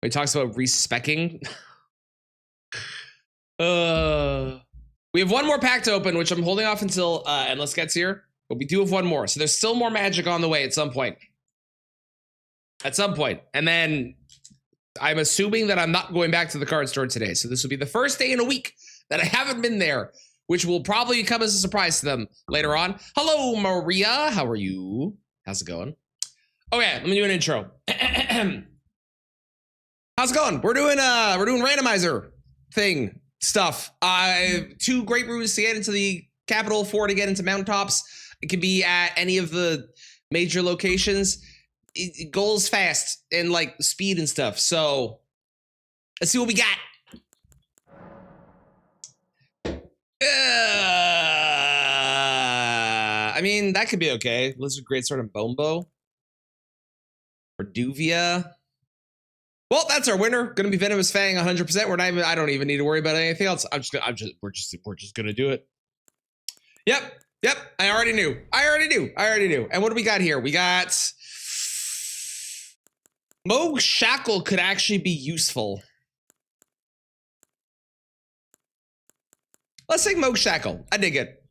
He talks about respecking. We have one more pack to open, which I'm holding off until Endless gets here. But we do have one more. So there's still more magic on the way at some point. At some point. And then I'm assuming that I'm not going back to the card store today. So this will be the first day in a week that I haven't been there, which will probably come as a surprise to them later on. Hello, Maria. How are you? How's it going? Okay, let me do an intro. How's it going? We're doing randomizer thing stuff. 2 great routes to get into the capital, 4 to get into mountaintops. It can be at any of the major locations. It goes fast and like speed and stuff. So let's see what we got. I mean, that could be okay. Lizard Greatsword and Bombo. Or Duvia. Well, that's our winner. Gonna be Venomous Fang 100%. We're not even, I don't even need to worry about anything else. We're just gonna do it. Yep. I already knew. And what do we got here? We got Moog Shackle could actually be useful. Let's take Moog Shackle. I dig it.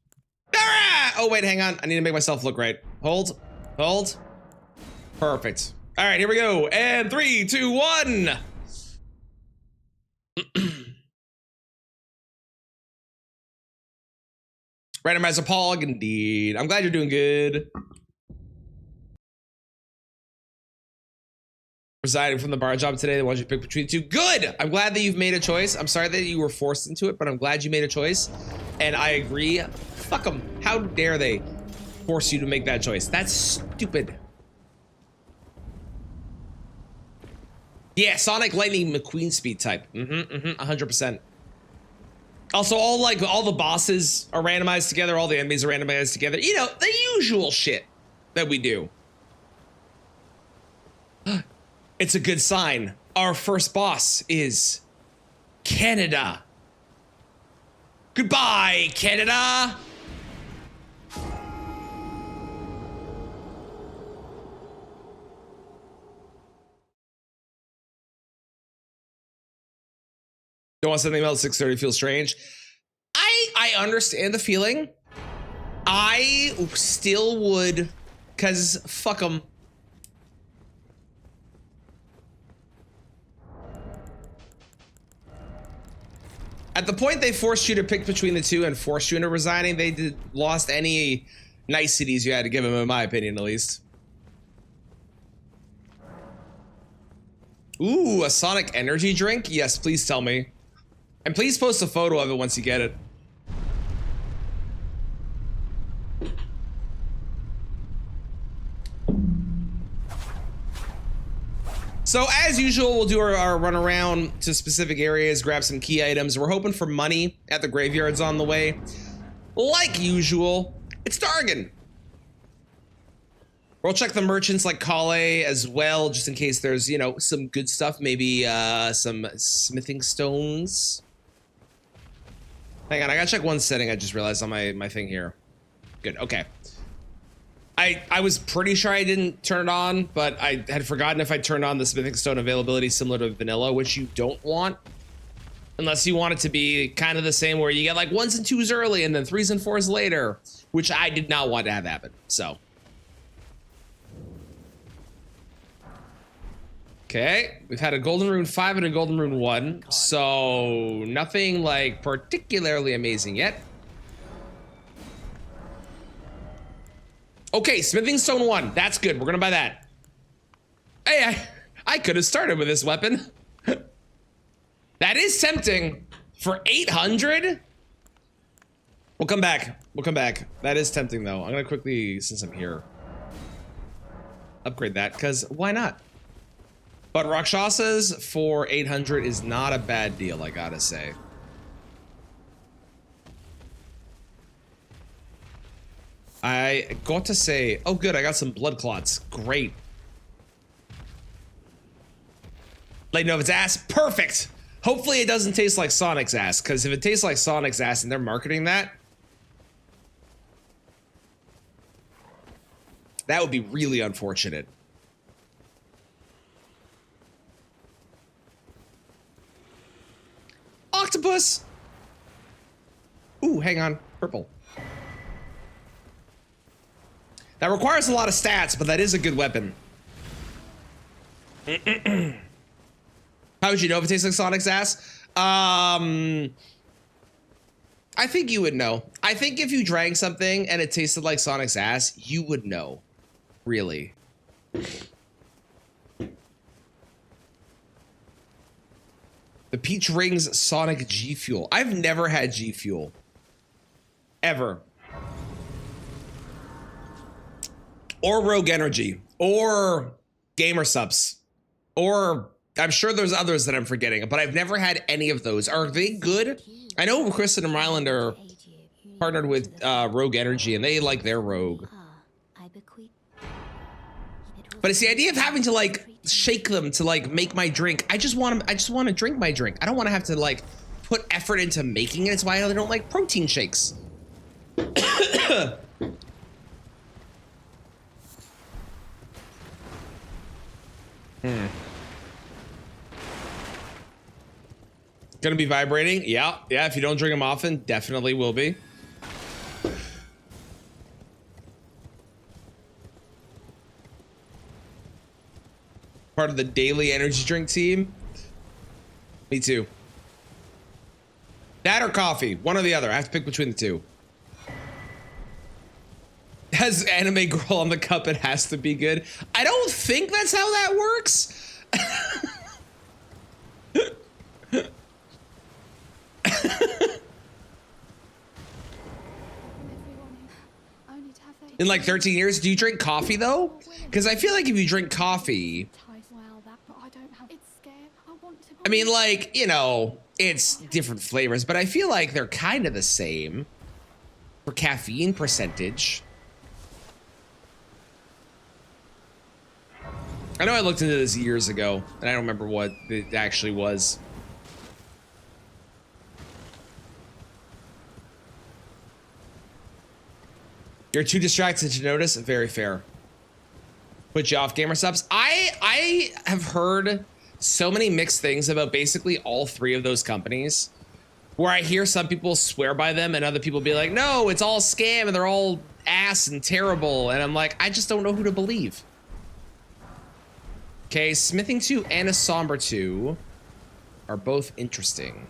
Oh wait, hang on. I need to make myself look right. Hold. Perfect. All right, here we go. And 3, 2, 1. Randomizer Pog, indeed. I'm glad you're doing good. Resigning from the bar job today. They want you to pick between 2. Good. I'm glad that you've made a choice. I'm sorry that you were forced into it, but I'm glad you made a choice. And I agree. Fuck them. How dare they force you to make that choice? That's stupid. Yeah, Sonic, Lightning, McQueen speed type. 100%. Also, all the bosses are randomized together. All the enemies are randomized together. You know, the usual shit that we do. It's a good sign. Our first boss is Canada. Goodbye, Canada. Don't want something else. 6:30 feels strange. I understand the feeling. I still would, cause fuck them. At the point they forced you to pick between the 2 and forced you into resigning, they lost any niceties you had to give them, in my opinion, at least. Ooh, a Sonic energy drink? Yes, please tell me. And please post a photo of it once you get it. So as usual, we'll do our run around to specific areas, grab some key items. We're hoping for money at the graveyards on the way. Like usual, it's Dargan. We'll check the merchants like Kale as well, just in case there's, you know, some good stuff. Maybe some smithing stones. Hang on, I gotta check one setting I just realized on my thing here. Good, okay. I was pretty sure I didn't turn it on, but I had forgotten if I turned on the smithing stone availability similar to vanilla, which you don't want. Unless you want it to be kind of the same where you get like 1s and 2s early and then 3s and 4s later, which I did not want to have happen, so. Okay, we've had a Golden Rune 5 and a Golden Rune 1, so nothing like particularly amazing yet. Okay, Smithing Stone 1, that's good, we're gonna buy that. Hey, I could have started with this weapon. That is tempting for 800. We'll come back, That is tempting though. I'm gonna quickly, since I'm here, upgrade that, because why not? But Rakshasas for 800 is not a bad deal, I gotta say. I got to say, oh good, I got some blood clots. Great. Let know if it's ass. Perfect. Hopefully it doesn't taste like Sonic's ass, because if it tastes like Sonic's ass and they're marketing that, that would be really unfortunate. octopus. Ooh, hang on. Purple. That requires a lot of stats, but that is a good weapon. How would you know if it tastes like Sonic's ass? I think you would know. I think if you drank something and it tasted like Sonic's ass, you would know. Really. The Peach Rings Sonic G Fuel. I've never had G Fuel. Ever. Or Rogue Energy. Or Gamer Subs. Or I'm sure there's others that I'm forgetting, but I've never had any of those. Are they good? I know Kristen and Ryland are partnered with Rogue Energy, and they like their Rogue. But it's the idea of having to like shake them to like make my drink. I just want to drink my drink. I don't want to have to like put effort into making it. It's why I don't like protein shakes. Gonna be vibrating? Yeah, if you don't drink them often, definitely will be. Part of the daily energy drink team. Me too. That or coffee, one or the other. I have to pick between the two. As anime girl on the cup, it has to be good. I don't think that's how that works. In like 13 years, do you drink coffee though? Because I feel like if you drink coffee, I mean, like, you know, it's different flavors, but I feel like they're kind of the same for caffeine percentage. I know I looked into this years ago, and I don't remember what it actually was. You're too distracted to notice. Very fair. Put you off gamer subs. I have heard so many mixed things about basically all three of those companies, where I hear some people swear by them and other people be like, no, it's all scam and they're all ass and terrible. And I'm like, I just don't know who to believe. Okay, Smithing 2 and a Somber 2 are both interesting.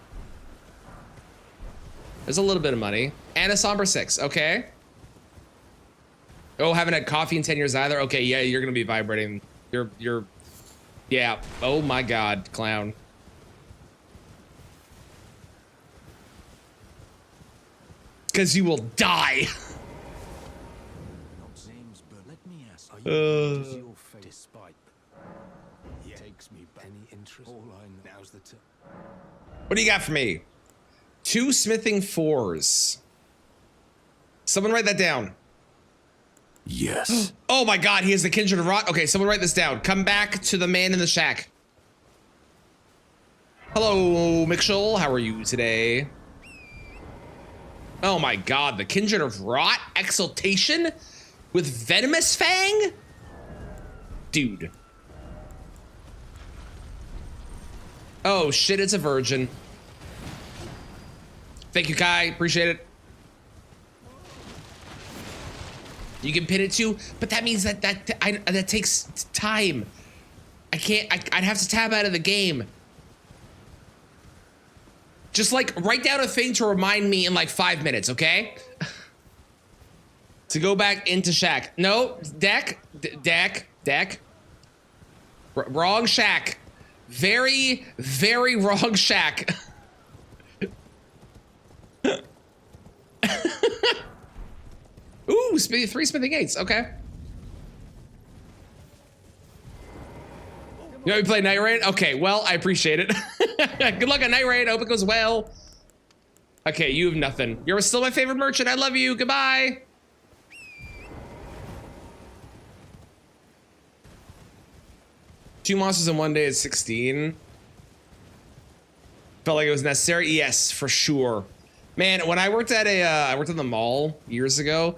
There's a little bit of money. And a Somber 6, okay. Oh, haven't had coffee in 10 years either. Okay, yeah, you're gonna be vibrating. You're, yeah. Oh my God, clown. Because you will die. What do you got for me? 2 Smithing 4s. Someone write that down. Yes. Oh my God, he has the Kindred of Rot. Okay, someone write this down. Come back to the man in the shack. Hello, Mitchell. How are you today? Oh my God, the Kindred of Rot Exaltation with Venomous Fang? Dude. Oh shit, it's a virgin. Thank you, Kai. Appreciate it. You can pin it too, but that means that that takes time. I can't. I'd have to tab out of the game. Just like write down a thing to remind me in like 5 minutes, okay? To go back into shack. No, deck. Wrong shack. Very, very wrong shack. Ooh, 3 Smithing 8s. Okay. You want me to play Night Raid? Okay, well, I appreciate it. Good luck on Night Raid. I hope it goes well. Okay, you have nothing. You're still my favorite merchant. I love you. Goodbye. Two monsters in one day at 16. Felt like it was necessary. Yes, for sure. Man, when I worked at I worked in the mall years ago,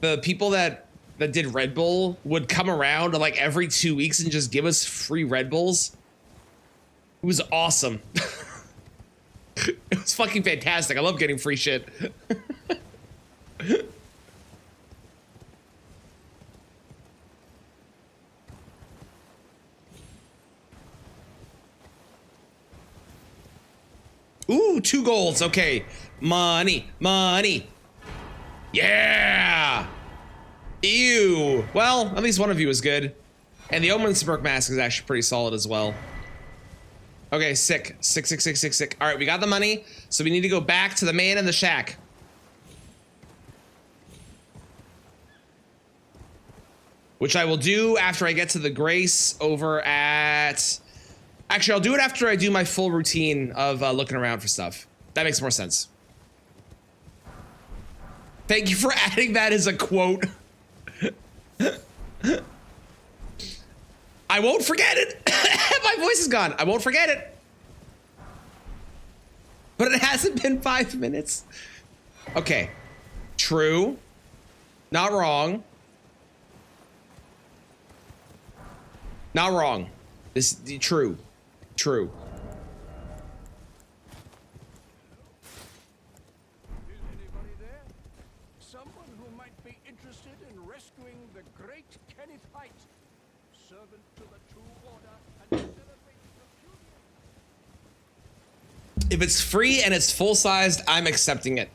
the people that did Red Bull would come around like every 2 weeks and just give us free Red Bulls. It was awesome. fucking fantastic. I love getting free shit. Ooh, 2 golds. Okay. Money. Money. Yeah. Ew. Well, at least one of you is good. And the Omen Smirk Mask is actually pretty solid as well. Okay, sick. Sick, sick, sick, sick, sick. All right, we got the money. So we need to go back to the man in the shack. Which I will do after I get to the Grace over at... Actually, I'll do it after I do my full routine of looking around for stuff. That makes more sense. Thank you for adding that as a quote. I won't forget it. My voice is gone. I won't forget it. But it hasn't been 5 minutes. Okay. True. Not wrong. Not wrong. This true. True. Is anybody there? Someone who might be interested in rescuing the great Kenneth Height, servant to the true order and celebrating the future. If it's free and it's full-sized, I'm accepting it.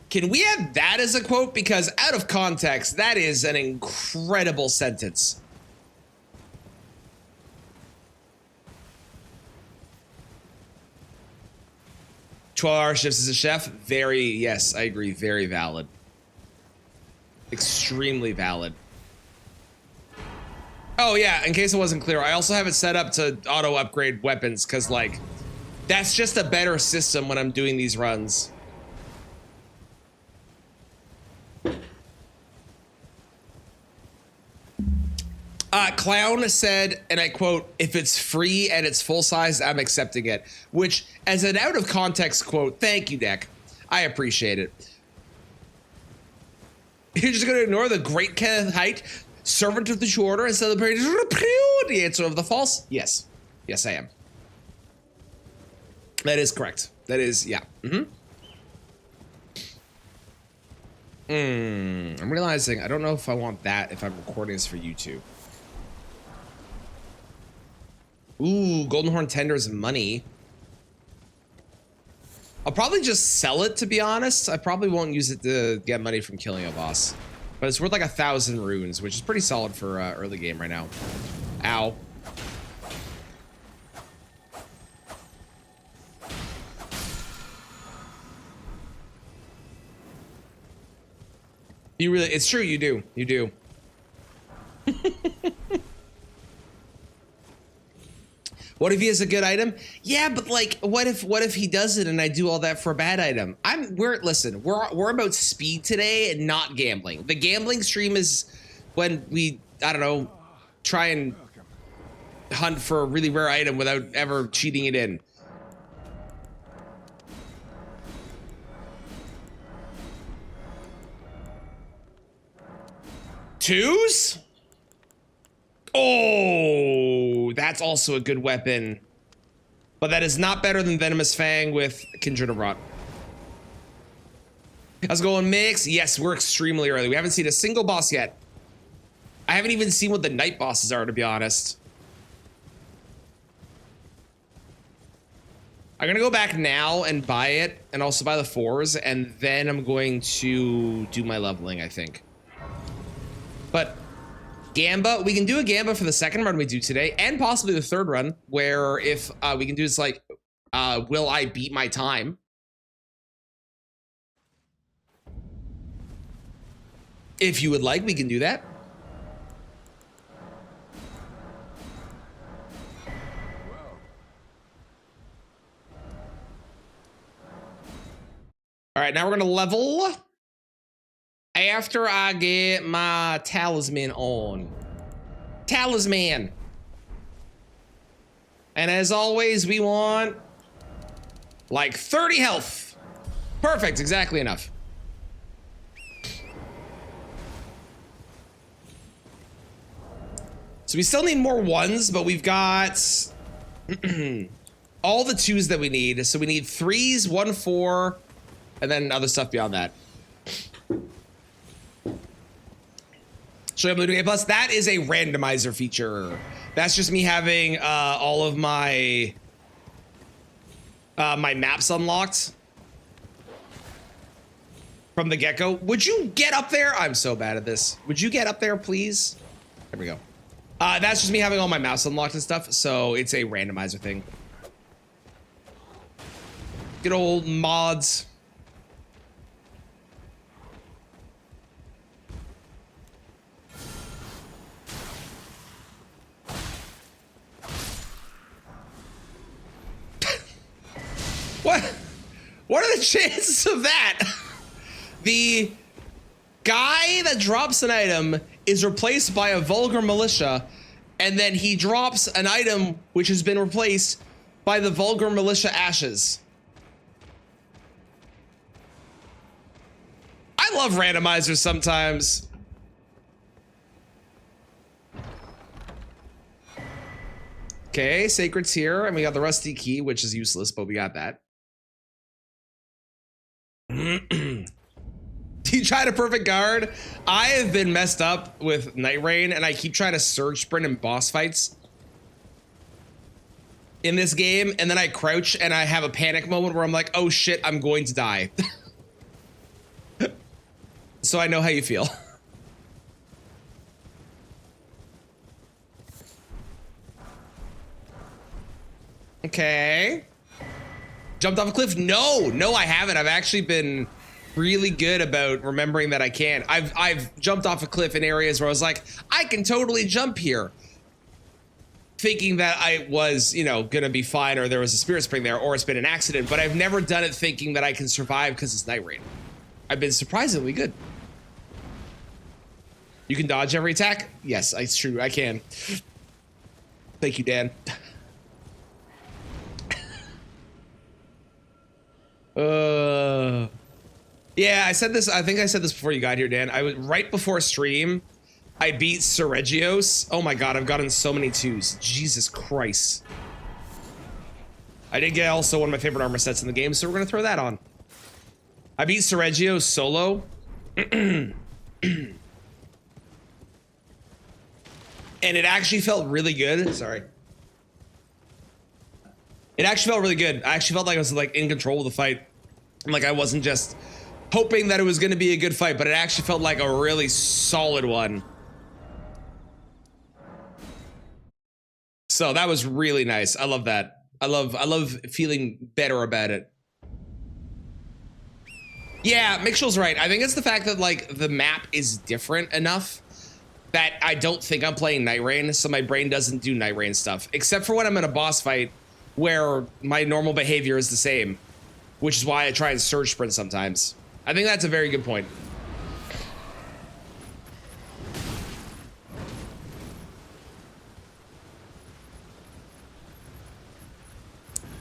Can we have that as a quote? Because out of context, that is an incredible sentence. "12-hour shifts as a chef." Very, yes, I agree. Very valid. Extremely valid. Oh yeah, in case it wasn't clear, I also have it set up to auto upgrade weapons because like, that's just a better system when I'm doing these runs. Clown said, and I quote, "If it's free and it's full size, I'm accepting it." Which, as an out of context quote, thank you, Deck. I appreciate it. You're just going to ignore the great Kenneth Height, servant of the true order, and celebrate the answer of the false? Yes. Yes, I am. That is correct. That is, yeah. I'm realizing I don't know if I want that if I'm recording this for YouTube. Ooh, Golden Horn Tenders money. I'll probably just sell it, to be honest. I probably won't use it to get money from killing a boss. But it's worth like 1,000 runes, which is pretty solid for early game right now. Ow. You really, it's true, you do. You do. What if he has a good item? Yeah, but like, what if he does it and I do all that for a bad item? Listen, we're about speed today and not gambling. The gambling stream is when we, I don't know, try and hunt for a really rare item without ever cheating it in. Twos? Oh, that's also a good weapon. But that is not better than Venomous Fang with Kindred of Rot. How's it going, Mix? Yes, we're extremely early. We haven't seen a single boss yet. I haven't even seen what the night bosses are, to be honest. I'm gonna go back now and buy it, and also buy the 4s, and then I'm going to do my leveling, I think. But Gamba, we can do a Gamba for the second run we do today, and possibly the third run, where if we can do this like, will I beat my time? If you would like, we can do that. All right, now we're gonna level after I get my talisman on. Talisman. And as always, we want like 30 health. Perfect, exactly enough. So we still need more ones, but we've got all the 2s that we need. So we need 3s, 1, 4, and then other stuff beyond that. Show up the A plus. That is a randomizer feature. That's just me having all of my my maps unlocked from the get-go. Would you get up there? I'm so bad at this. Would you get up there, please? There we go. That's just me having all my maps unlocked and stuff. So it's a randomizer thing. Good old mods. What are the chances of that? The guy that drops an item is replaced by a vulgar militia, and then he drops an item which has been replaced by the vulgar militia ashes. I love randomizers sometimes. Okay, Sacred's here, and we got the rusty key, which is useless, but we got that. You tried a perfect guard. I have been messed up with Night Rain, and I keep trying to surge sprint in boss fights in this game, and then I crouch and I have a panic moment where I'm like, oh shit, I'm going to die. So I know how you feel. Okay. Jumped off a cliff? No, I haven't. I've actually been really good about remembering that I can. I've jumped off a cliff in areas where I was like, I can totally jump here. Thinking that I was, you know, gonna be fine, or there was a spirit spring there, or it's been an accident, but I've never done it thinking that I can survive because it's Night Rain. I've been surprisingly good. You can dodge every attack? Yes, it's true, I can. Thank you, Dan. Yeah, I said this. I think I said this before you got here, Dan. I was right before stream. I beat Seregios. Oh my god, I've gotten so many 2s. Jesus Christ. I did get also one of my favorite armor sets in the game, so we're gonna throw that on. I beat Seregios solo. And it actually felt really good. Sorry. It actually felt really good. I actually felt like I was like in control of the fight. Like I wasn't just hoping that it was going to be a good fight, but it actually felt like a really solid one. So that was really nice. I love that. I love feeling better about it. Yeah, Mitchell's right. I think it's the fact that like the map is different enough that I don't think I'm playing Night Rain, so my brain doesn't do Night Rain stuff, except for when I'm in a boss fight where my normal behavior is the same, which is why I try and surge sprint sometimes. I think that's a very good point.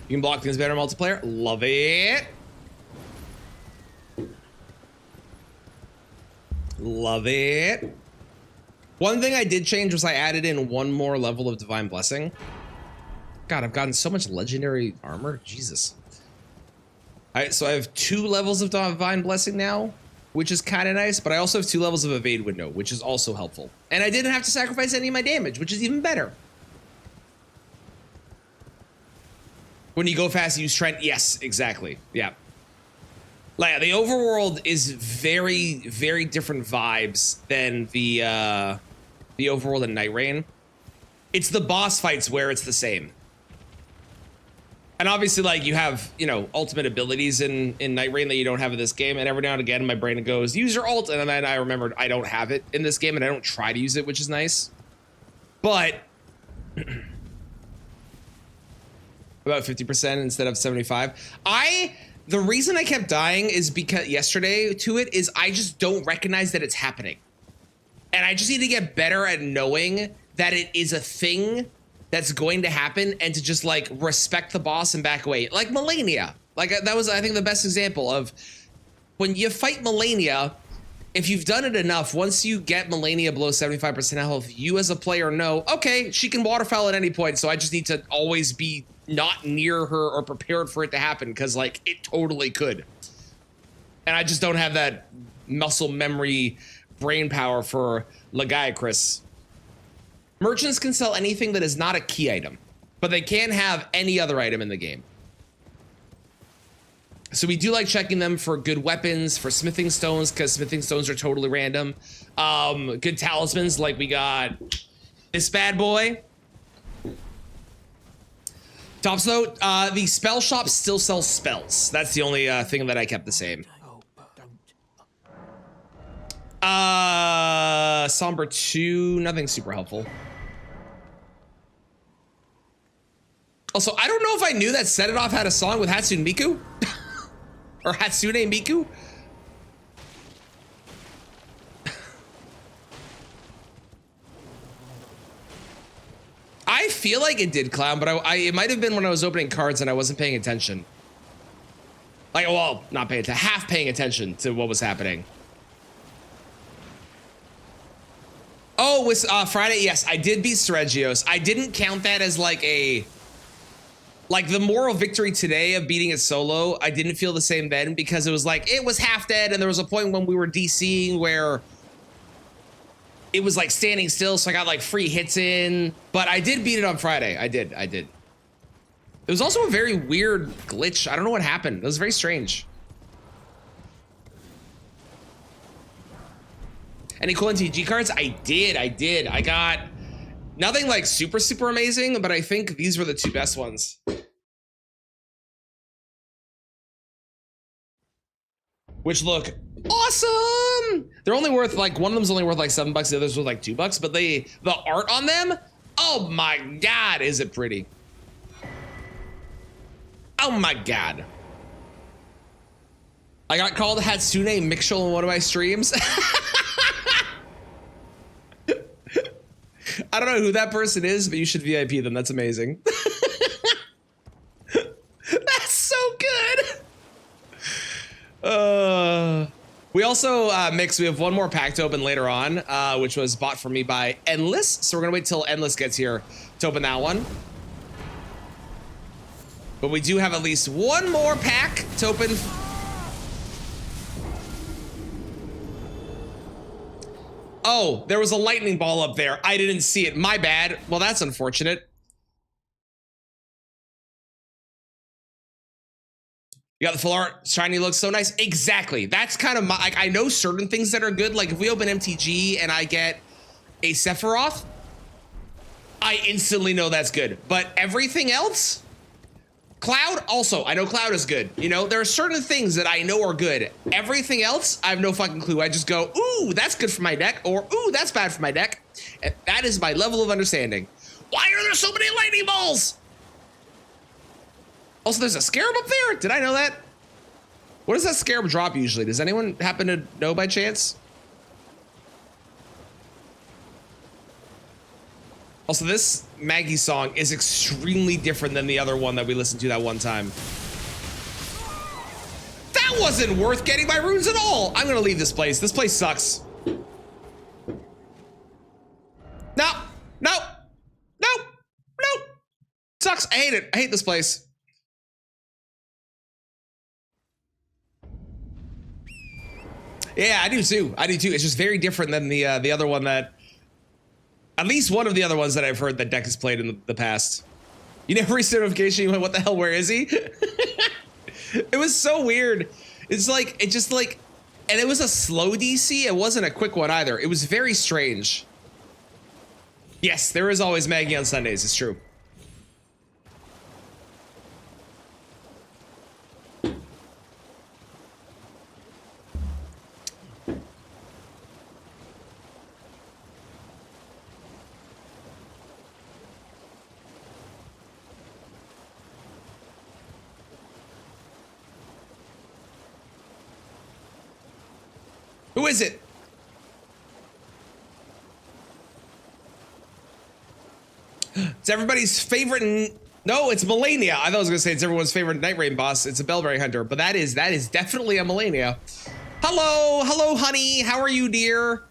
You can block things better in multiplayer. Love it. Love it. One thing I did change was I added in one more level of Divine Blessing. God, I've gotten so much legendary armor. Jesus. So I have 2 levels of Divine Blessing now, which is kind of nice, but I also have 2 levels of Evade Window, which is also helpful. And I didn't have to sacrifice any of my damage, which is even better. When you go fast, you use Trent. Yes, exactly. Yeah. Like, the overworld is very, very different vibes than the overworld in Night Rain. It's the boss fights where it's the same. And obviously, like, you have, you know, ultimate abilities in Night Rain that you don't have in this game. And every now and again, my brain goes, use your ult. And then I remembered I don't have it in this game, and I don't try to use it, which is nice. But about 50% instead of 75. The reason I kept dying is because yesterday to it is I just don't recognize that it's happening. And I just need to get better at knowing that it is a thing that's going to happen, and to just like respect the boss and back away. Like Melania. Like that was, I think, the best example of when you fight Melania, if you've done it enough, once you get Melania below 75% health, you as a player know, okay, she can waterfowl at any point, so I just need to always be not near her or prepared for it to happen, because, like, it totally could. And I just don't have that muscle memory brain power for Lagiacris. Merchants can sell anything that is not a key item, but they can have any other item in the game. So we do like checking them for good weapons, for smithing stones, because smithing stones are totally random. Good talismans, like we got this bad boy. Tops though, the spell shop still sells spells. That's the only thing that I kept the same. Somber 2, nothing super helpful. Also, I don't know if I knew that Set It Off had a song with Hatsune Miku. Or Hatsune Miku? I feel like it did, Clown, but it might have been when I was opening cards and I wasn't paying attention. Like, well, not paying attention, half paying attention to what was happening. Oh, with Friday, yes, I did beat Sergios. I didn't count that as like a... Like the moral victory today of beating it solo, I didn't feel the same then because it was like, it was half dead and there was a point when we were DCing where it was like standing still, so I got like free hits in, but I did beat it on Friday. I did. It was also a very weird glitch. I don't know what happened. It was very strange. Any cool NTG cards? I did. I got nothing like super amazing, but I think these were the two best ones. Which look awesome. They're only worth like, one of them's only worth like $7, the others were like $2, but the art on them, oh my God, is it pretty. Oh my God. I got called Hatsune Mixel in one of my streams. I don't know who that person is, but you should VIP them. That's amazing. That's so good. We also we have one more pack to open later on, which was bought for me by Endless. So we're gonna wait till Endless gets here to open that one. But we do have at least one more pack to open. Oh, there was a lightning ball up there. I didn't see it. My bad. Well, that's unfortunate. You got the full art. Shiny looks so nice. Exactly. That's kind of my, like, I know certain things that are good. Like if we open MTG and I get a Sephiroth, I instantly know that's good. But everything else, Cloud also, I know Cloud is good. You know, there are certain things that I know are good. Everything else, I have no fucking clue. I just go, ooh, that's good for my deck, or ooh, that's bad for my deck. And that is my level of understanding. Why are there so many lightning balls? Also, there's a scarab up there. Did I know that? What does that scarab drop usually? Does anyone happen to know by chance? Also, this Maggie song is extremely different than the other one that we listened to that one time. That wasn't worth getting my runes at all. I'm gonna leave this place. This place sucks. No. Sucks. I hate it. I hate this place. Yeah, I do too. It's just very different than the other one that, at least one of the other ones that I've heard that deck has played in the past. You never received notification, you went, what the hell, where is he? It was so weird. It's like, it just like, and it was a slow DC. It wasn't a quick one either. It was very strange. Yes, there is always Maggie on Sundays, it's true. Who is it? It's everybody's favorite. No, it's Melania. I thought I was gonna say it's everyone's favorite Night Rain boss. It's a Bellberry Hunter, but that is definitely a Melania. Hello, hello, honey. How are you, dear?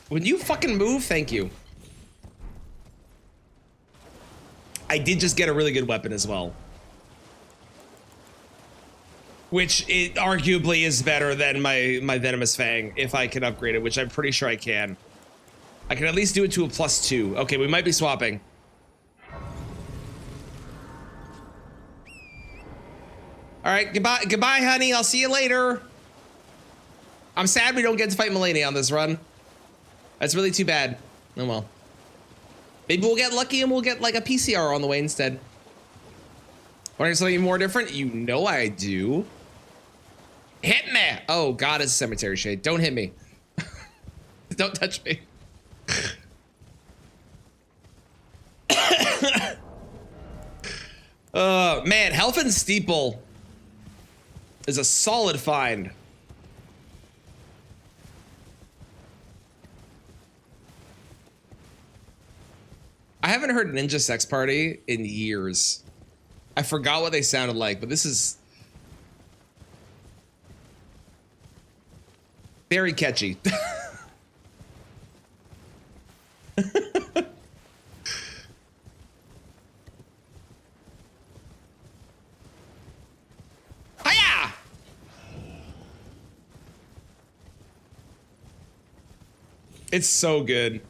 When you fucking move, thank you. I did just get a really good weapon as well. Which it arguably is better than my Venomous Fang if I can upgrade it, which I'm pretty sure I can. I can at least do it to a +2. Okay, we might be swapping. All right, goodbye, honey. I'll see you later. I'm sad we don't get to fight Mulaney on this run. That's really too bad. Oh well. Maybe we'll get lucky and we'll get like a PCR on the way instead. Want something more different? You know I do. Hit me! Oh God, it's a cemetery shade. Don't hit me. Don't touch me. Man, Health and Steeple is a solid find. I haven't heard Ninja Sex Party in years. I forgot what they sounded like, but this is very catchy. Hiya! It's so good.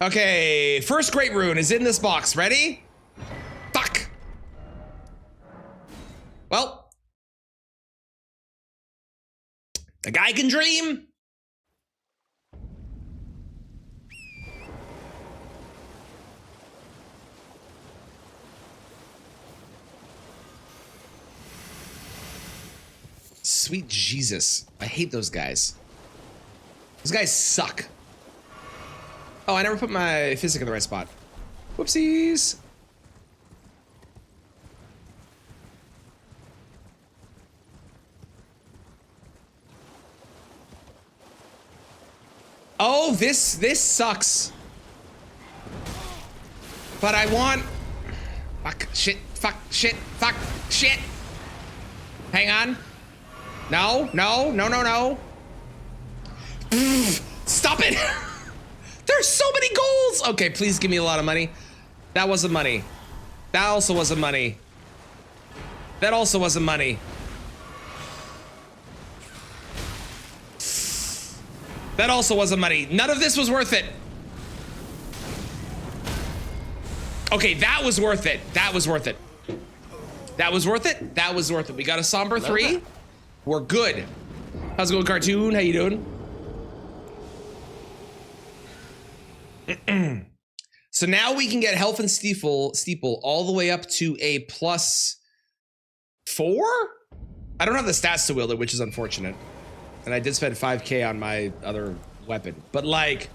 Okay, first great rune is in this box. Ready? Fuck. Well, a guy can dream. Sweet Jesus. I hate those guys. Those guys suck. Oh, I never put my physic in the right spot. Whoopsies. Oh, this sucks. But I want... Fuck, shit, fuck, shit, fuck, shit. Hang on. No, no, no, no, no. Stop it. There's so many goals. Okay, please give me a lot of money. That wasn't money. That also wasn't money. That also wasn't money. That also wasn't money. None of this was worth it. Okay, that was worth it. That was worth it. That was worth it. That was worth it. We got a somber 3. We're good. How's it going, cartoon? How you doing? So now we can get health and steeple all the way up to a +4. I don't have the stats to wield it, which is unfortunate. And I did spend 5K on my other weapon, but like,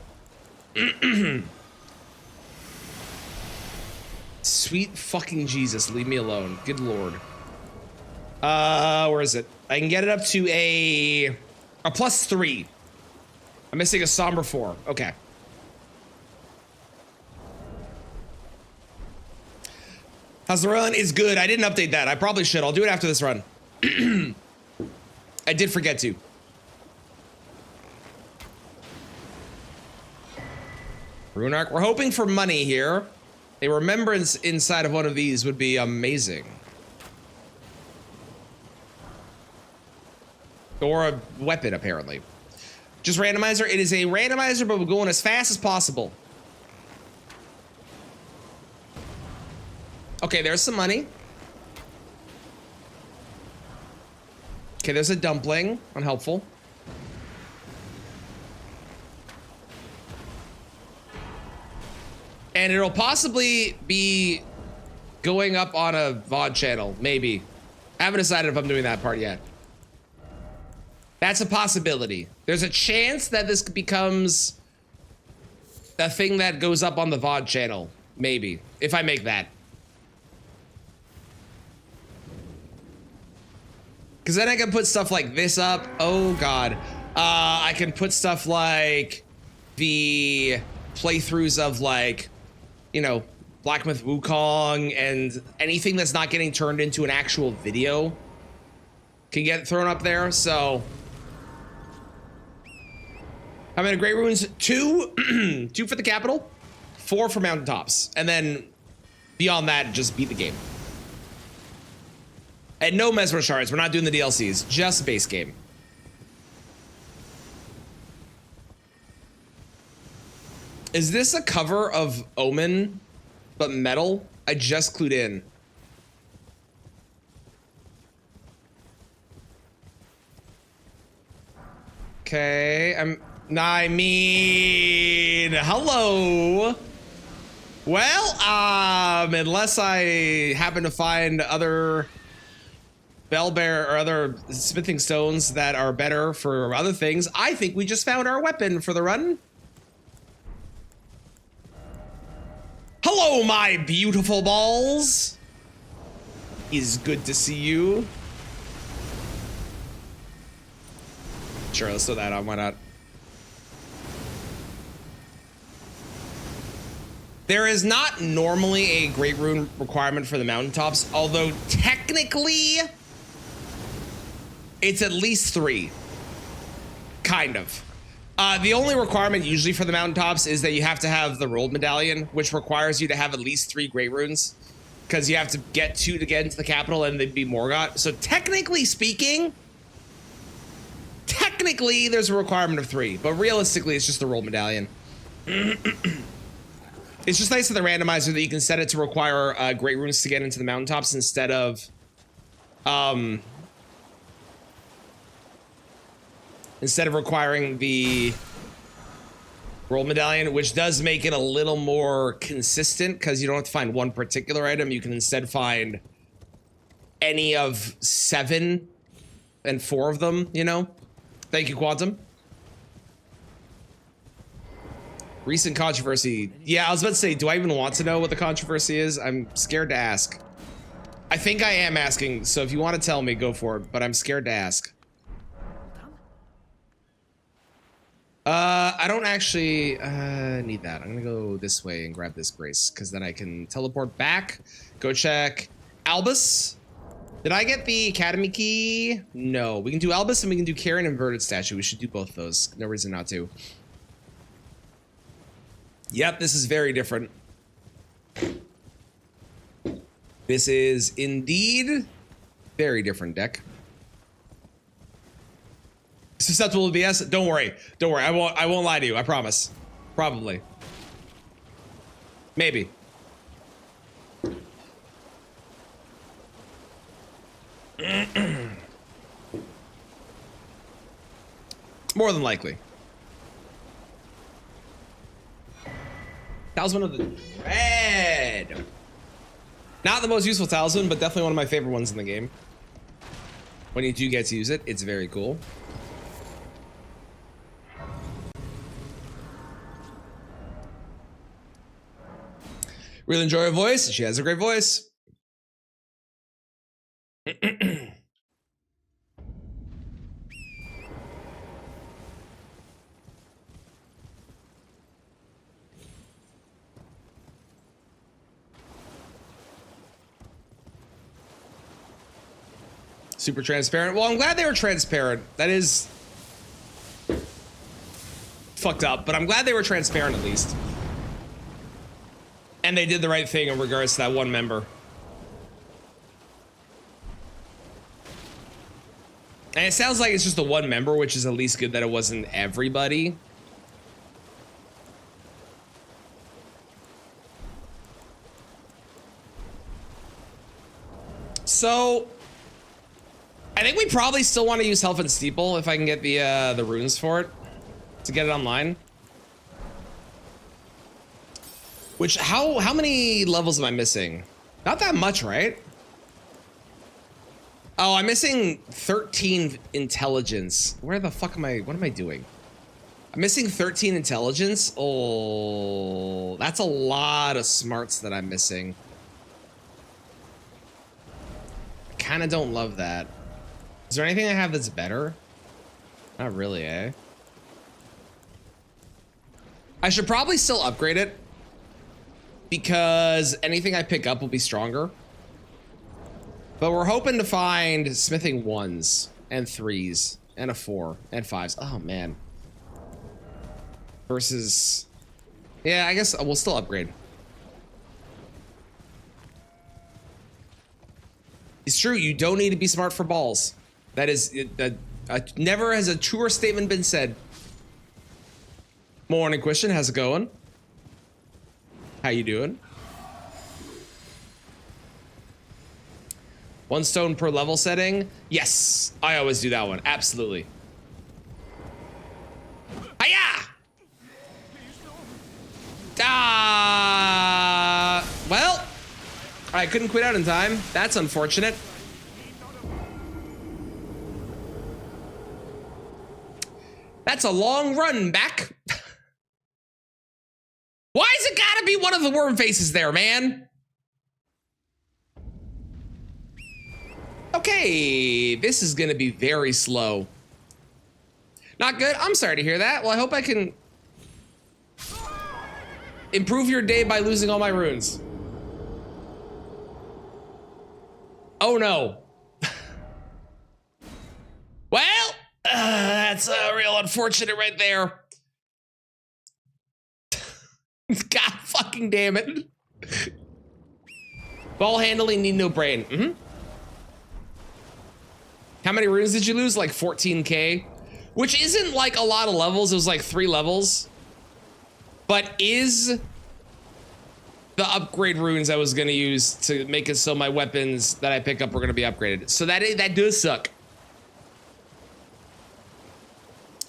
sweet fucking Jesus, leave me alone. Good Lord. Where is it? I can get it up to a +3. I'm missing a somber 4. Okay. How's the run? Is good. I didn't update that. I probably should. I'll do it after this run. I did forget to. Rune Arc. We're hoping for money here. A remembrance inside of one of these would be amazing. Or a weapon, apparently. Just randomizer. It is a randomizer, but we're going as fast as possible. Okay, there's some money. Okay, there's a dumpling. Unhelpful. And it'll possibly be going up on a VOD channel, maybe. I haven't decided if I'm doing that part yet. That's a possibility. There's a chance that this becomes a thing that goes up on the VOD channel, maybe, if I make that. Because then I can put stuff like this up. Oh, God. I can put stuff like the playthroughs of like, you know, Black Myth Wukong and anything that's not getting turned into an actual video can get thrown up there. So I mean, Great Ruins 2, 2 for the capital, 4 for mountaintops, and then beyond that, just beat the game. And no Mesmer shards. We're not doing the DLCs, just base game. Is this a cover of Omen, but metal? I just clued in. Okay, I mean, hello. Well, unless I happen to find other bellbear or other smithing stones that are better for other things, I think we just found our weapon for the run. Hello, my beautiful balls. It's good to see you. Sure, let's throw that on. Why not? There is not normally a Great Rune requirement for the mountaintops, although technically it's at least 3. Kind of. The only requirement usually for the mountaintops is that you have to have the rolled medallion, which requires you to have at least 3 Great Runes, because you have to get 2 to get into the capital and they'd be Morgott. So technically speaking, there's a requirement of 3, but realistically it's just the rolled medallion. It's just nice to the randomizer that you can set it to require Great Runes to get into the mountaintops instead of requiring the roll medallion, which does make it a little more consistent because you don't have to find one particular item. You can instead find any of 7 and 4 of them, you know? Thank you, Quantum. Recent controversy. Yeah, I was about to say, do I even want to know what the controversy is? I'm scared to ask. I think I am asking, so if you want to tell me, go for it, but I'm scared to ask. I don't actually need that. I'm gonna go this way and grab this brace, because then I can teleport back, go check Albus. Did I get the Academy key? No. We can do Albus and we can do Karen Inverted Statue. We should do both of those. No reason not to. Yep, this is very different. This is indeed very different deck. Susceptible to BS? Don't worry. Don't worry. I won't lie to you. I promise. Probably. Maybe. More than likely. Talisman of the Dread. Not the most useful talisman, but definitely one of my favorite ones in the game. When you do get to use it, it's very cool. Really enjoy her voice. She has a great voice. Super transparent. Well, I'm glad they were transparent. That is fucked up, but I'm glad they were transparent at least. And they did the right thing in regards to that one member. And it sounds like it's just the one member, which is at least good that it wasn't everybody. So I think we probably still want to use Health and Steeple if I can get the runes for it to get it online. Which, how many levels am I missing? Not that much, right? Oh, I'm missing 13 intelligence. Where the fuck am I? What am I doing? I'm missing 13 intelligence. Oh, that's a lot of smarts that I'm missing. I kind of don't love that. Is there anything I have that's better? Not really, eh? I should probably still upgrade it because anything I pick up will be stronger. But we're hoping to find smithing 1s and 3s and a 4 and 5s. Oh man. Versus, yeah, I guess we'll still upgrade. It's true, you don't need to be smart for balls. That is, never has a truer statement been said. Morning, Christian, how's it going? How you doing? 1 stone per level setting? Yes, I always do that one, absolutely. Hiya! Well, I couldn't quit out in time. That's unfortunate. That's a long run back. Why is it gotta be one of the worm faces there, man? Okay, this is gonna be very slow. Not good, I'm sorry to hear that. Well, I hope I can improve your day by losing all my runes. Oh no. Well, that's real unfortunate right there. God fucking damn it. Ball handling need no brain. How many runes did you lose? Like 14K? Which isn't like a lot of levels, it was like 3 levels. But is the upgrade runes I was gonna use to make it so my weapons that I pick up were gonna be upgraded. So that does suck.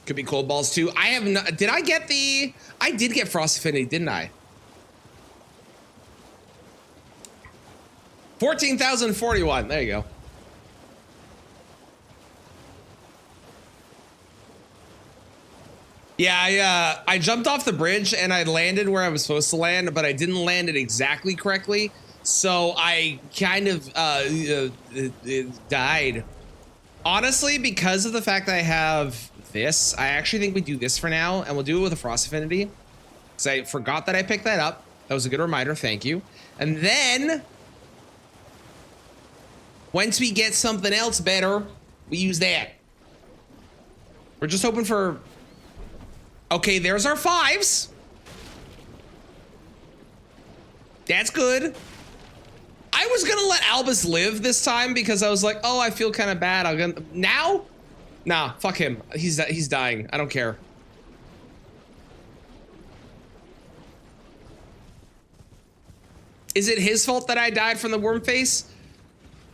Could be cold balls too. I have no, did I get the, I did get Frost Affinity, didn't I? 14,041, there you go. Yeah, I jumped off the bridge and I landed where I was supposed to land, but I didn't land it exactly correctly. So I kind of died. Honestly, because of the fact that I have this, I actually think we do this for now, and we'll do it with a Frost Affinity. Because I forgot that I picked that up. That was a good reminder, thank you. And then, once we get something else better, we use that. We're just hoping for... Okay, there's our 5s. That's good. I was gonna let Albus live this time because I was like, oh, I feel kind of bad. I'm gonna now? Nah, fuck him. He's dying. I don't care. Is it his fault that I died from the worm face?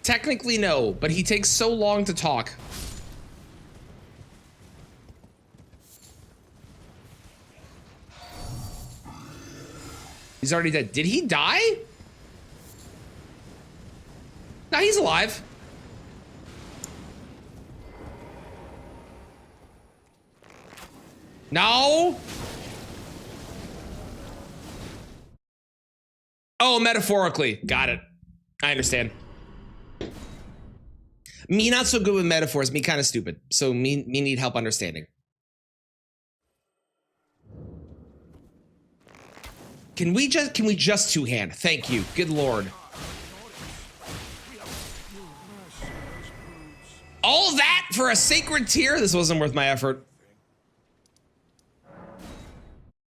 Technically, no, but he takes so long to talk. He's already dead. Did he die? No, he's alive. No. Oh, metaphorically. Got it. I understand. Me not so good with metaphors. Me kind of stupid. So me need help understanding. Can we just two-hand? Thank you. Good lord. All that for a sacred tear? This wasn't worth my effort.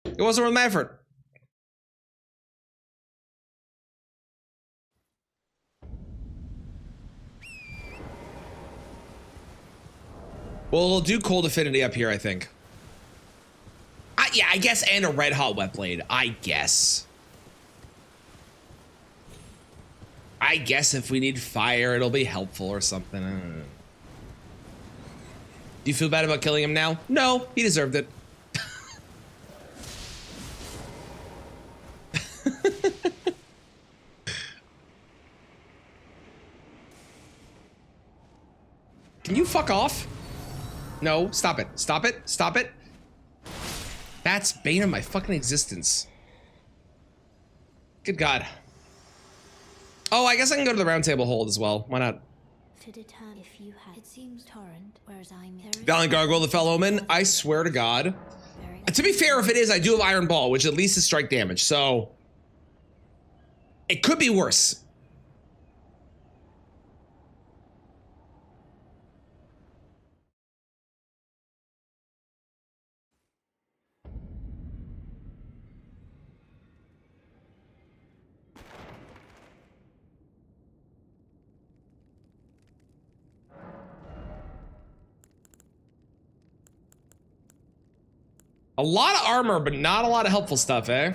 It wasn't worth my effort. Well, we'll do cold affinity up here, I think. Yeah, I guess, and a red hot wet blade. I guess. I guess if we need fire, it'll be helpful or something. I don't know. Do you feel bad about killing him now? No, he deserved it. Can you fuck off? No, stop it. Stop it. Stop it. That's bane of my fucking existence. Good God. Oh, I guess I can go to the round table hold as well. Why not? To determine if you had, it seems torrent, whereas I'm Valiant Gargoyle, the Fellowman. I swear to God. To be fair, if it is, I do have Iron Ball, which at least is strike damage, so it could be worse. A lot of armor, but not a lot of helpful stuff, eh?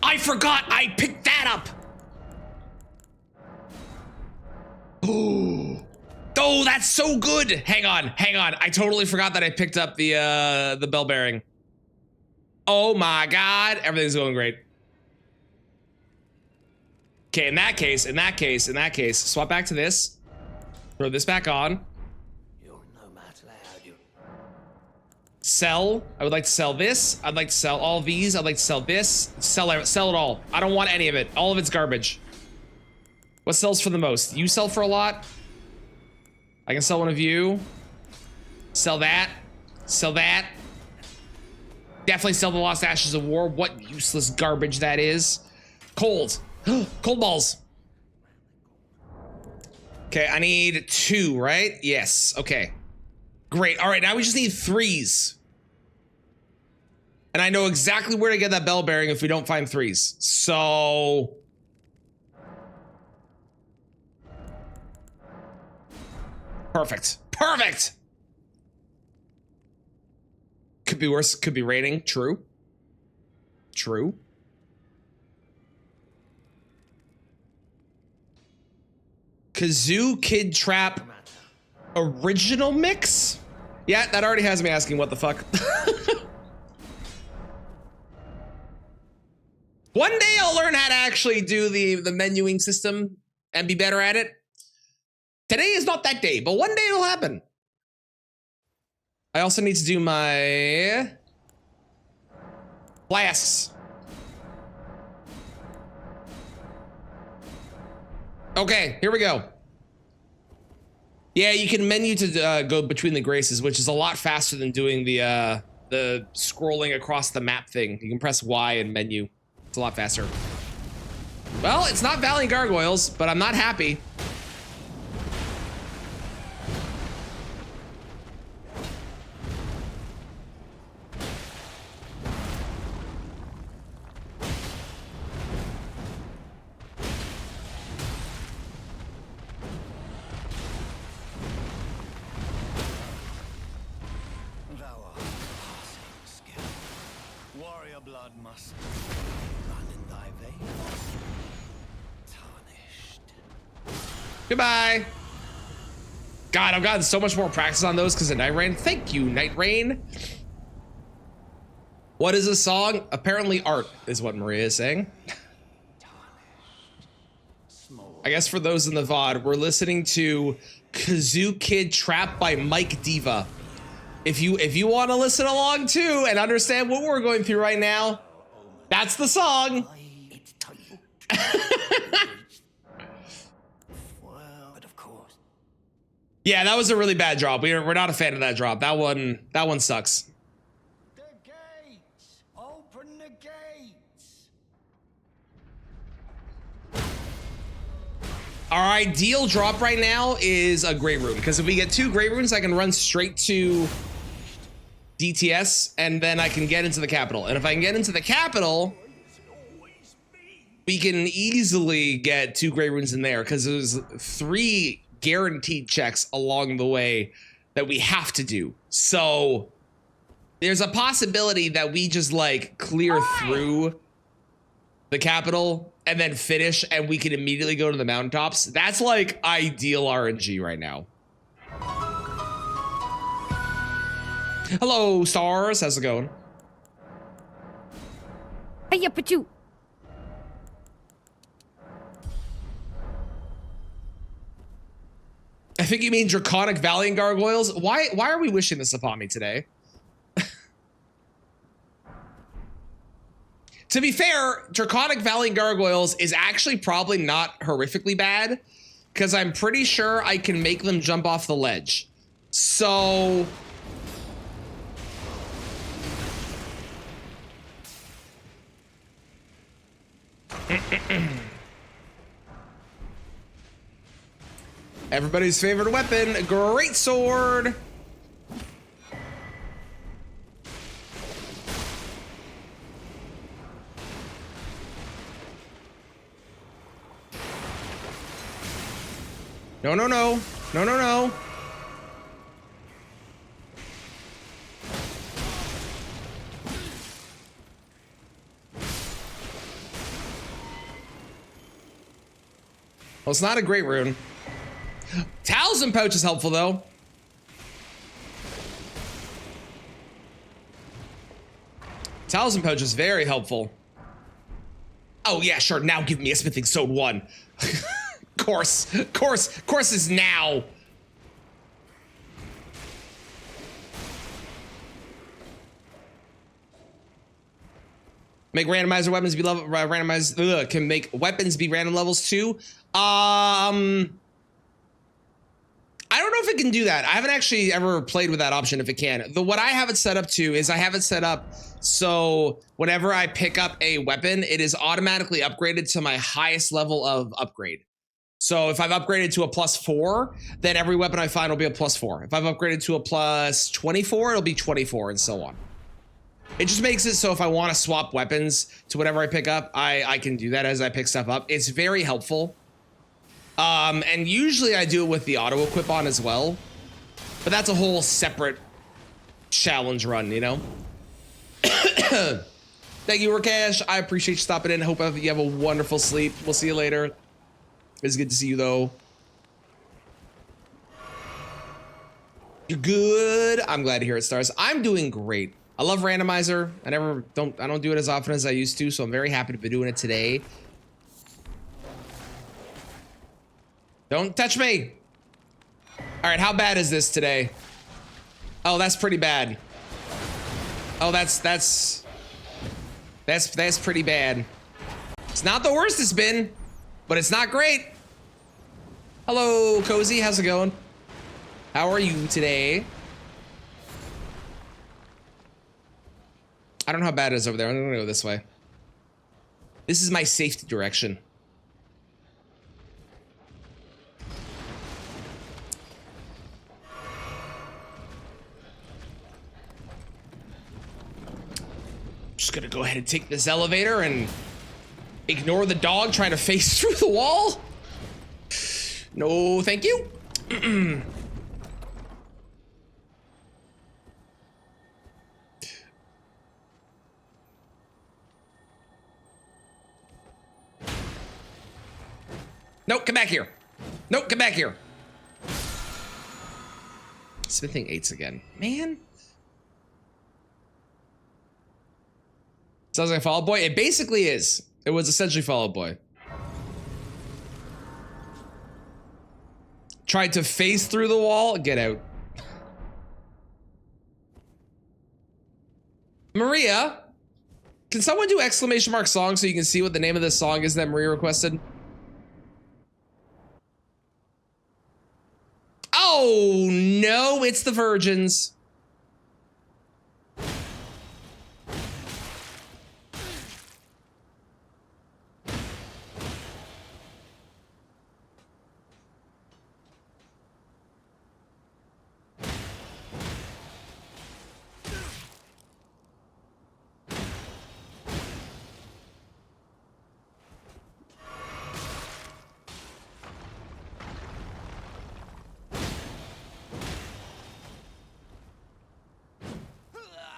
I forgot I picked that up. Oh, that's so good. Hang on. I totally forgot that I picked up the bell bearing. Oh my God, everything's going great. Okay, in that case, swap back to this. Throw this back on. Sell. I would like to sell this. I'd like to sell all these. I'd like to sell this. Sell it all. I don't want any of it. All of it's garbage. What sells for the most? You sell for a lot. I can sell one of you. Sell that. Sell that. Definitely sell the Lost Ashes of War. What useless garbage that is. Cold. Cold balls. Okay, I need 2, right? Yes. Okay. Great. All right, now we just need 3s. And I know exactly where to get that bell bearing if we don't find 3s. So... Perfect. Perfect! Could be worse. Could be raining. True. True. Kazoo Kid Trap original mix? Yeah, that already has me asking what the fuck. One day I'll learn how to actually do the menuing system and be better at it. Today is not that day, but one day it'll happen. I also need to do my flasks. Okay, here we go. Yeah, you can menu to go between the graces, which is a lot faster than doing the scrolling across the map thing. You can press Y and menu. It's a lot faster. Well, it's not Valiant Gargoyles, but I'm not happy. Goodbye. God, I've gotten so much more practice on those because of Night Rain. Thank you, Night Rain. What is this song? Apparently art is what Maria is saying. I guess for those in the VOD, we're listening to Kazoo Kid Trap by Mike Diva. If you want to listen along too and understand what we're going through right now, that's the song. Yeah, that was a really bad drop. We're not a fan of that drop. That one sucks. The gates! Open the gates! Our ideal drop right now is a Great Rune, because if we get 2 Great Runes, I can run straight to DTS, and then I can get into the capital. And if I can get into the capital, we can easily get 2 Great Runes in there, because there's 3 guaranteed checks along the way that we have to do. So there's a possibility that we just like clear through the capital and then finish, and we can immediately go to the mountaintops. That's like ideal RNG right now. Hello, stars. How's it going? Hey, Pachu. I think you mean Draconic Valiant Gargoyles. Why are we wishing this upon me today? To be fair, Draconic Valiant Gargoyles is actually probably not horrifically bad, because I'm pretty sure I can make them jump off the ledge. So everybody's favorite weapon, great sword. No, no, no. No, no, no. Well, it's not a great rune. Talisman Pouch is helpful, though. Talisman Pouch is very helpful. Oh, yeah, sure. Now give me a Smithing Stone 1. Course is now. Make randomizer weapons be level can make weapons be random levels too. I don't know if it can do that. I haven't actually ever played with that option if it can. What I have it set up to is I have it set up so whenever I pick up a weapon, it is automatically upgraded to my highest level of upgrade. So if I've upgraded to a +4, then every weapon I find will be a +4. If I've upgraded to a +24, it'll be 24 and so on. It just makes it so if I want to swap weapons to whatever I pick up, I can do that as I pick stuff up. It's very helpful. And usually I do it with the auto equip on as well, but that's a whole separate challenge run, you know? Thank you, Rakesh. I appreciate you stopping in. Hope you have a wonderful sleep. We'll see you later. It's good to see you though. You're good. I'm glad to hear it, Stars. I'm doing great. I love Randomizer. I don't do it as often as I used to, so I'm very happy to be doing it today. Don't touch me. All right, how bad is this today? Oh, that's pretty bad. Oh, that's pretty bad. It's not the worst it's been, but it's not great. Hello, Cozy, how's it going? How are you today? I don't know how bad it is over there. I'm gonna go this way. This is my safety direction. Just gonna go ahead and take this elevator and ignore the dog trying to face through the wall. No, thank you. Nope, come back here. Nope, come back here. Smithing 8s again. Man. Sounds like Fall Out Boy. It basically is. It was essentially Fall Out Boy. Tried to phase through the wall. Get out. Maria, can someone do exclamation mark song so you can see what the name of this song is that Maria requested? Oh no, it's the Virgins.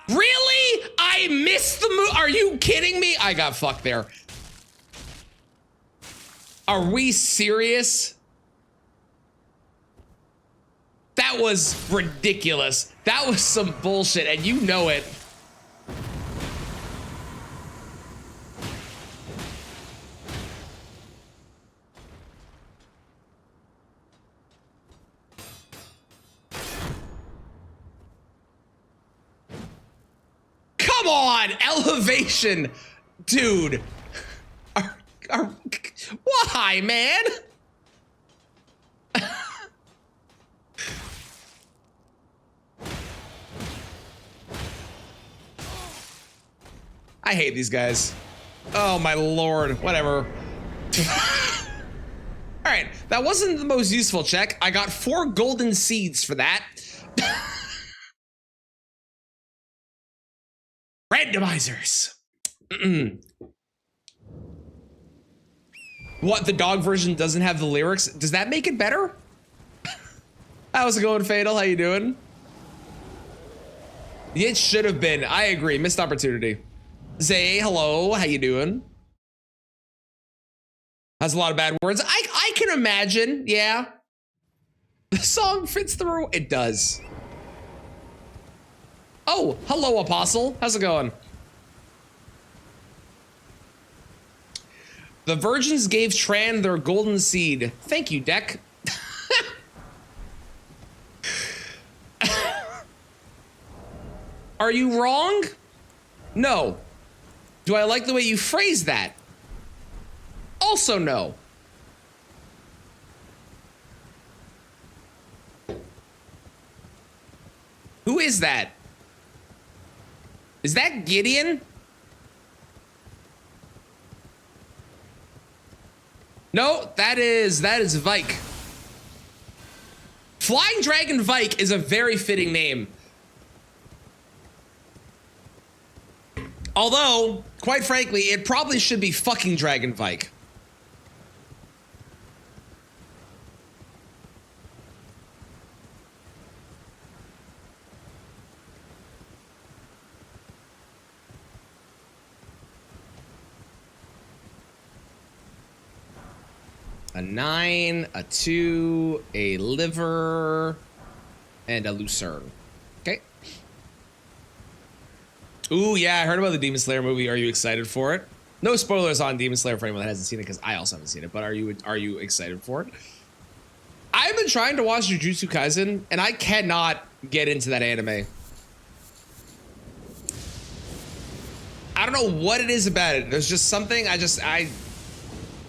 Really? I missed the move. Are you kidding me? I got fucked there. Are we serious? That was ridiculous. That was some bullshit, and you know it. Come on, elevation, dude. Why, man? I hate these guys. Oh my lord, whatever. All right, that wasn't the most useful check. I got 4 golden seeds for that. Randomizers. What, the dog version doesn't have the lyrics? Does that make it better? How's it going, Fatal? How you doing? It should have been. I agree. Missed opportunity. Zay, hello. How you doing? Has a lot of bad words. I can imagine. Yeah. The song fits the. It does. Oh, hello, Apostle. How's it going? The virgins gave Tran their golden seed. Thank you, Deck. Are you wrong? No. Do I like the way you phrase that? Also no. Who is that? Is that Gideon? No, that is Vike. Flying Dragon Vike is a very fitting name. Although, quite frankly, it probably should be fucking Dragon Vike. A 9, a 2, a liver, and a lucerne. Okay. Ooh, yeah, I heard about the Demon Slayer movie. Are you excited for it? No spoilers on Demon Slayer for anyone that hasn't seen it, because I also haven't seen it. But are you excited for it? I've been trying to watch Jujutsu Kaisen, and I cannot get into that anime. I don't know what it is about it. There's just something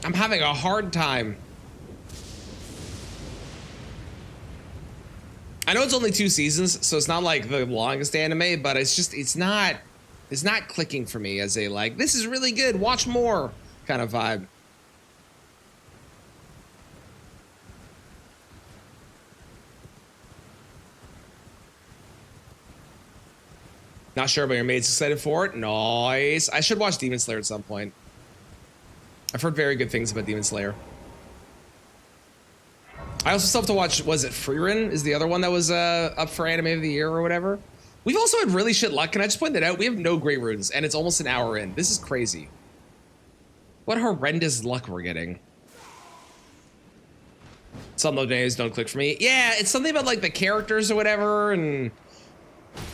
I'm having a hard time. I know it's only 2 seasons, so it's not like the longest anime, but it's not clicking for me as a like, this is really good, watch more kind of vibe. Not sure, but your mate's excited for it. Nice. I should watch Demon Slayer at some point. I've heard very good things about Demon Slayer. I also still have to watch, was it Freerun is the other one that was up for Anime of the Year or whatever. We've also had really shit luck. Can I just point that out? We have no great runes and it's almost an hour in. This is crazy. What horrendous luck we're getting. Some of those days don't click for me. Yeah, it's something about like the characters or whatever and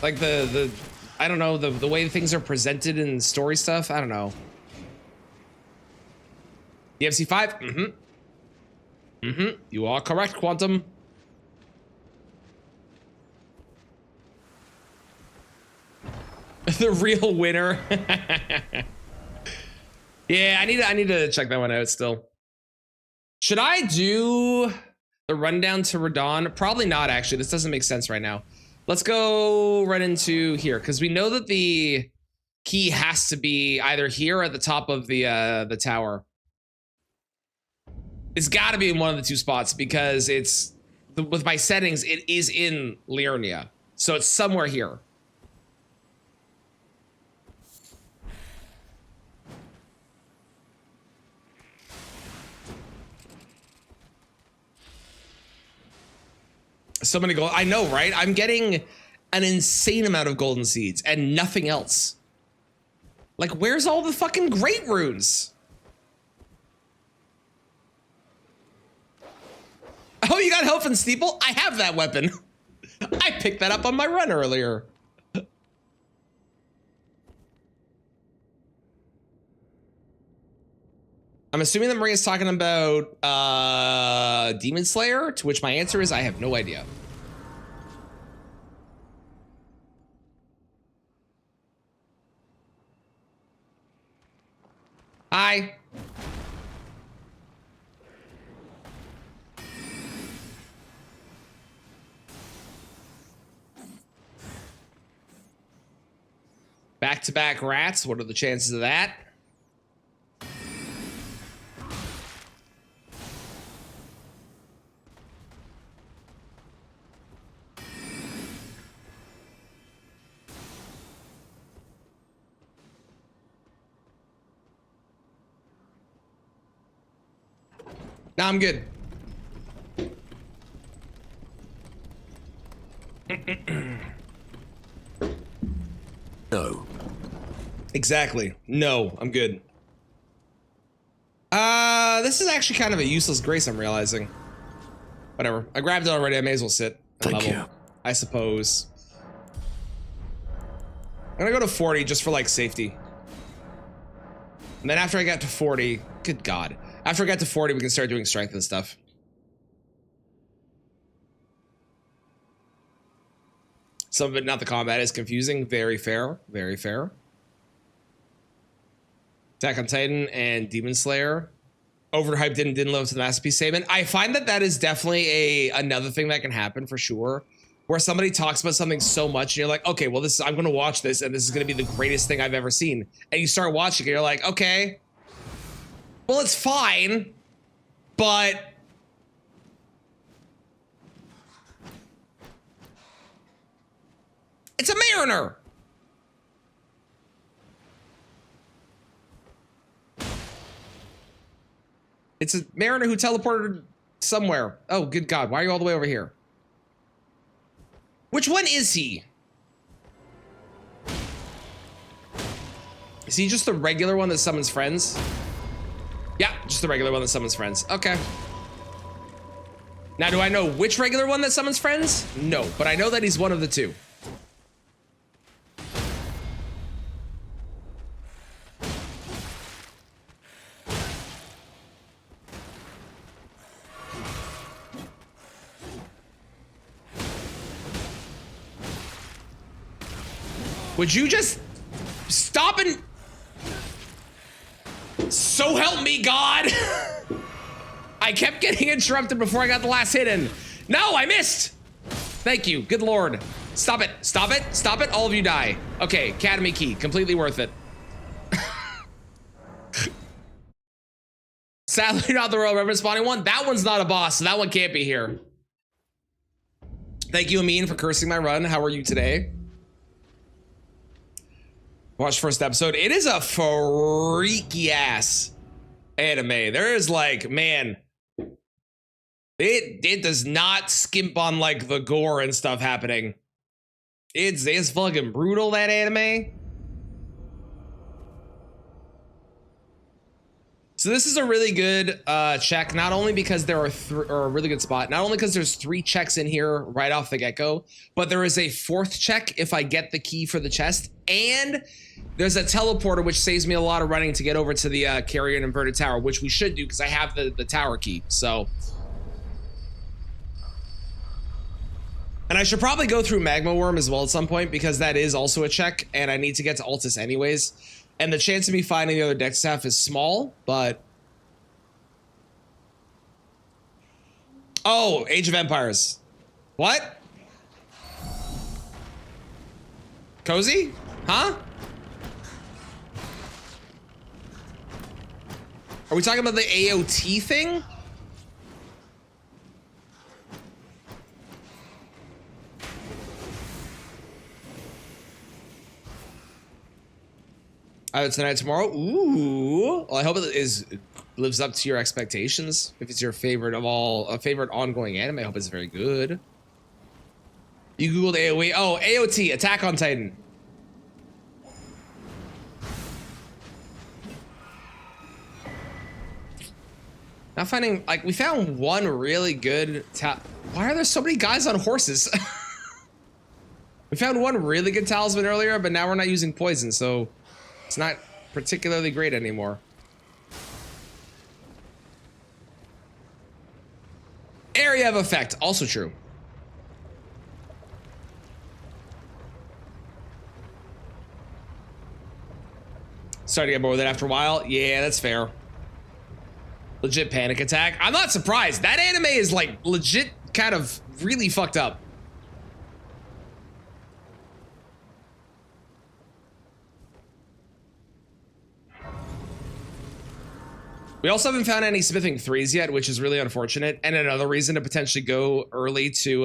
like the I don't know, the way things are presented in story stuff. I don't know. EMC 5? You are correct, Quantum. The real winner. Yeah, I need to check that one out still. Should I do the rundown to Radon? Probably not, actually. This doesn't make sense right now. Let's go run into here, because we know that the key has to be either here or at the top of the tower. It's got to be in one of the 2 spots because it's with my settings, it is in Liurnia. So it's somewhere here. So many gold. I know, right? I'm getting an insane amount of golden seeds and nothing else. Like, where's all the fucking great runes? Oh, you got help in Steeple? I have that weapon. I picked that up on my run earlier. I'm assuming that Maria's talking about Demon Slayer, to which my answer is I have no idea. Hi. Back-to-back rats. What are the chances of that? Nah, I'm good. No. Exactly. No, I'm good. This is actually kind of a useless grace, I'm realizing. Whatever. I grabbed it already. I may as well sit. And Thank level, you. I suppose. I'm gonna go to 40 just for like safety. And then after I get to 40, good God. After I get to 40, we can start doing strength and stuff. Some of it, not the combat, is confusing. Very fair. Very fair. Attack on Titan and Demon Slayer. Overhyped didn't live up to the masterpiece statement. I find that that is definitely another thing that can happen for sure. Where somebody talks about something so much and you're like, okay, well, I'm going to watch this and this is going to be the greatest thing I've ever seen. And you start watching it, you're like, okay, well, it's fine, but it's a mariner. It's a mariner who teleported somewhere. Oh, good God. Why are you all the way over here? Which one is he? Is he just the regular one that summons friends? Yeah, just the regular one that summons friends. Okay. Now, do I know which regular one that summons friends? No, but I know that he's one of the two. Would you just stop and... So help me, God! I kept getting interrupted before I got the last hit in. No, I missed! Thank you, good Lord. Stop it, stop it, stop it, all of you die. Okay, Academy key, completely worth it. Sadly, not the Royal Reverend spawning one. That one's not a boss, so that one can't be here. Thank you, Amin, for cursing my run. How are you today? Watch first episode. It is a freaky ass anime. There is like, man, it does not skimp on like the gore and stuff happening. It's fucking brutal, that anime. So this is a really good check, not only because there are or a really good spot, not only because there's 3 checks in here right off the get-go, but there is a 4th check if I get the key for the chest, and there's a teleporter which saves me a lot of running to get over to the carrier and inverted tower, which we should do because I have the tower key. So, and I should probably go through Magma Worm as well at some point because that is also a check, and I need to get to Altus anyways. And the chance of me finding the other deck staff is small, but... Oh, Age of Empires. What? Cozy? Huh? Are we talking about the AOT thing? Tonight, tomorrow. Ooh. Well, I hope it lives up to your expectations. If it's your favorite of all, a favorite ongoing anime, I hope it's very good. You googled AOE. Oh, AOT, Attack on Titan. Not finding, like, we found one really good why are there so many guys on horses? We found one really good talisman earlier, but now we're not using poison, so it's not particularly great anymore. Area of effect, also true. Starting to get bored with it after a while. Yeah, that's fair. Legit panic attack. I'm not surprised. That anime is like legit kind of really fucked up. We also haven't found any smithing 3s yet, which is really unfortunate. And another reason to potentially go early to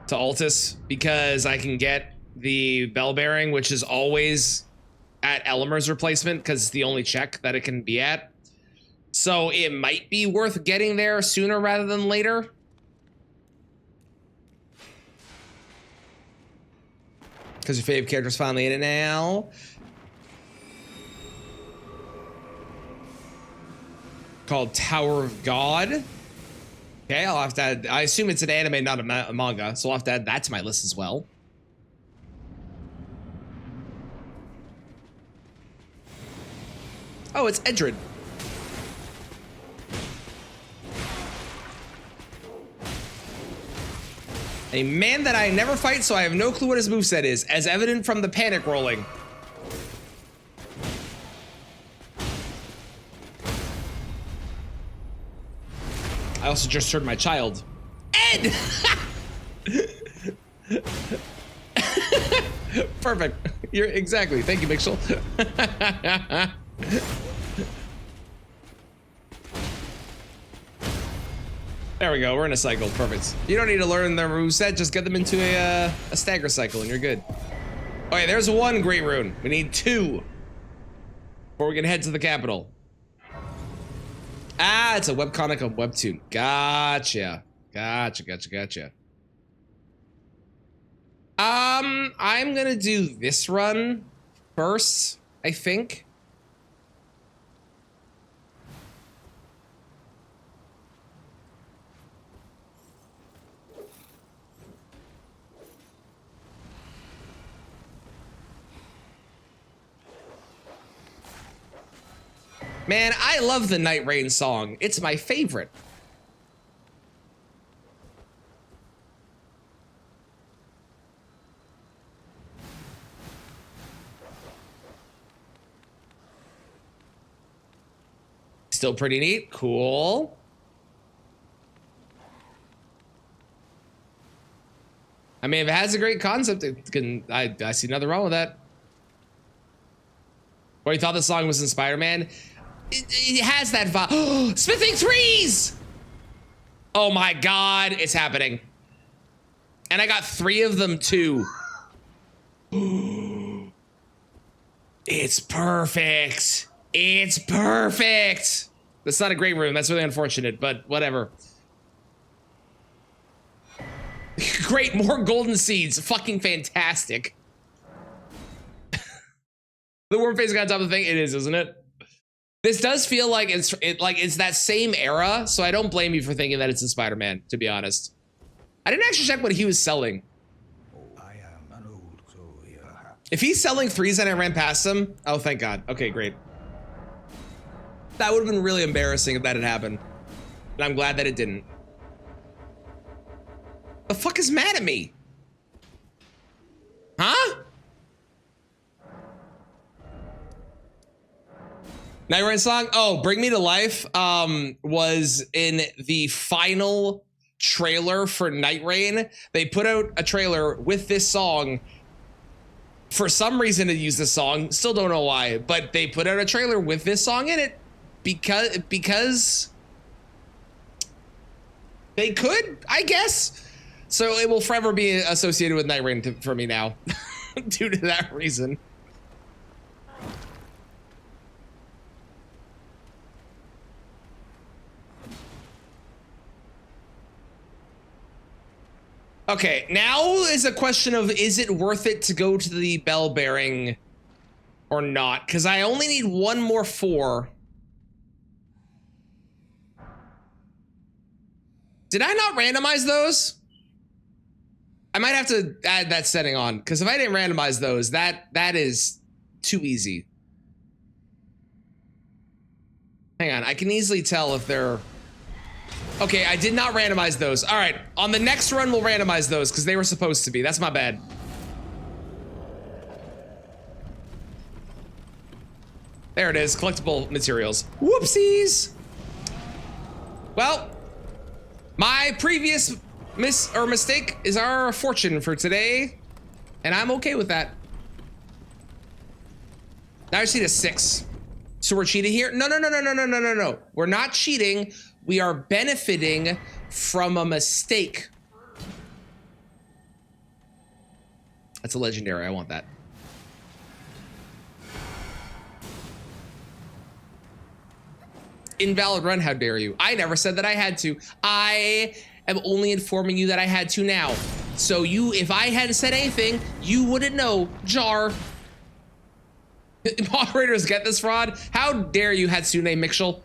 Altus, because I can get the bell bearing, which is always at Elmer's replacement, because it's the only check that it can be at. So it might be worth getting there sooner rather than later. Because your favorite character's finally in it now. Called Tower of God. Okay, I'll have to add, I assume it's an anime, not a manga, so I'll have to add that to my list as well. Oh, it's Edred. A man that I never fight, so I have no clue what his moveset is, as evident from the panic rolling. I also just heard my child. Ed! Perfect. You're exactly. Thank you, Mixel. There we go. We're in a cycle. Perfect. You don't need to learn their moveset. Just get them into a stagger cycle and you're good. Okay, there's one great rune. We need 2 before we can head to the capital. Ah, it's a webcomic of Webtoon. Gotcha. Gotcha. I'm gonna do this run first, I think. Man, I love the Night Rain song. It's my favorite. Still pretty neat. Cool. I mean, if it has a great concept, it can. I see nothing wrong with that. Or you thought the song was in Spider-Man? It has that vibe. Smithing 3s! Oh my god, it's happening. And I got 3 of them too. It's perfect. It's perfect. That's not a great room. That's really unfortunate, but whatever. Great, more golden seeds. Fucking fantastic. The worm face got on top of the thing. It is, isn't it? This does feel like it's that same era, so I don't blame you for thinking that it's in Spider-Man, to be honest. I didn't actually check what he was selling. If he's selling 3s and I ran past him, oh, thank God. Okay, great. That would have been really embarrassing if that had happened. And I'm glad that it didn't. The fuck is mad at me? Huh? Night Rain song? Oh, Bring Me to Life was in the final trailer for Night Rain. They put out a trailer with this song. For some reason to use this song, still don't know why, but they put out a trailer with this song in it because they could, I guess. So it will forever be associated with Night Rain for me now due to that reason. Okay, now is a question of, is it worth it to go to the bell bearing or not? Because I only need 1 more 4. Did I not randomize those? I might have to add that setting on, because if I didn't randomize those, that is too easy. Hang on, I can easily tell if they're... Okay, I did not randomize those. All right, on the next run, we'll randomize those because they were supposed to be. That's my bad. There it is, collectible materials. Whoopsies. Well, my previous mistake is our fortune for today, and I'm okay with that. Now I just need a 6. So we're cheating here? No, no, no, no, no, no, no, no, no. We're not cheating. We are benefiting from a mistake. That's a legendary. I want that. Invalid run, how dare you? I never said that I had to. I am only informing you that I had to now. So you, if I hadn't said anything, you wouldn't know. Jar. Moderators get this fraud? How dare you, Hatsune Mixel?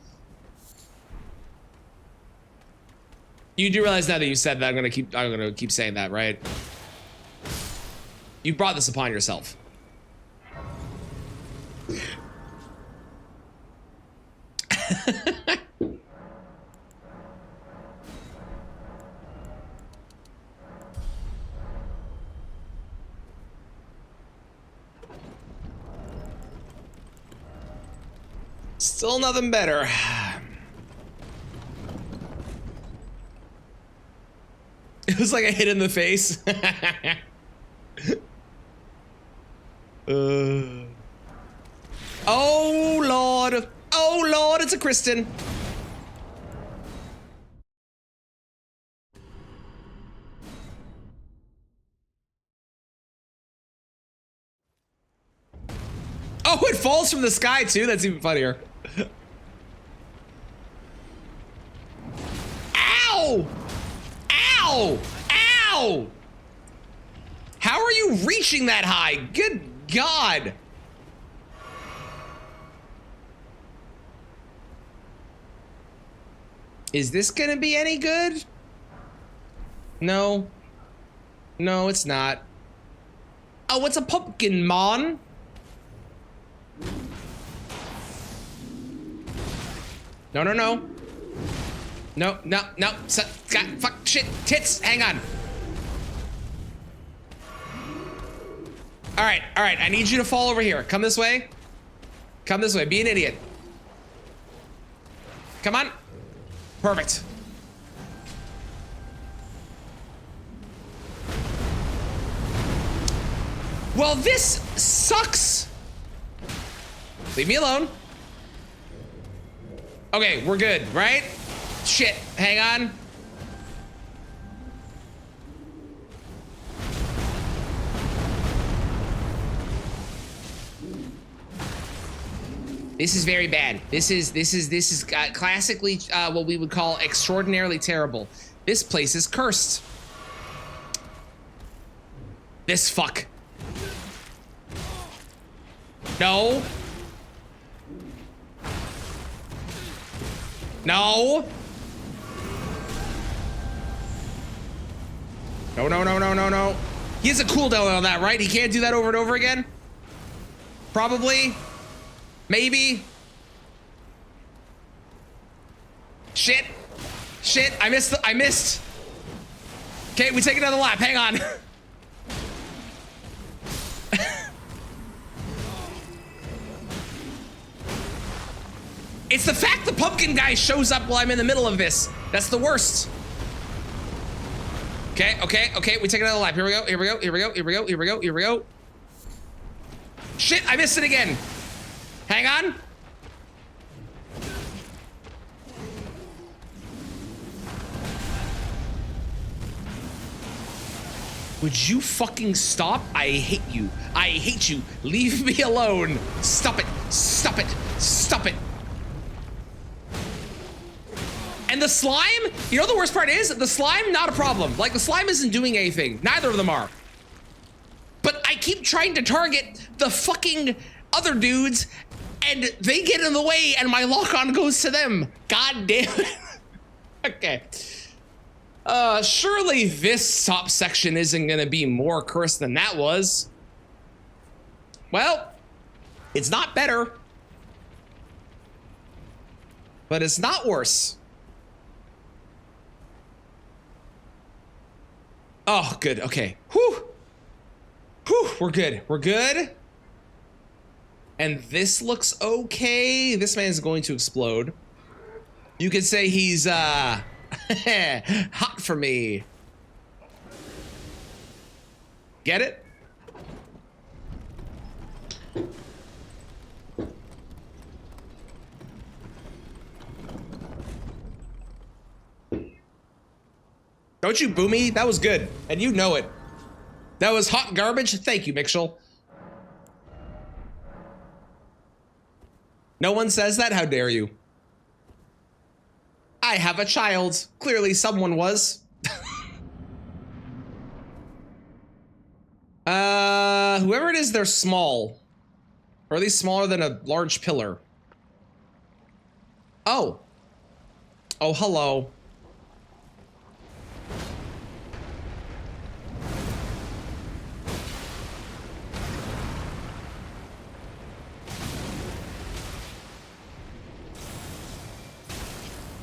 You do realize now that you said that I'm gonna keep saying that, right? You brought this upon yourself. Still nothing better. It was like a hit in the face. Oh Lord. Oh Lord, it's a Kristen. Oh, it falls from the sky too? That's even funnier. Ow! Ow! Ow! How are you reaching that high? Good God. Is this gonna be any good? No. No, it's not. Oh, it's a pumpkin, mon. No, no, no. No, no, no. Fuck, shit, tits, hang on. All right, I need you to fall over here. Come this way. Come this way, be an idiot. Come on. Perfect. Well, this sucks. Leave me alone. Okay, we're good, right? Shit, hang on. This is very bad. This is classically what we would call extraordinarily terrible. This place is cursed. This fuck. No. No. No, no, no, no, no, no. He has a cooldown on that, right? He can't do that over and over again? Probably. Maybe. Shit. Shit, I missed. Okay, we take another lap, hang on. It's the fact the pumpkin guy shows up while I'm in the middle of this. That's the worst. Okay, we take another lap. Here we go. Shit, I missed it again. Hang on. Would you fucking stop? I hate you. I hate you. Leave me alone. Stop it. Stop it. Stop it. And the slime, you know the worst part is? The slime, not a problem. Like, the slime isn't doing anything. Neither of them are. But I keep trying to target the fucking other dudes, and they get in the way, and my lock-on goes to them. God damn it. Okay. Surely this top section isn't gonna be more cursed than that was. Well, it's not better. But it's not worse. Oh, good, okay. Whew. Whew, we're good, we're good. And this looks okay. This man's going to explode. You could say he's, hot for me. Get it? Don't you boo me? That was good. And you know it. That was hot garbage. Thank you, Mitchell. No one says that? How dare you? I have a child. Clearly someone was. Whoever it is, they're small. Or at least smaller than a large pillar. Oh. Oh, hello.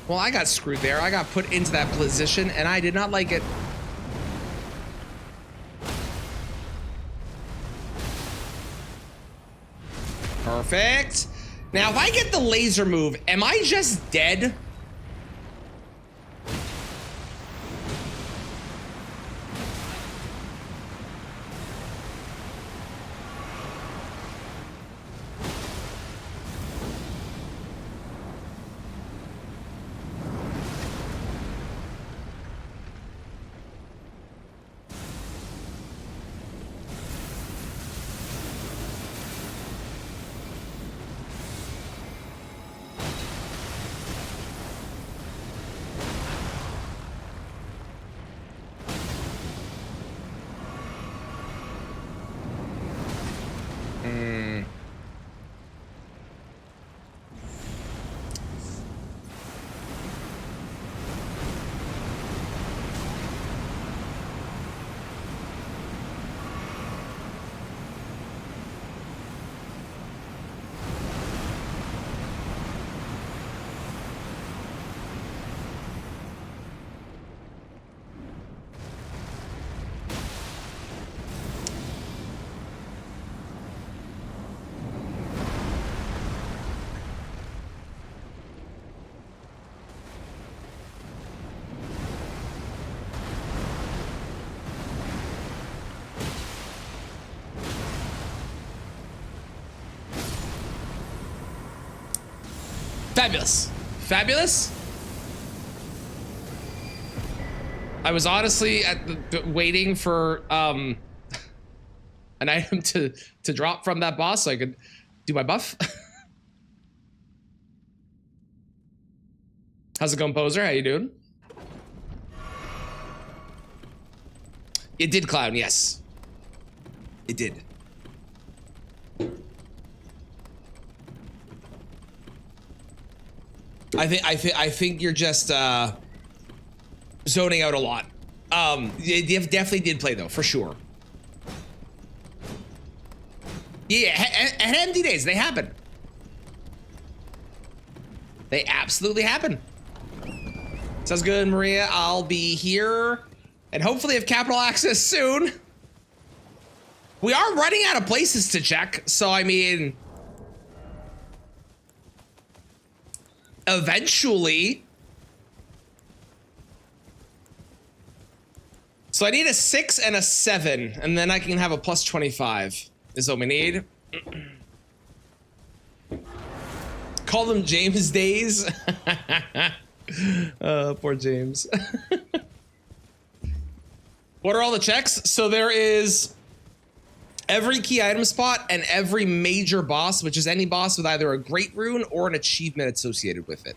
Well, I got screwed there. I got put into that position, and I did not like it. Perfect. Now, if I get the laser move, am I just dead? Fabulous. Fabulous? I was honestly at waiting for an item to drop from that boss so I could do my buff. How's it going, Poser? How you doing? It did, Clown, yes. It did. I think you're just zoning out a lot. You definitely did play though, for sure. Yeah, and empty days, they happen. They absolutely happen. Sounds good, Maria. I'll be here and hopefully have capital access soon. We are running out of places to check, so I mean, eventually. So I need a 6 and a 7, and then I can have a plus 25 is what we need. Call them James days. Poor James. What are all the checks? So there is every key item spot and every major boss, which is any boss with either a great rune or an achievement associated with it.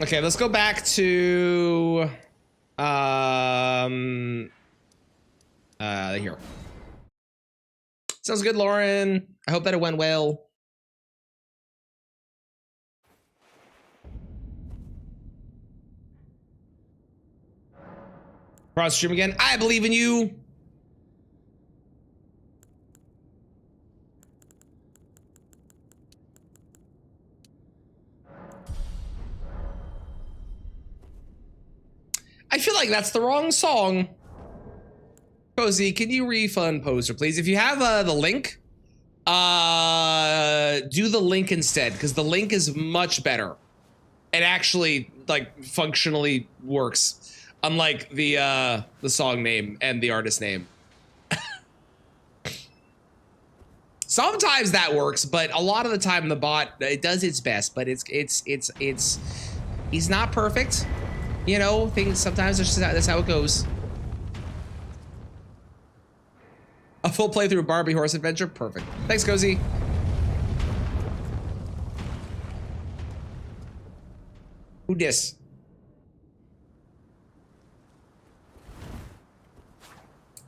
Okay, let's go back to here. Sounds good, Lauren. I hope that it went well. Cross stream again. I believe in you. I feel like that's the wrong song. Cozy, can you refund Poser, please? If you have the link, do the link instead, because the link is much better. It actually, like, functionally works. Unlike the song name and the artist name. Sometimes that works, but a lot of the time the bot, it does its best, but he's not perfect. You know, things sometimes that's how it goes. A full playthrough of Barbie Horse Adventure, perfect. Thanks, Cozy. Who dis?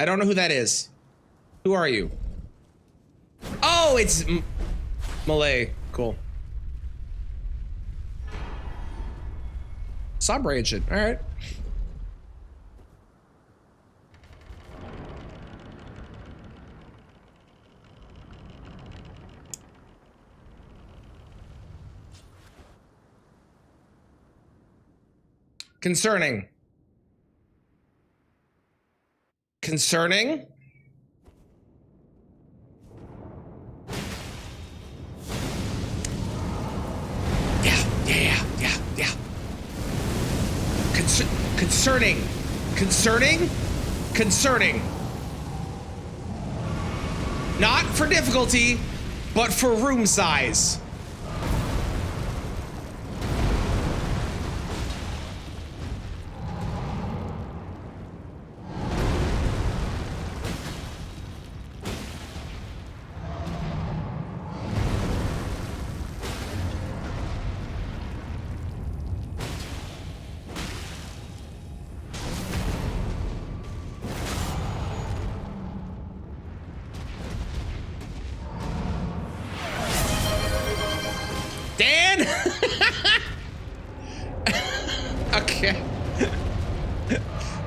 I don't know who that is. Who are you? Oh, it's Malay. Cool. Saw branching. All right. Concerning. Concerning. Yeah. Concerning. Not for difficulty, but for room size. Dan? Okay.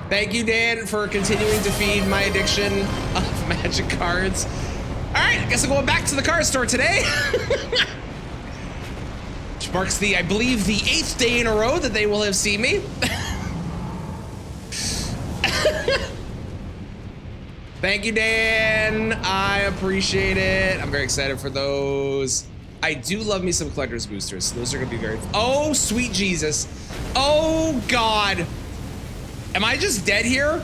Thank you, Dan, for continuing to feed my addiction of magic cards. All right, I guess I'm going back to the card store today. Which marks the, I believe, the 8th day in a row that they will have seen me. Thank you, Dan. I appreciate it. I'm very excited for those. I do love me some collector's boosters. So those are gonna be very, oh, sweet Jesus. Oh God. Am I just dead here?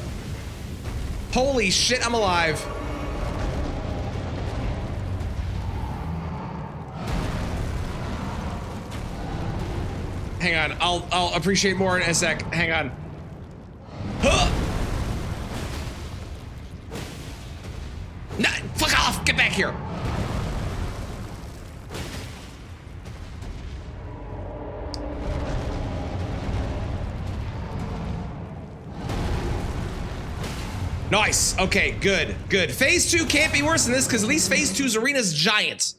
Holy shit, I'm alive. Hang on, I'll appreciate more in a sec. Hang on. Huh. Nah, fuck off, get back here. Nice. Okay, good. Phase 2 can't be worse than this because at least Phase 2's arena's giant.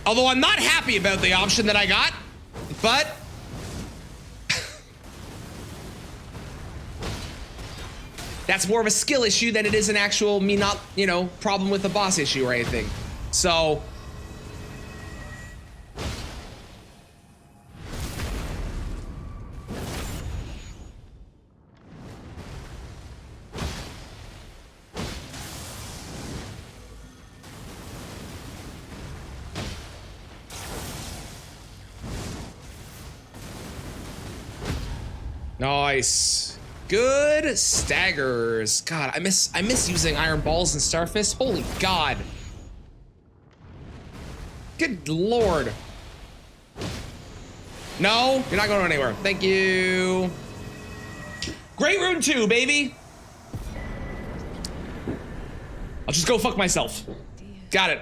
Although I'm not happy about the option that I got, but that's more of a skill issue than it is an actual me not, you know, problem with the boss issue or anything. So nice. Good staggers. God, I miss using iron balls and starfist. Holy God. Good Lord. No, you're not going anywhere. Thank you. Great rune 2, baby. I'll just go fuck myself. Got it.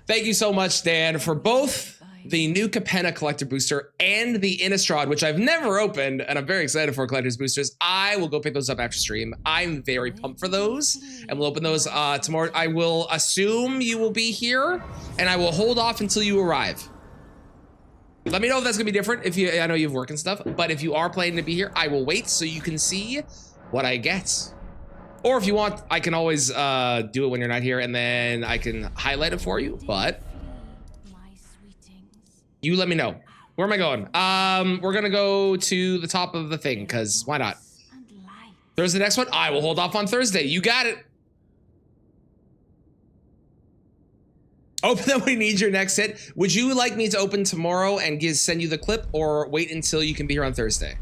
Thank you so much, Dan, for both the new Capenna collector booster and the Innistrad, which I've never opened, and I'm very excited for collector's boosters. I will go pick those up after stream. I'm very pumped for those, and we'll open those tomorrow. I will assume you will be here, and I will hold off until you arrive. Let me know if that's gonna be different. If you, I know you have work and stuff, but if you are planning to be here, I will wait so you can see what I get. Or if you want, I can always do it when you're not here, and then I can highlight it for you, but you let me know. Where am I going? We're gonna go to the top of the thing, because why not? Thursday next one? I will hold off on Thursday. You got it. Open that we need your next hit. Would you like me to open tomorrow and send you the clip, or wait until you can be here on Thursday?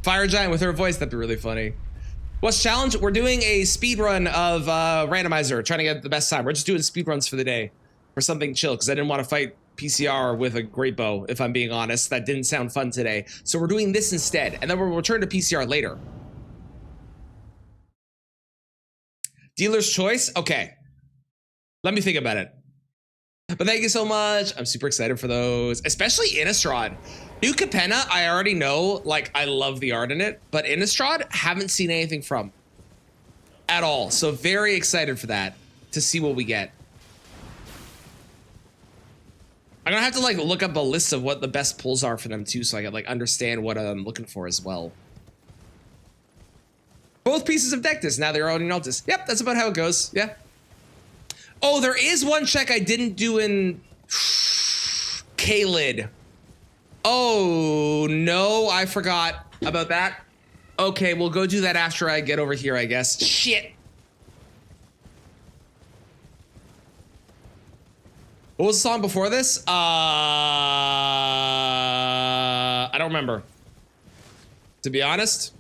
Fire Giant with her voice, that'd be really funny. What's challenge? We're doing a speed run of Randomizer, trying to get the best time. We're just doing speed runs for the day, for something chill, because I didn't want to fight PCR with a great bow, if I'm being honest. That didn't sound fun today. So we're doing this instead, and then we'll return to PCR later. Dealer's choice? Okay. Let me think about it. But thank you so much. I'm super excited for those, especially Innistrad. New Capenna, I already know, like, I love the art in it, but Innistrad, haven't seen anything from at all. So very excited for that, to see what we get. I'm gonna have to like look up a list of what the best pulls are for them too, so I can like understand what I'm looking for as well. Both pieces of Dectus, now they're owning Altus. Yep, that's about how it goes, yeah. Oh, there is one check I didn't do in K-Lid. Oh, no, I forgot about that. Okay, we'll go do that after I get over here, I guess. Shit. What was the song before this? I don't remember, to be honest.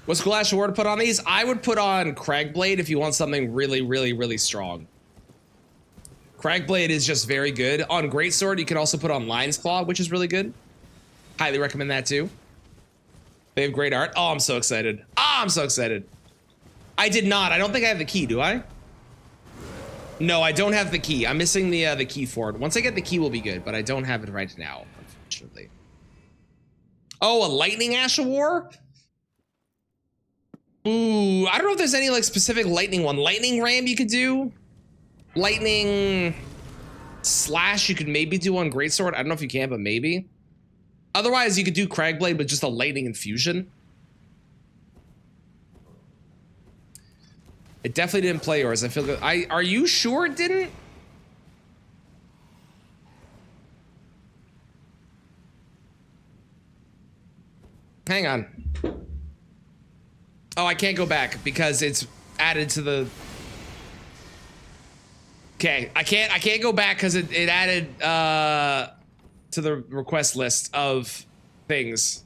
What's cool Ash Award to put on these? I would put on Cragblade if you want something really, really, really strong. Cragblade is just very good. On Greatsword, you can also put on Lion's Claw, which is really good. Highly recommend that too. They have great art. Oh, I'm so excited. Oh, I'm so excited. I did not. I don't think I have the key, do I? No, I don't have the key. I'm missing the key for it. Once I get the key, we'll be good, but I don't have it right now, unfortunately. Oh, a Lightning Ash of War? Ooh, I don't know if there's any like specific lightning one. Lightning Ram you could do. Lightning Slash you could maybe do on Greatsword. I don't know if you can, but maybe. Otherwise, you could do Cragblade with just a Lightning Infusion. It definitely didn't play yours. I feel good. Are you sure it didn't? Hang on. Oh, I can't go back because it's added to the. Okay, I can't go back because it added to the request list of things.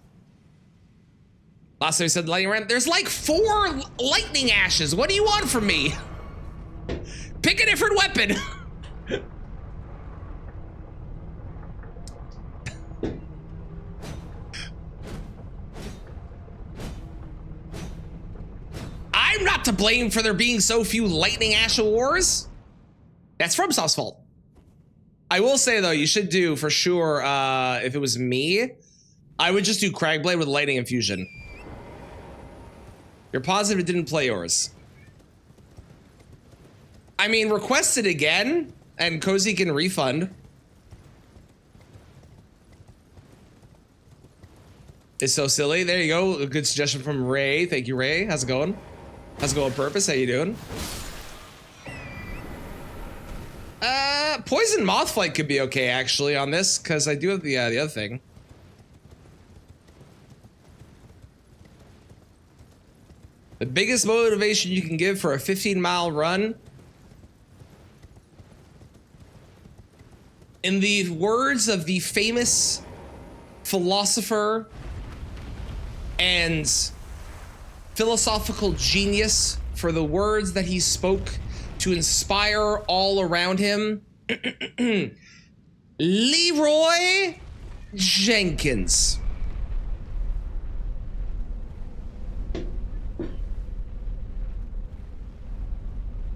Last time we said lightning ram. There's like 4 lightning ashes. What do you want from me? Pick a different weapon. I'm not to blame for there being so few lightning ash wars. That's FromSoft's fault. I will say though, you should do for sure. If it was me, I would just do Cragblade with lightning infusion. You're positive it didn't play yours. I mean, request it again, and Cozy can refund. It's so silly. There you go. A good suggestion from Ray. Thank you, Ray. How's it going? How's it going, Purpose? How you doing? Poison Mothflight could be okay actually on this, because I do have the other thing. The biggest motivation you can give for a 15-mile run. In the words of the famous philosopher and philosophical genius for the words that he spoke to inspire all around him, Leroy Jenkins.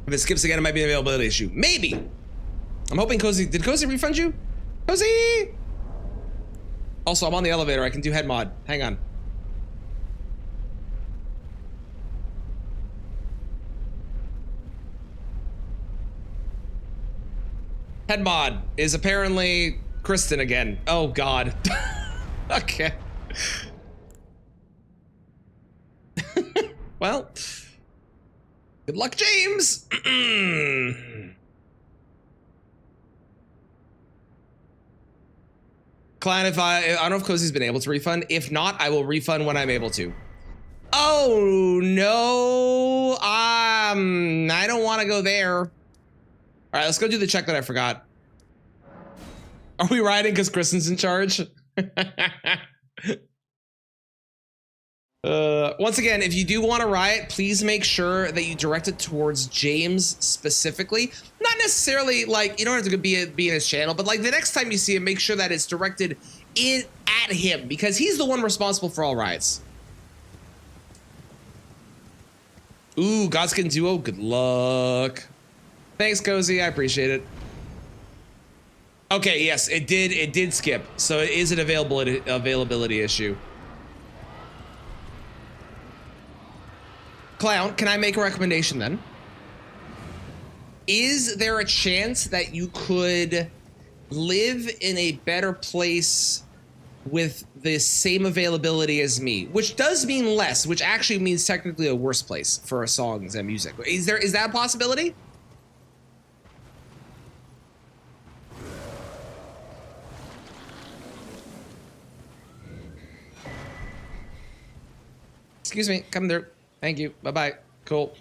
If it skips again, it might be an availability issue. Maybe. I'm hoping Cozy, did Cozy refund you? Cozy! Also, I'm on the elevator. I can do head mod. Hang on. Head mod is apparently Kristen again. Oh God. Okay. Well, good luck, James. Klein, if I don't know if Cozy's been able to refund. If not, I will refund when I'm able to. Oh no, I don't want to go there. All right, let's go do the check that I forgot. Are we riding because Kristen's in charge? Once again, if you do want to riot, please make sure that you direct it towards James specifically. Not necessarily like you don't have to be in his channel, but like the next time you see him, make sure that it's directed in at him because he's the one responsible for all riots. Ooh, Godskin Duo, good luck. Thanks, Cozy, I appreciate it. Okay, yes, it did skip, so it is an availability issue. Clown, can I make a recommendation then? Is there a chance that you could live in a better place with the same availability as me, which does mean less, which actually means technically a worse place for songs and music? Is that a possibility? Excuse me, come there. Thank you. Bye-bye. Cool.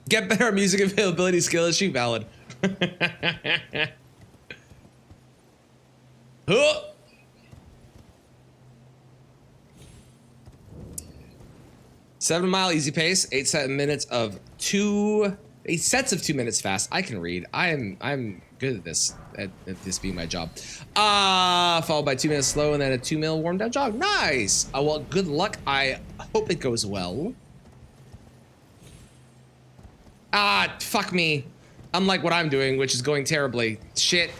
Get better music availability skill issue. Valid. Huh. $7-mile easy pace. 8 sets of 2 minutes fast. I can read. I'm good at this. At this being my job. Followed by 2 minutes slow and then a 2 mil warm down jog. Nice. Well, good luck. I hope it goes well. Fuck me. Unlike what I'm doing, which is going terribly. Shit.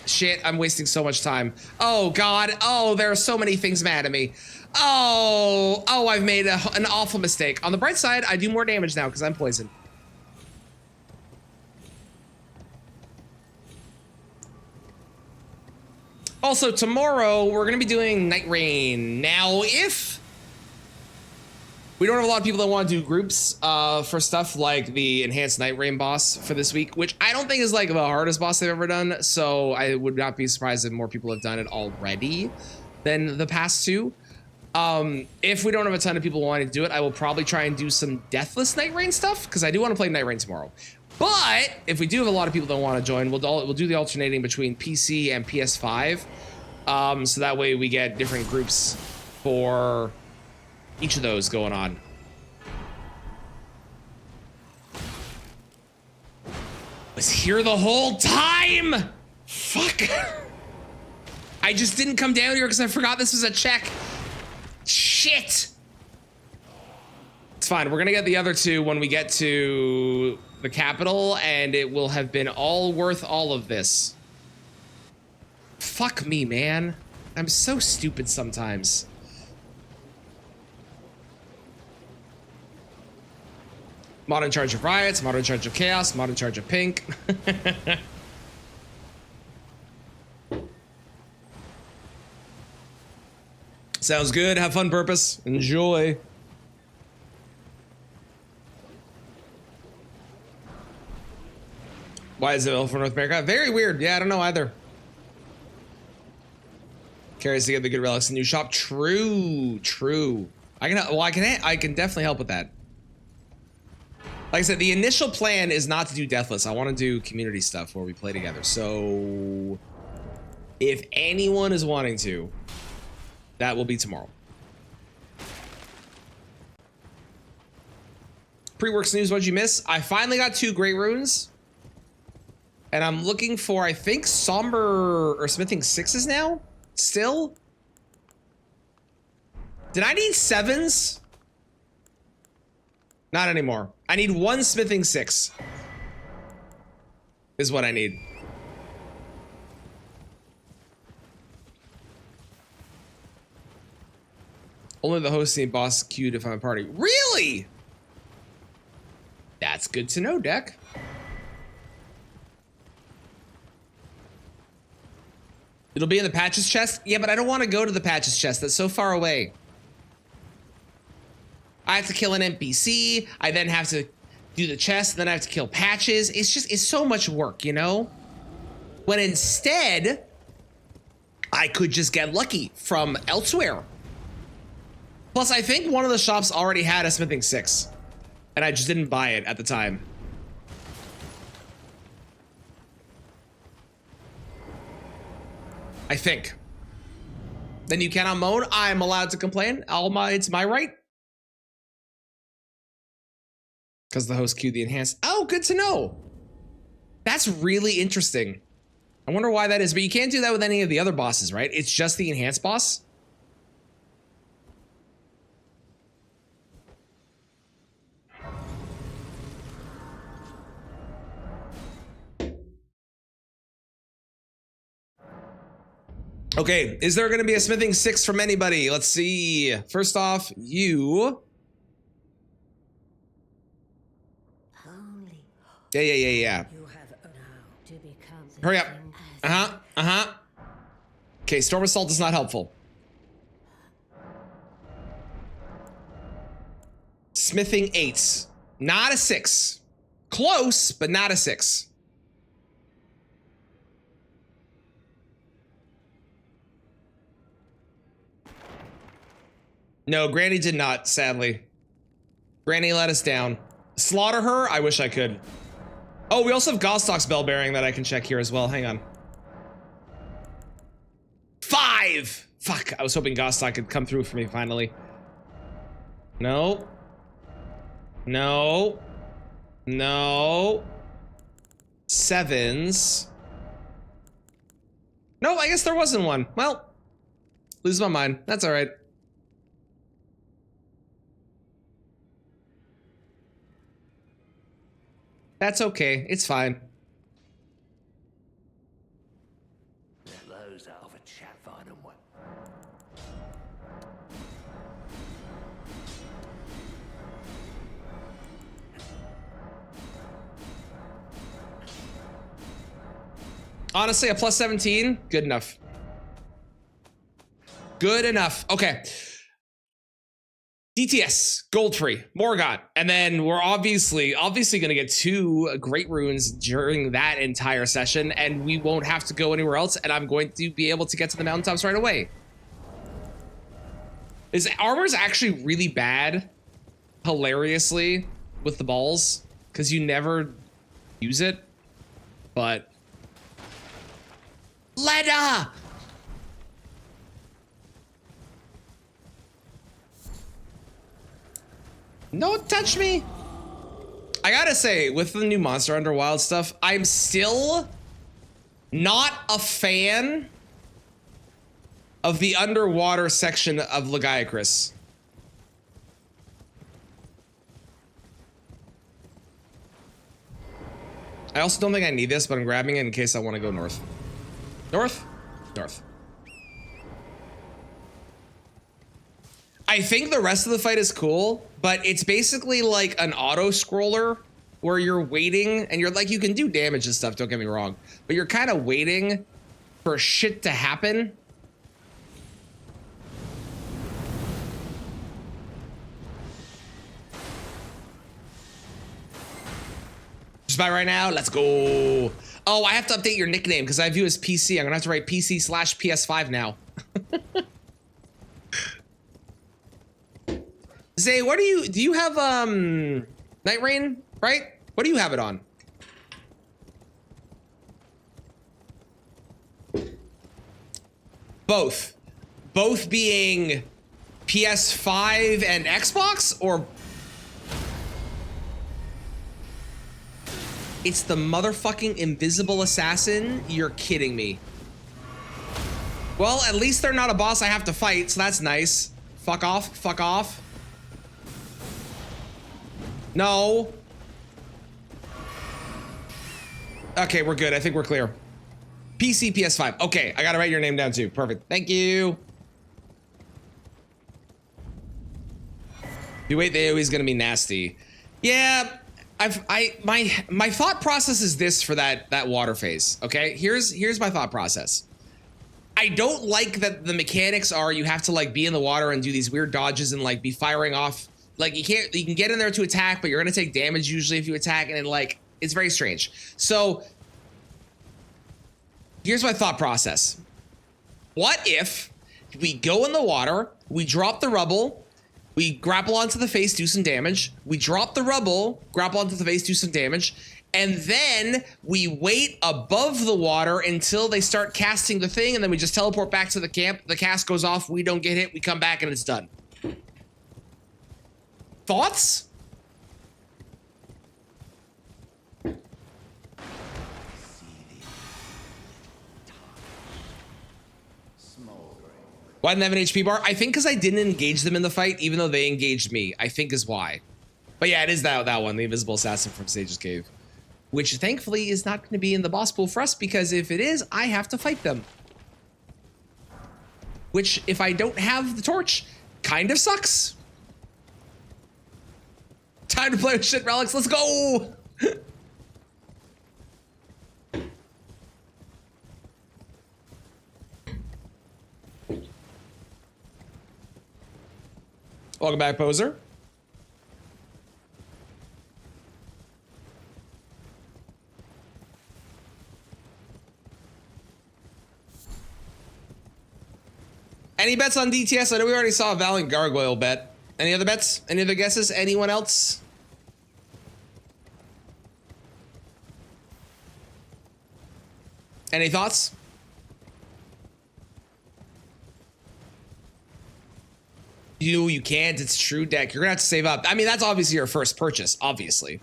I'm wasting so much time. Oh God. Oh, there are so many things mad at me. Oh, I've made an awful mistake. On the bright side, I do more damage now because I'm poisoned. Also, tomorrow, we're going to be doing Night Rain. Now, if we don't have a lot of people that want to do groups for stuff like the Enhanced Night Rain boss for this week, which I don't think is like the hardest boss they've ever done, so I would not be surprised if more people have done it already than the past two. If we don't have a ton of people wanting to do it, I will probably try and do some Deathless Night Rain stuff, because I do want to play Night Rain tomorrow. But if we do have a lot of people that want to join, we'll do the alternating between PC and PS5, so that way we get different groups for each of those going on. Was here the whole time. Fuck. I just didn't come down here because I forgot this was a check. Shit. It's fine. We're gonna get the other two when we get to the capital, and it will have been all worth all of this. Fuck me, man. I'm so stupid sometimes. Mod in charge of riots, mod in charge of chaos, mod in charge of pink. Sounds good. Have fun, purpose. Enjoy. Why is it for North America? Very weird. Yeah, I don't know either. Carries to get the good relics in the new shop. True. I can definitely help with that. Like I said, the initial plan is not to do Deathless. I want to do community stuff where we play together. So if anyone is wanting to, that will be tomorrow. Pre-works news, what'd you miss? I finally got 2 great runes. And I'm looking for, I think, Somber or Smithing 6s now? Still? Did I need 7s? Not anymore. I need 1 Smithing 6. Is what I need. Only the host and boss queued if I'm a party. Really? That's good to know, Deck. It'll be in the patches chest? Yeah, but I don't want to go to the patches chest. That's so far away. I have to kill an NPC. I then have to do the chest. Then I have to kill patches. It's so much work, you know? When instead, I could just get lucky from elsewhere. Plus, I think one of the shops already had a Smithing 6. And I just didn't buy it at the time. I think. Then you cannot moan. I'm allowed to complain. It's my right. Because the host queued the enhanced. Oh, good to know. That's really interesting. I wonder why that is, but you can't do that with any of the other bosses, right? It's just the enhanced boss. Okay, is there gonna be a smithing 6 from anybody? Let's see. First off, you. Yeah. You have now to become the Hurry up. king Uh-huh. Okay, Storm Assault is not helpful. Smithing 8. Not a 6. Close, but not a 6. No, Granny did not, sadly. Granny let us down. Slaughter her? I wish I could. Oh, we also have Gostock's bell bearing that I can check here as well. Hang on. 5! Fuck, I was hoping Gostock could come through for me finally. No. No. 7s. No, I guess there wasn't one. Well, lose my mind. That's all right. That's okay. It's fine. Let those out of a chat find them one. Honestly, a plus 17, good enough. Good enough. Okay. DTS, gold free, Morgott, and then we're obviously gonna get 2 great runes during that entire session, and we won't have to go anywhere else, and I'm going to be able to get to the mountaintops right away. His armor's actually really bad, hilariously, with the balls, because you never use it, but... Leda! Don't touch me. I gotta say, with the new Monster Hunter Wild stuff, I'm still not a fan of the underwater section of Lagiacrus. I also don't think I need this, but I'm grabbing it in case I want to go north. North? North. I think the rest of the fight is cool, but it's basically like an auto scroller where you're waiting and you're like, you can do damage and stuff, don't get me wrong, but you're kind of waiting for shit to happen. Just buy right now, let's go. Oh, I have to update your nickname because I view as PC. I'm gonna have to write PC/PS5 now. Zay, what do you have Night Rain, right? What do you have it on? Both. Both being PS5 and Xbox, or it's the motherfucking invisible assassin? You're kidding me. Well, at least they're not a boss I have to fight, so that's nice. Fuck off, fuck off. No. Okay, we're good. I think we're clear. PC, PS5. Okay, I gotta write your name down too. Perfect. Thank you. You wait, the AoE's gonna be nasty. Yeah, my thought process is this for that water phase. Okay, here's my thought process. I don't like that the mechanics are you have to like be in the water and do these weird dodges and like be firing off. Like you can get in there to attack, but you're gonna take damage usually if you attack, and then like it's very strange. So here's my thought process. What if we go in the water, we drop the rubble, we grapple onto the face, do some damage, we drop the rubble, grapple onto the face, do some damage, And then we wait above the water until they start casting the thing, and then we just teleport back to the camp. The cast goes off, we don't get hit, we come back, and it's done. Thoughts? Why didn't I have an HP bar? I think because I didn't engage them in the fight, even though they engaged me, I think is why. But yeah, it is that one, the invisible assassin from Sage's Cave. Which thankfully is not going to be in the boss pool for us, because if it is, I have to fight them. Which, if I don't have the torch, kind of sucks. Time to play with shit relics, let's go! Welcome back, Poser. Any bets on DTS? I know we already saw a Valiant Gargoyle bet. Any other bets? Any other guesses? Anyone else? Any thoughts? You can't. It's true deck. You're gonna have to save up. I mean, that's obviously your first purchase, obviously.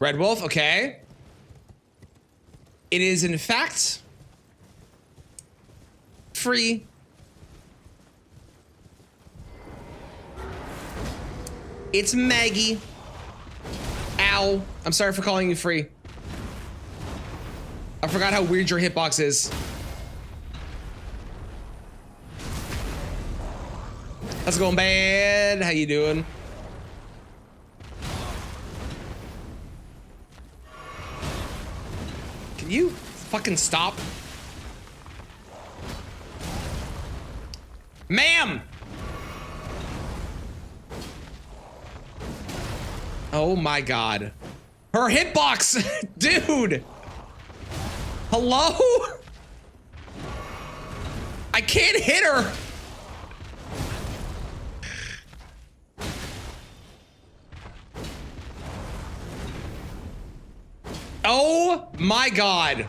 Red Wolf, okay. It is, in fact, free. It's Maggie. Ow. I'm sorry for calling you free. I forgot how weird your hitbox is. How's it going, bad? How you doing? Can you fucking stop? Ma'am! Oh my god. Her hitbox! Dude! Hello? I can't hit her! Oh my god.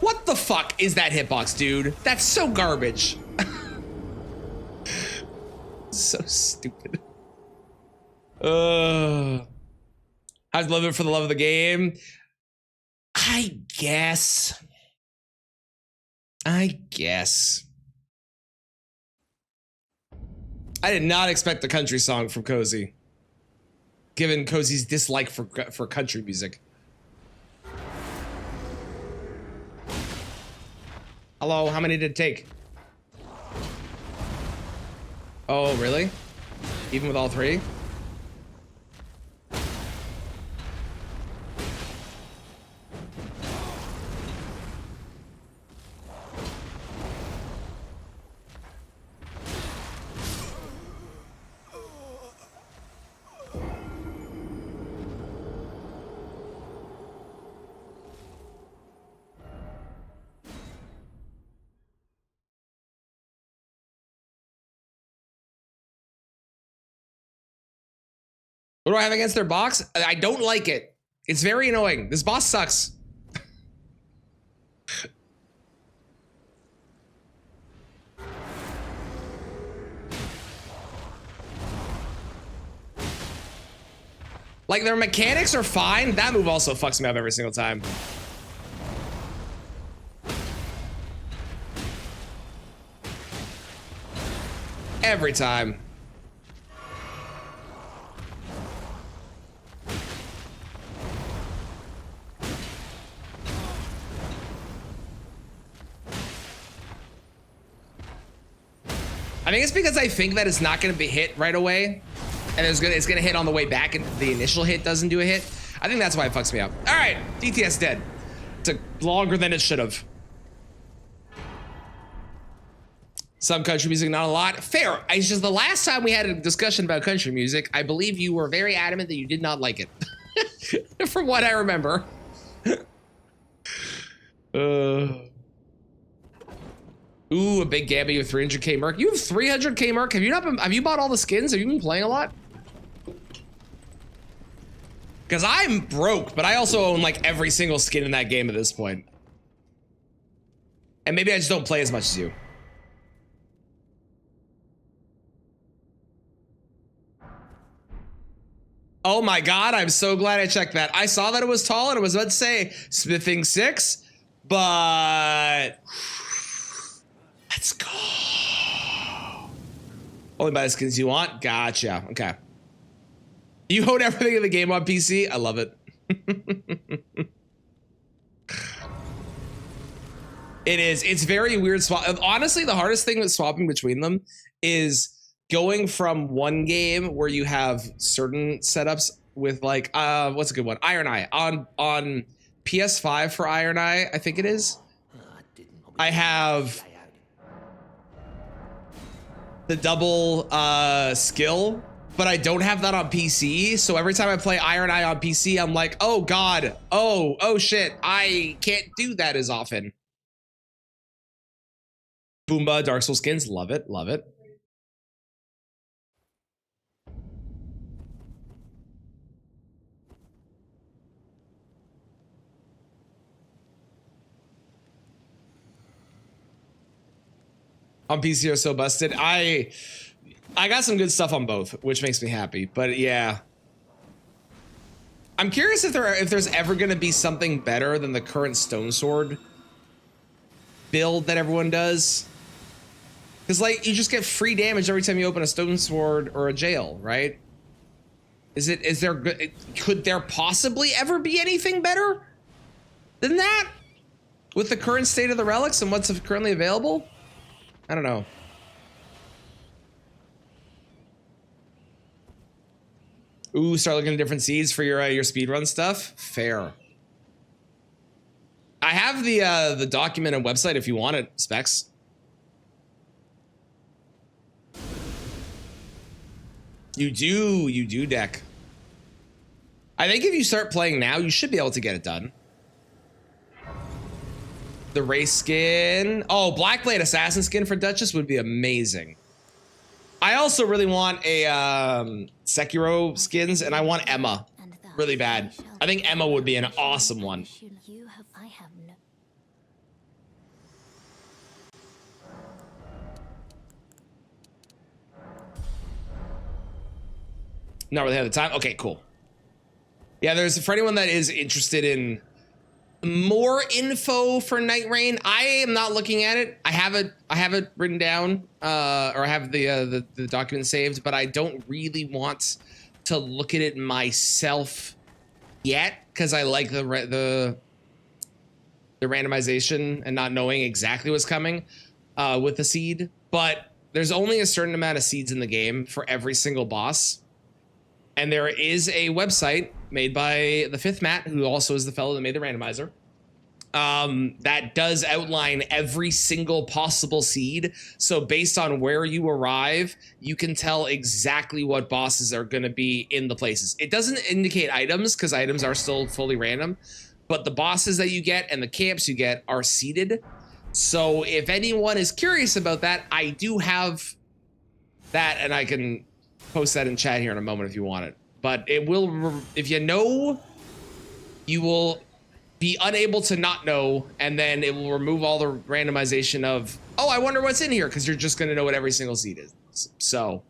What the fuck is that hitbox, dude? That's so garbage. So stupid. I'd love it for the love of the game. I guess. I did not expect the country song from Cozy, given Cozy's dislike for country music. Hello, how many did it take? Oh, really? Even with all three? What do I have against their box? I don't like it. It's very annoying. This boss sucks. Like, their mechanics are fine. That move also fucks me up every single time. Every time. I think it's because I think that it's not going to be hit right away, and it's gonna hit on the way back, and the initial hit doesn't do a hit. I think that's why it fucks me up. All right, DTS dead. Took longer than it should have. Some country music, not a lot. Fair. It's just the last time we had a discussion about country music, I believe you were very adamant that you did not like it. From what I remember. Ooh, a big Gabby with 300k merc. You have 300k merc. Have you not been, have you bought all the skins? Have you been playing a lot? Because I'm broke, but I also own like every single skin in that game at this point. And maybe I just don't play as much as you. Oh my god, I'm so glad I checked that. I saw that it was tall and I was about to say smithing 6, but let's go. Only buy the skins you want? Gotcha. Okay. You own everything in the game on PC? I love it. It is. It's very weird. Honestly, the hardest thing with swapping between them is going from one game where you have certain setups with like what's a good one? Iron Eye on PS5 for Iron Eye, I think it is. I have the double skill, but I don't have that on PC. So every time I play Iron Eye on PC, I'm like, oh god, oh shit, I can't do that as often. Boomba, Dark Souls skins, love it, love it. On PC are so busted. I got some good stuff on both, which makes me happy. But yeah, I'm curious if there's ever going to be something better than the current Stone Sword build that everyone does. Because like you just get free damage every time you open a Stone Sword or a jail, right? Could there possibly ever be anything better than that with the current state of the relics and what's currently available? I don't know. Ooh, start looking at different seeds for your speedrun stuff. Fair. I have the document and website if you want it, Specs. You do, Deck. I think if you start playing now, you should be able to get it done. The race skin. Oh, Blackblade Assassin skin for Duchess would be amazing. I also really want a Sekiro skins, and I want Emma really bad. I think Emma would be an awesome one. Not really have the time. Okay, cool. Yeah, there's for anyone that is interested in more info for Night Rain. I am not looking at it. I have it written down, or I have the document saved, but I don't really want to look at it myself yet because I like the randomization and not knowing exactly what's coming with the seed. But there's only a certain amount of seeds in the game for every single boss. And there is a website made by the fifth Matt, who also is the fellow that made the randomizer, that does outline every single possible seed. So based on where you arrive, you can tell exactly what bosses are going to be in the places. It doesn't indicate items because items are still fully random, but the bosses that you get and the camps you get are seeded. So if anyone is curious about that, I do have that, and I can post that in chat here in a moment if you want it. But it will, if you know, you will be unable to not know, and then it will remove all the randomization of, oh, I wonder what's in here, because you're just going to know what every single seed is. So,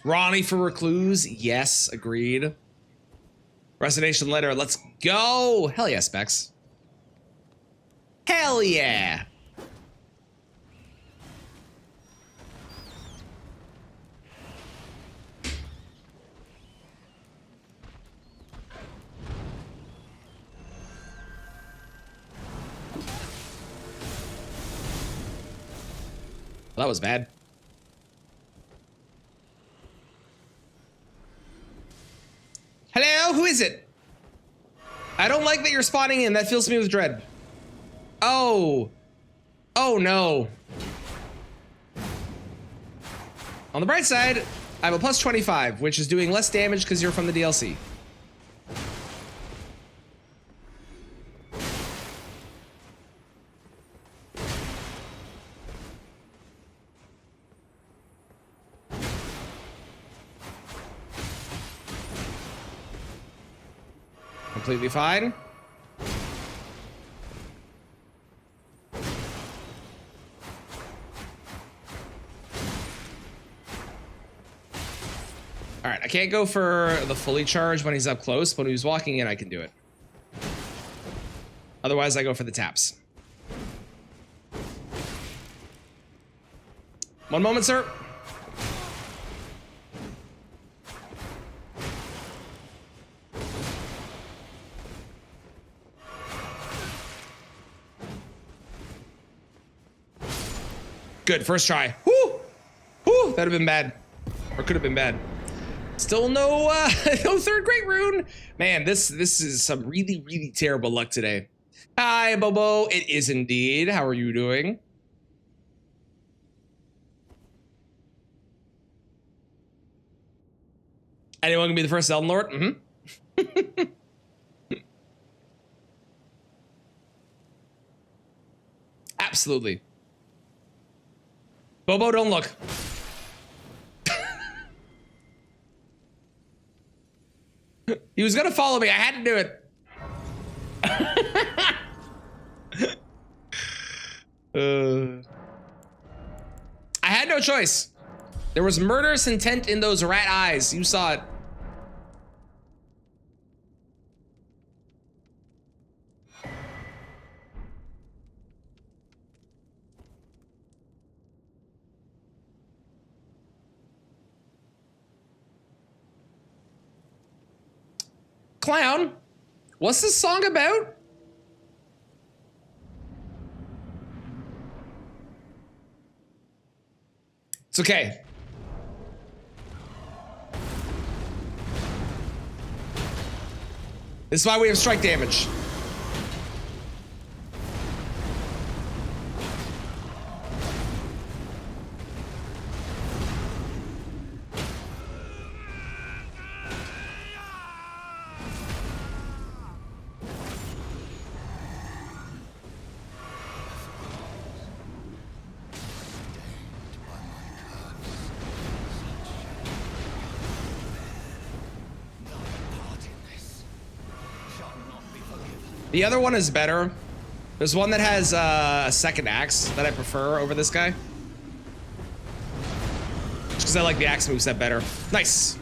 Ronnie for Recluse, yes, agreed. Resignation letter, let's go. Hell yeah, Specs. Hell yeah. Well, that was bad. Hello, who is it? I don't like that you're spawning in. That fills me with dread. Oh. Oh no. On the bright side, I have a plus 25, which is doing less damage because you're from the DLC. Completely fine. All right, I can't go for the fully charged when he's up close, but when he's walking in, I can do it. Otherwise, I go for the taps. One moment, sir. Good, first try. Whoo! Whoo! That'd have been bad. Or could have been bad. Still no no third great rune. Man, this is some really, really terrible luck today. Hi, Bobo. It is indeed. How are you doing? Anyone can be the first Elden Lord? Mm-hmm. Absolutely. Bobo, don't look. He was gonna follow me. I had to do it. I had no choice. There was murderous intent in those rat eyes. You saw it. Clown, what's this song about? It's okay. This is why we have strike damage. The other one is better. There's one that has a second axe that I prefer over this guy. Just because I like the axe moveset better. Nice.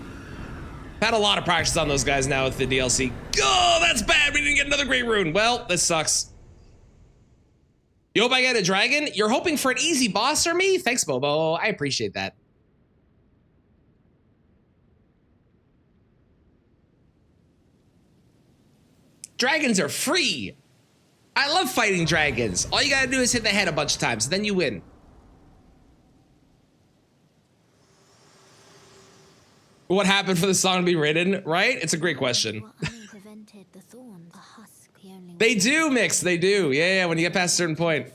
Had a lot of practice on those guys now with the DLC. Oh, that's bad. We didn't get another great rune. Well, this sucks. You hope I get a dragon? You're hoping for an easy boss or me? Thanks, Bobo. I appreciate that. Dragons are free. I love fighting dragons. All you gotta do is hit the head a bunch of times, then you win. What happened for the song to be written, right? It's a great question. They do mix, they do. Yeah, when you get past a certain point.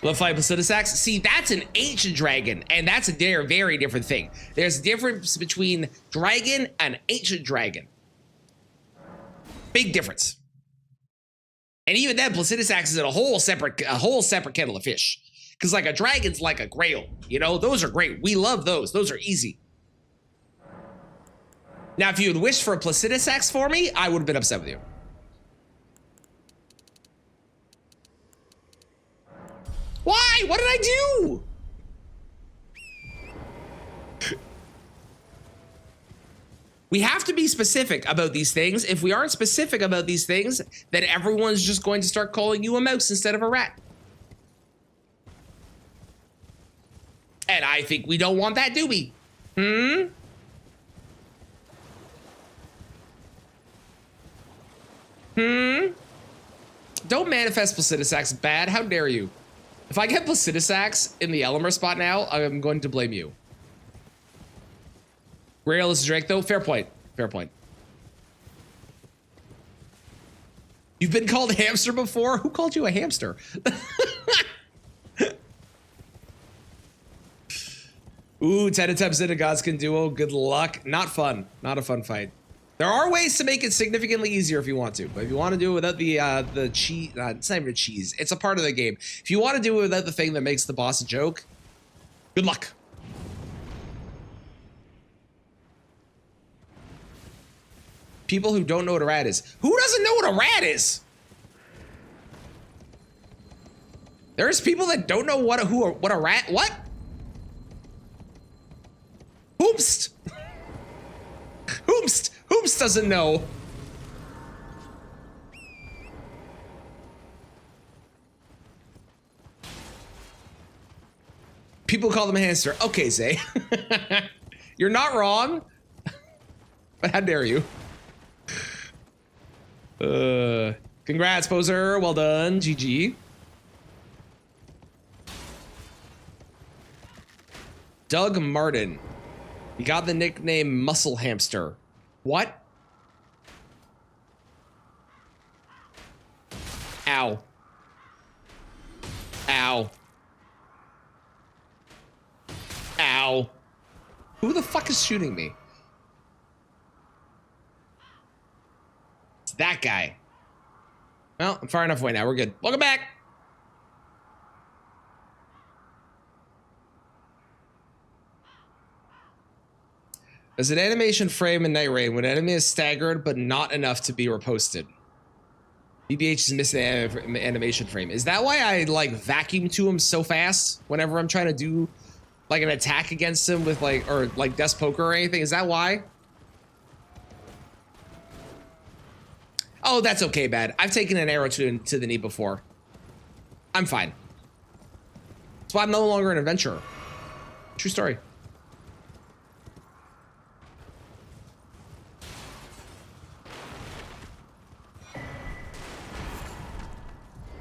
Love fight Placidus Axe. See, that's an ancient dragon, and that's a very different thing. There's a difference between dragon and ancient dragon. Big difference. And even then, Placidus Axe is in a whole separate kettle of fish. Because like a dragon's like a grail, you know, those are great. We love those. Those are easy. Now, if you had wished for a Placidus Axe for me, I would have been upset with you. Why? What did I do? We have to be specific about these things. If we aren't specific about these things, then everyone's just going to start calling you a mouse instead of a rat. And I think we don't want that, do we? Don't manifest Placidus Axe bad. How dare you? If I get Placidus Axe in the Elmer spot now, I'm going to blame you. Grail is Drake, though. Fair point. Fair point. You've been called hamster before? Who called you a hamster? Ooh, 10 attempts into Godskin Duo. Good luck. Not fun. Not a fun fight. There are ways to make it significantly easier if you want to, but if you want to do it without the cheese, it's not even a cheese. It's a part of the game. If you want to do it without the thing that makes the boss a joke, good luck. People who don't know what a rat is. Who doesn't know what a rat is? There's people that don't know what a rat. What? Hoopst. Hoopst. Hoopst doesn't know. People call them a hamster. Okay, Zay. You're not wrong. But how dare you? Congrats, poser. Well done. GG. Doug Martin. You got the nickname Muscle Hamster. What? Ow. Ow. Ow. Who the fuck is shooting me? It's that guy. Well, I'm far enough away now. We're good. Welcome back. There's an animation frame in Night Rain when an enemy is staggered, but not enough to be reposted. BBH is missing the animation frame. Is that why I like vacuum to him so fast whenever I'm trying to do like an attack against him with like, or like desk poker or anything? Is that why? Oh, that's okay, bad. I've taken an arrow to the knee before. I'm fine. That's why I'm no longer an adventurer. True story.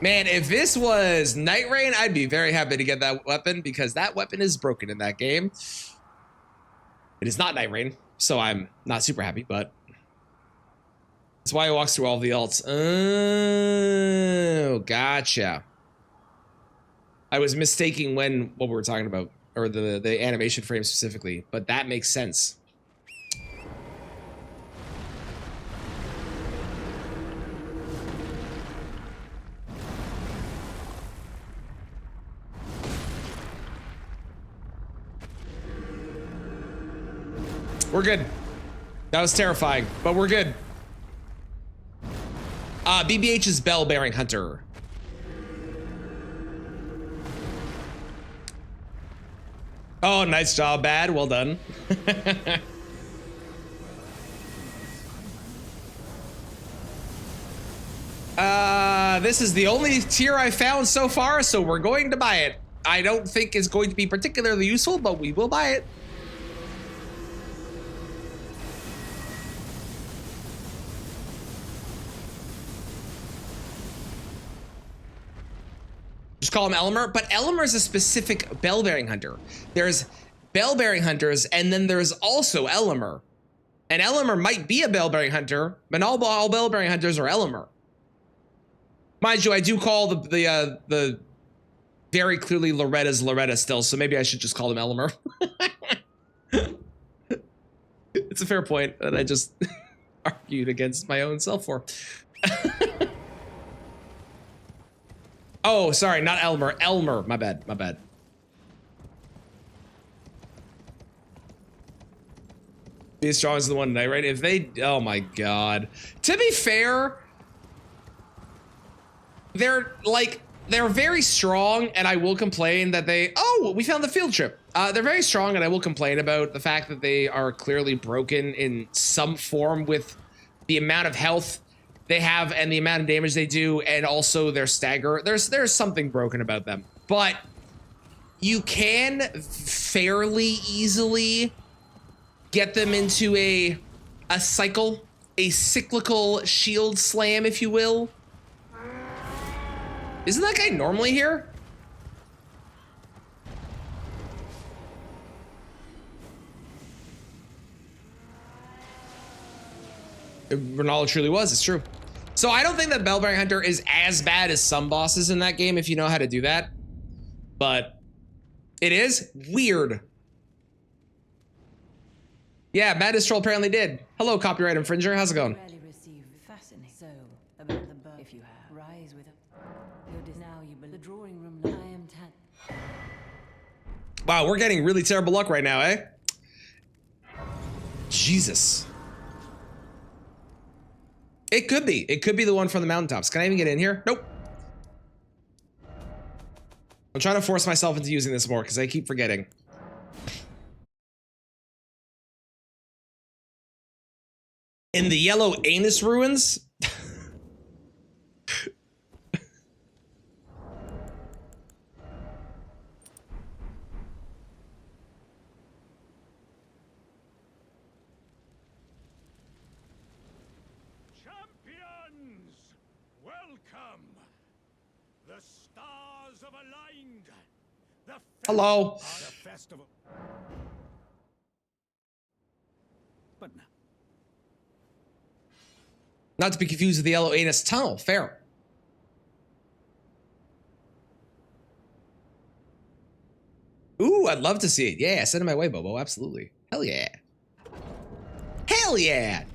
Man, if this was Night Rain, I'd be very happy to get that weapon because that weapon is broken in that game. It is not Night Rain, so I'm not super happy, but that's why he walks through all the alts. Oh, gotcha. I was mistaking what we were talking about, or the animation frame specifically, but that makes sense. We're good. That was terrifying, but we're good. BBH is bell-bearing hunter. Oh, nice job, bad. Well done. This is the only tier I found so far, so we're going to buy it. I don't think it's going to be particularly useful, but we will buy it. Just call him Elmer, but Elmer is a specific bell-bearing hunter. There's bell-bearing hunters, and then there's also Elmer. And Elmer might be a bell-bearing hunter, but all bell-bearing hunters are Elmer. Mind you, I do call the very clearly Loretta's Loretta still, so maybe I should just call him Elmer. It's a fair point that I just argued against my own self for. Oh, sorry, not Elmer. Elmer, my bad, my bad. Be as strong as the one tonight, right? If they, oh my God. To be fair, they're very strong, and I will complain that we found the field trip. They're very strong, and I will complain about the fact that they are clearly broken in some form with the amount of health they have and the amount of damage they do, and also their stagger. There's something broken about them, but you can fairly easily get them into a cyclical shield slam, if you will. Isn't that guy normally here? Ronaldo truly was, it's true. So I don't think that Bellbearing Hunter is as bad as some bosses in that game if you know how to do that. But it is weird. Yeah, Madness Troll apparently did. Hello, copyright infringer. How's it going? Rarely receive fascinating. So about the birth, if you have, rise with it. Now you the drawing room. I am tan. Wow, we're getting really terrible luck right now, eh? Jesus. It could be. It could be the one from the mountaintops. Can I even get in here? Nope. I'm trying to force myself into using this more because I keep forgetting. In the Yellow Anus Ruins? Champions, welcome. The stars have aligned. The Hello. the festival. But now, Not to be confused with the Yellow Anus Tunnel. Fair. Ooh, I'd love to see it. Yeah, send it my way, Bobo. Absolutely. Hell yeah. Hell yeah.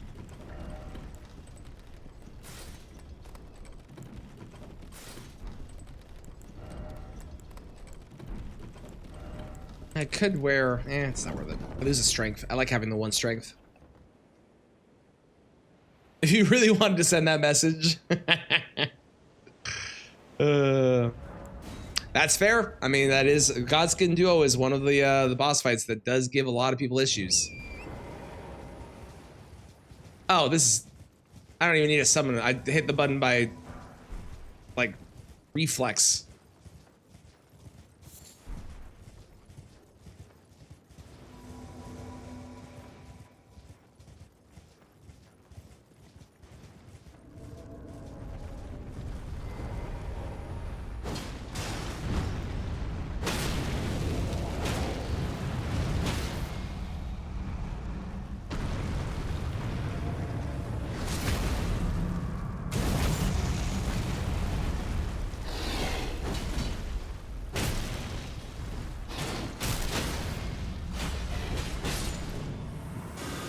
I could wear... it's not worth it. I lose a strength. I like having the one strength. If you really wanted to send that message. That's fair. I mean, that is... Godskin Duo is one of the boss fights that does give a lot of people issues. Oh, this is... I don't even need a summon. I hit the button by... like, reflex.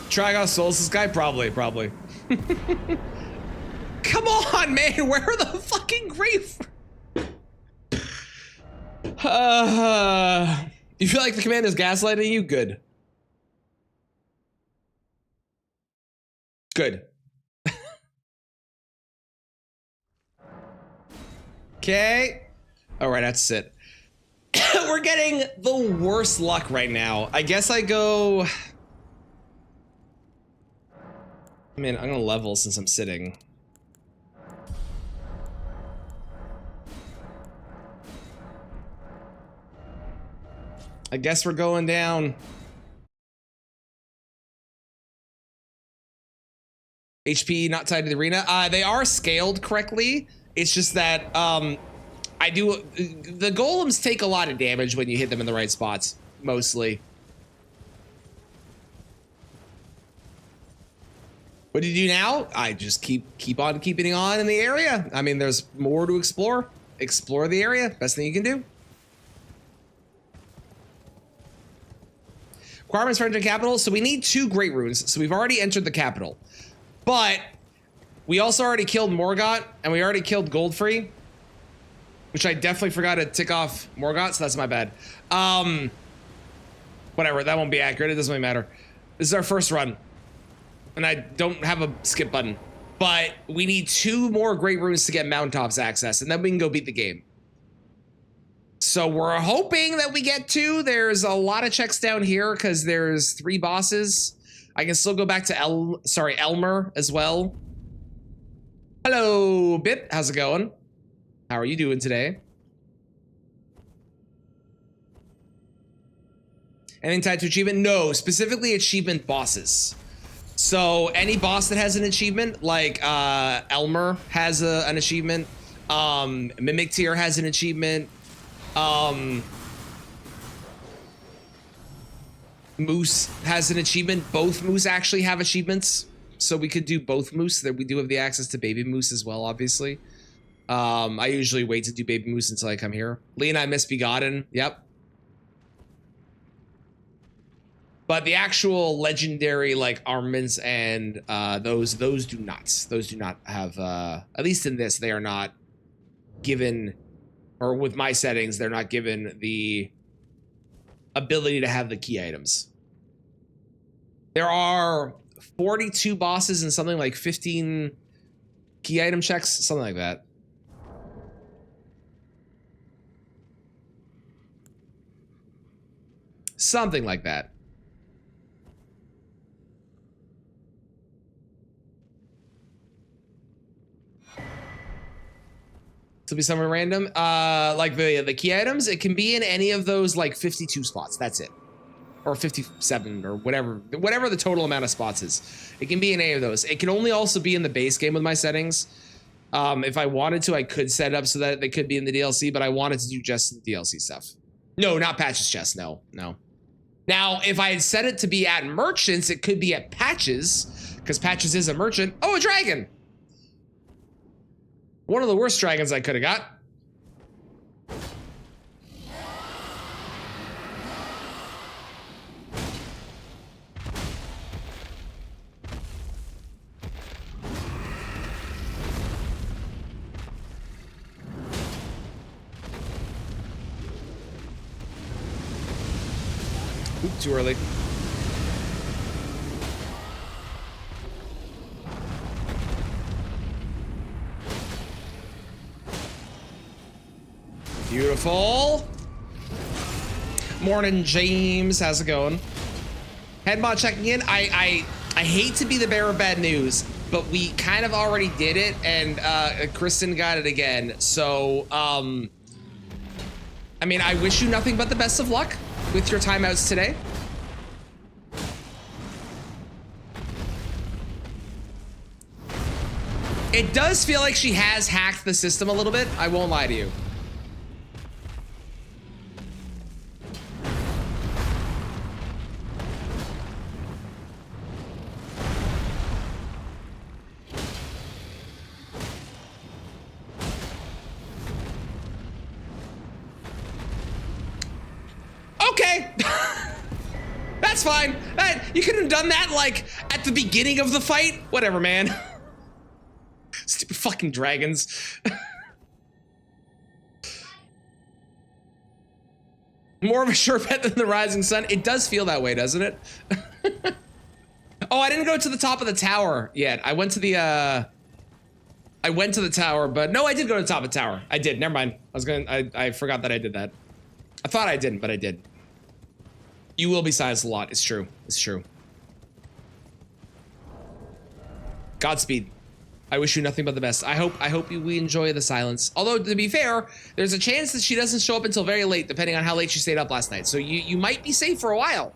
Trigon Souls this guy? Probably. Come on, man. Where are the fucking grief? You feel like the command is gaslighting you? Good. Good. Okay. All right, that's it. We're getting the worst luck right now. I guess I go... I mean, I'm gonna level since I'm sitting. I guess we're going down. HP not tied to the arena. They are scaled correctly. It's just that the golems take a lot of damage when you hit them in the right spots, mostly. What do you do now? I just keep on keeping on in the area. I mean, there's more to explore. Explore the area. Best thing you can do. Requirements for entering capital. So we need 2 great runes. So we've already entered the capital. But we also already killed Morgott, and we already killed Goldfree, which I definitely forgot to tick off Morgott, so that's my bad. Whatever, that won't be accurate. It doesn't really matter. This is our first run. And I don't have a skip button, but we need 2 more great runes to get mountaintops access, and then we can go beat the game. So we're hoping that we get 2. There's a lot of checks down here because there's 3 bosses. I can still go back to Elmer as well. Hello, Bit. How's it going? How are you doing today? Anything tied to achievement? No, specifically achievement bosses. So any boss that has an achievement, like Elmer has an achievement, Mimic Tier has an achievement, Moose has an achievement. Both Moose actually have achievements. So we could do both moose. That we do have the access to baby moose as well, obviously. I usually wait to do baby moose until I come here. Lena, Misbegotten. Yep. But the actual legendary like armaments and those do not. Those do not have at least in this, they are not given, or with my settings, they're not given the ability to have the key items. There are 42 bosses and something like 15 key item checks, something like that. Something like that. To be somewhere random. Like the key items, it can be in any of those like 52 spots. That's it. Or 57 or whatever the total amount of spots is. It can be in any of those. It can only also be in the base game with my settings. If I wanted to, I could set it up so that they could be in the DLC, but I wanted to do just the DLC stuff. No, not patches chest. No. Now, if I had set it to be at merchants, it could be at patches, because patches is a merchant. Oh, a dragon! One of the worst dragons I could have got. Oop, too early. Beautiful. Morning, James. How's it going? Headbot checking in. I hate to be the bearer of bad news, but we kind of already did it, and Kristen got it again. So, I mean, I wish you nothing but the best of luck with your timeouts today. It does feel like she has hacked the system a little bit. I won't lie to you. Okay. That's fine. You could have done that like at the beginning of the fight. Whatever, man. Stupid fucking dragons. More of a sure bet than the rising sun. It does feel that way, doesn't it? Oh, I didn't go to the top of the tower yet. I went to the tower, but no, I did go to the top of the tower. I did. Never mind. I forgot that I did that. I thought I didn't, but I did. You will be silenced a lot. It's true. It's true. Godspeed. I wish you nothing but the best. I hope we enjoy the silence. Although, to be fair, there's a chance that she doesn't show up until very late, depending on how late she stayed up last night. So you might be safe for a while.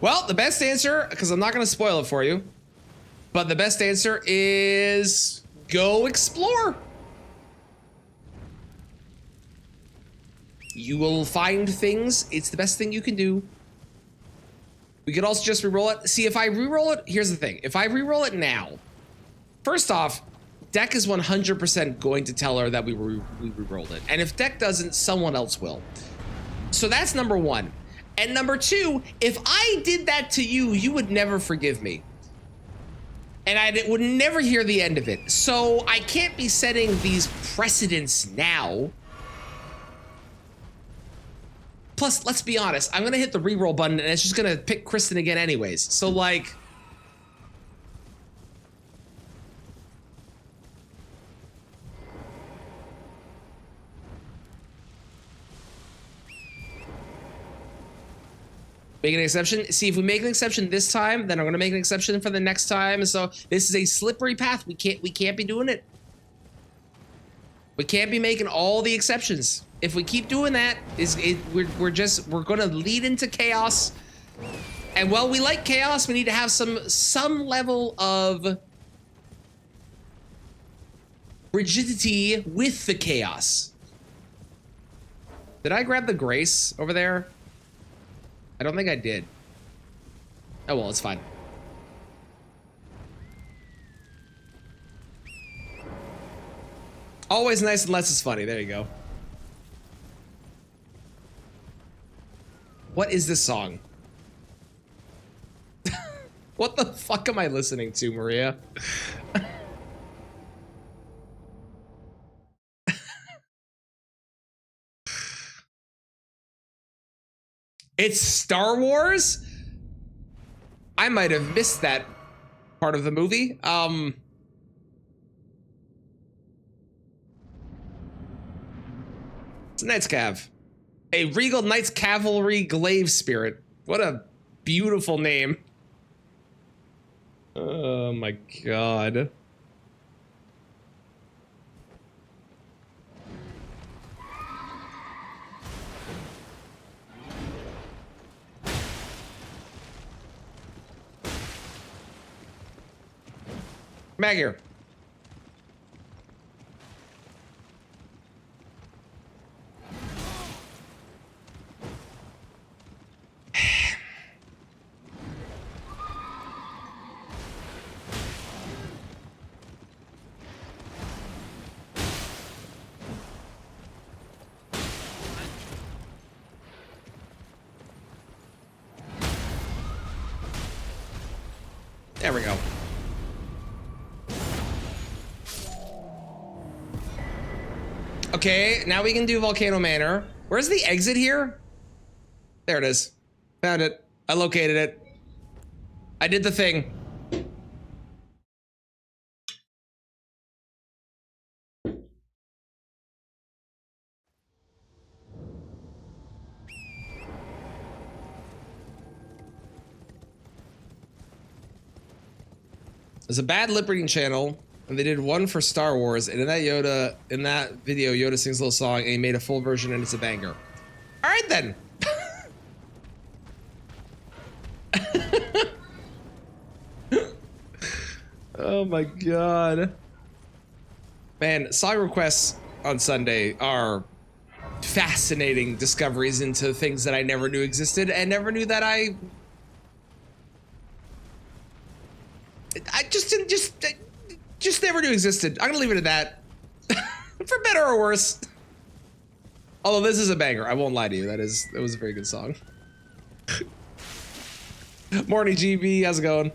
Well, the best answer, because I'm not going to spoil it for you, but the best answer is go explore. You will find things. It's the best thing you can do. We could also just re-roll it. See, if I re-roll it, here's the thing. If I re-roll it now, first off, Deck is 100% going to tell her that we re-rolled it. And if Deck doesn't, someone else will. So that's number one. And number two, if I did that to you, you would never forgive me. And I would never hear the end of it. So I can't be setting these precedents now. Plus, let's be honest, I'm gonna hit the reroll button and it's just gonna pick Kristen again anyways. So like, make an exception. See, if we make an exception this time, then I'm gonna make an exception for the next time. So this is a slippery path. We can't be doing it. We can't be making all the exceptions. If we keep doing that, we're gonna lead into chaos. And while we like chaos, we need to have some level of rigidity with the chaos. Did I grab the grace over there? I don't think I did. Oh well, it's fine. Always nice unless it's funny. There you go. What is this song? What the fuck am I listening to, Maria? It's Star Wars? I might have missed that part of the movie. It's a Knights Cav. A Regal Knights Cavalry Glaive Spirit. What a beautiful name. Oh my god. Back here. There we go. Okay, now we can do Volcano Manor. Where's the exit here? There it is. Found it. I located it. I did the thing. There's a bad lip reading channel, and they did one for Star Wars, and in that video, Yoda sings a little song, and he made a full version, and it's a banger. All right then. Oh my god. Man, song requests on Sunday are fascinating discoveries into things that I never knew existed and never knew that I just never knew existed. I'm gonna leave it at that. For better or worse. Although this is a banger, I won't lie to you. It was a very good song. Morning GB, how's it going?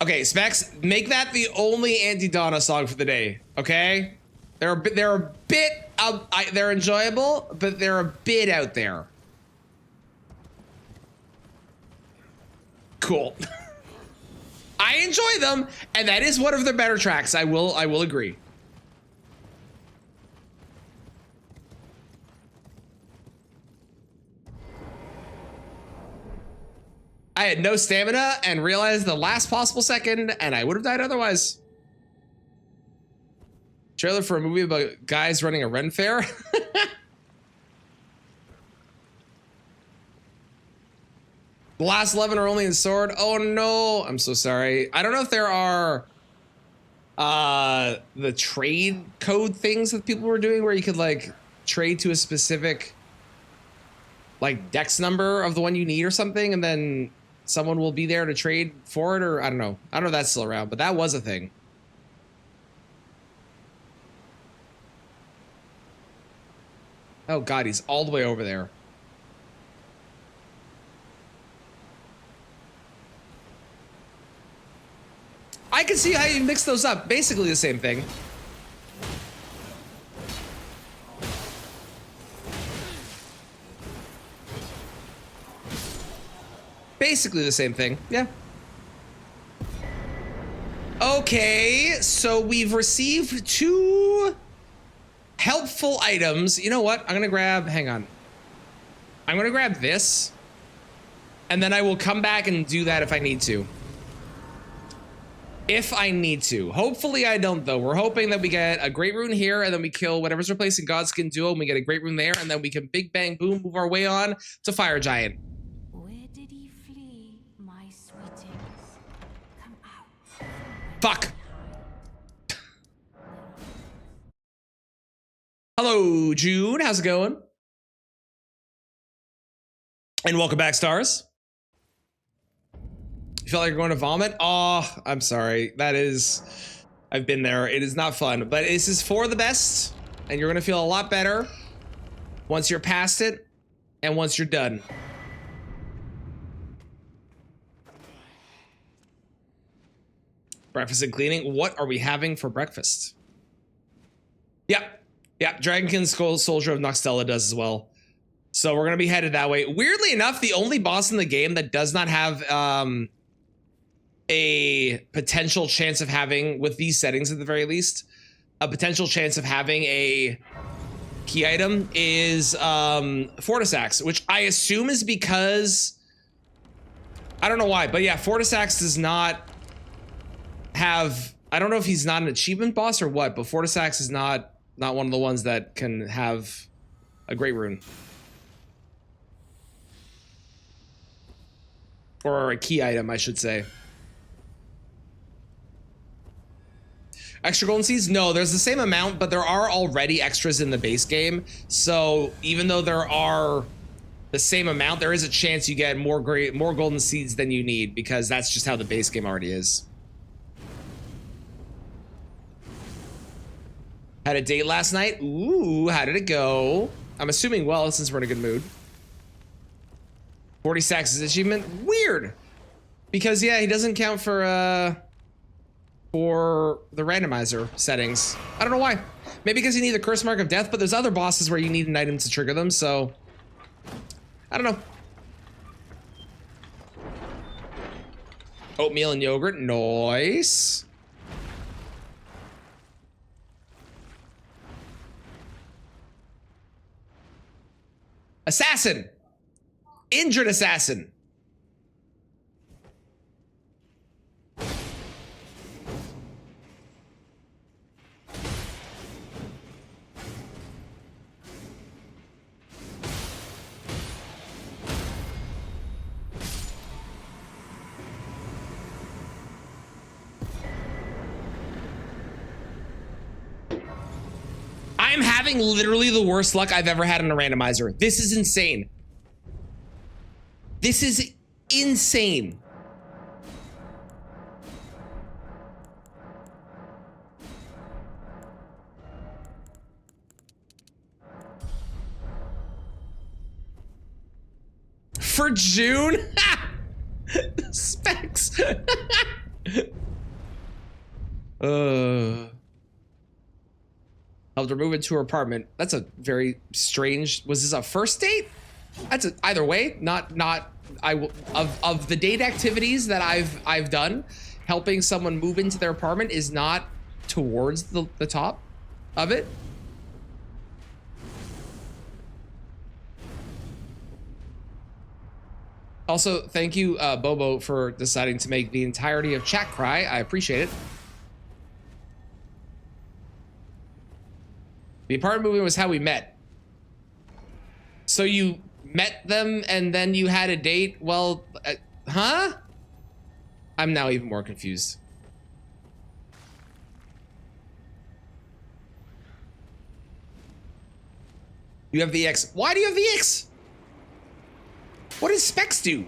Okay, Specs, make that the only anti-Donna song for the day, okay? They're a bit they're enjoyable, but they're a bit out there. Cool. I enjoy them, and that is one of their better tracks. I will agree. I had no stamina and realized the last possible second, and I would have died otherwise. Trailer for a movie about guys running a Ren fair. The last 11 are only in sword. Oh no, I'm so sorry. I don't know if there are the trade code things that people were doing where you could like trade to a specific like dex number of the one you need or something, and then someone will be there to trade for it, or I don't know. I don't know if that's still around, but that was a thing. Oh god, he's all the way over there. I can see how you mix those up. Basically the same thing. Basically the same thing, yeah. Okay, so we've received 2 helpful items. You know what? I'm gonna grab, hang on. I'm gonna grab this, and then I will come back and do that if I need to. If I need to. Hopefully I don't, though. We're hoping that we get a Great Rune here, and then we kill whatever's replacing Godskin Duo, and we get a Great Rune there, and then we can big bang boom move our way on to Fire Giant. Where did he flee, my sweetings? Come out. Fuck. Hello, June. How's it going? And welcome back, stars. You feel like you're going to vomit? Oh, I'm sorry. That is, I've been there. It is not fun, but this is for the best, and you're gonna feel a lot better once you're past it and once you're done. Breakfast and cleaning. What are we having for breakfast? Yeah, Dragonkin Soldier of Noxtella does as well. So we're gonna be headed that way. Weirdly enough, the only boss in the game that does not have a potential chance of having, with these settings at the very least, a potential chance of having a key item is Fortisax, which I assume is because, I don't know why, but yeah, Fortisax does not have, I don't know if he's not an achievement boss or what, but Fortisax is not one of the ones that can have a great rune. Or a key item, I should say. Extra golden seeds? No, there's the same amount, but there are already extras in the base game. So even though there are the same amount, there is a chance you get more golden seeds than you need, because that's just how the base game already is. Had a date last night? Ooh, how did it go? I'm assuming well, since we're in a good mood. 40 stacks is achievement? Weird. Because yeah, he doesn't count for the randomizer settings. I don't know why. Maybe because you need the curse mark of death, but there's other bosses where you need an item to trigger them, so I don't know. Oatmeal and yogurt, nice. Assassin. Injured assassin. I'm having literally the worst luck I've ever had in a randomizer. This is insane. This is insane. For June? Specs. Helped her move into her apartment. That's a very strange. Was this a first date? That's either way. Not. Of the date activities that I've done, helping someone move into their apartment is not towards the top of it. Also, thank you, Bobo, for deciding to make the entirety of chat cry. I appreciate it. The apartment moving was how we met. So you met them and then you had a date? Well, huh? I'm now even more confused. You have VX. Why do you have VX? What does Specs do?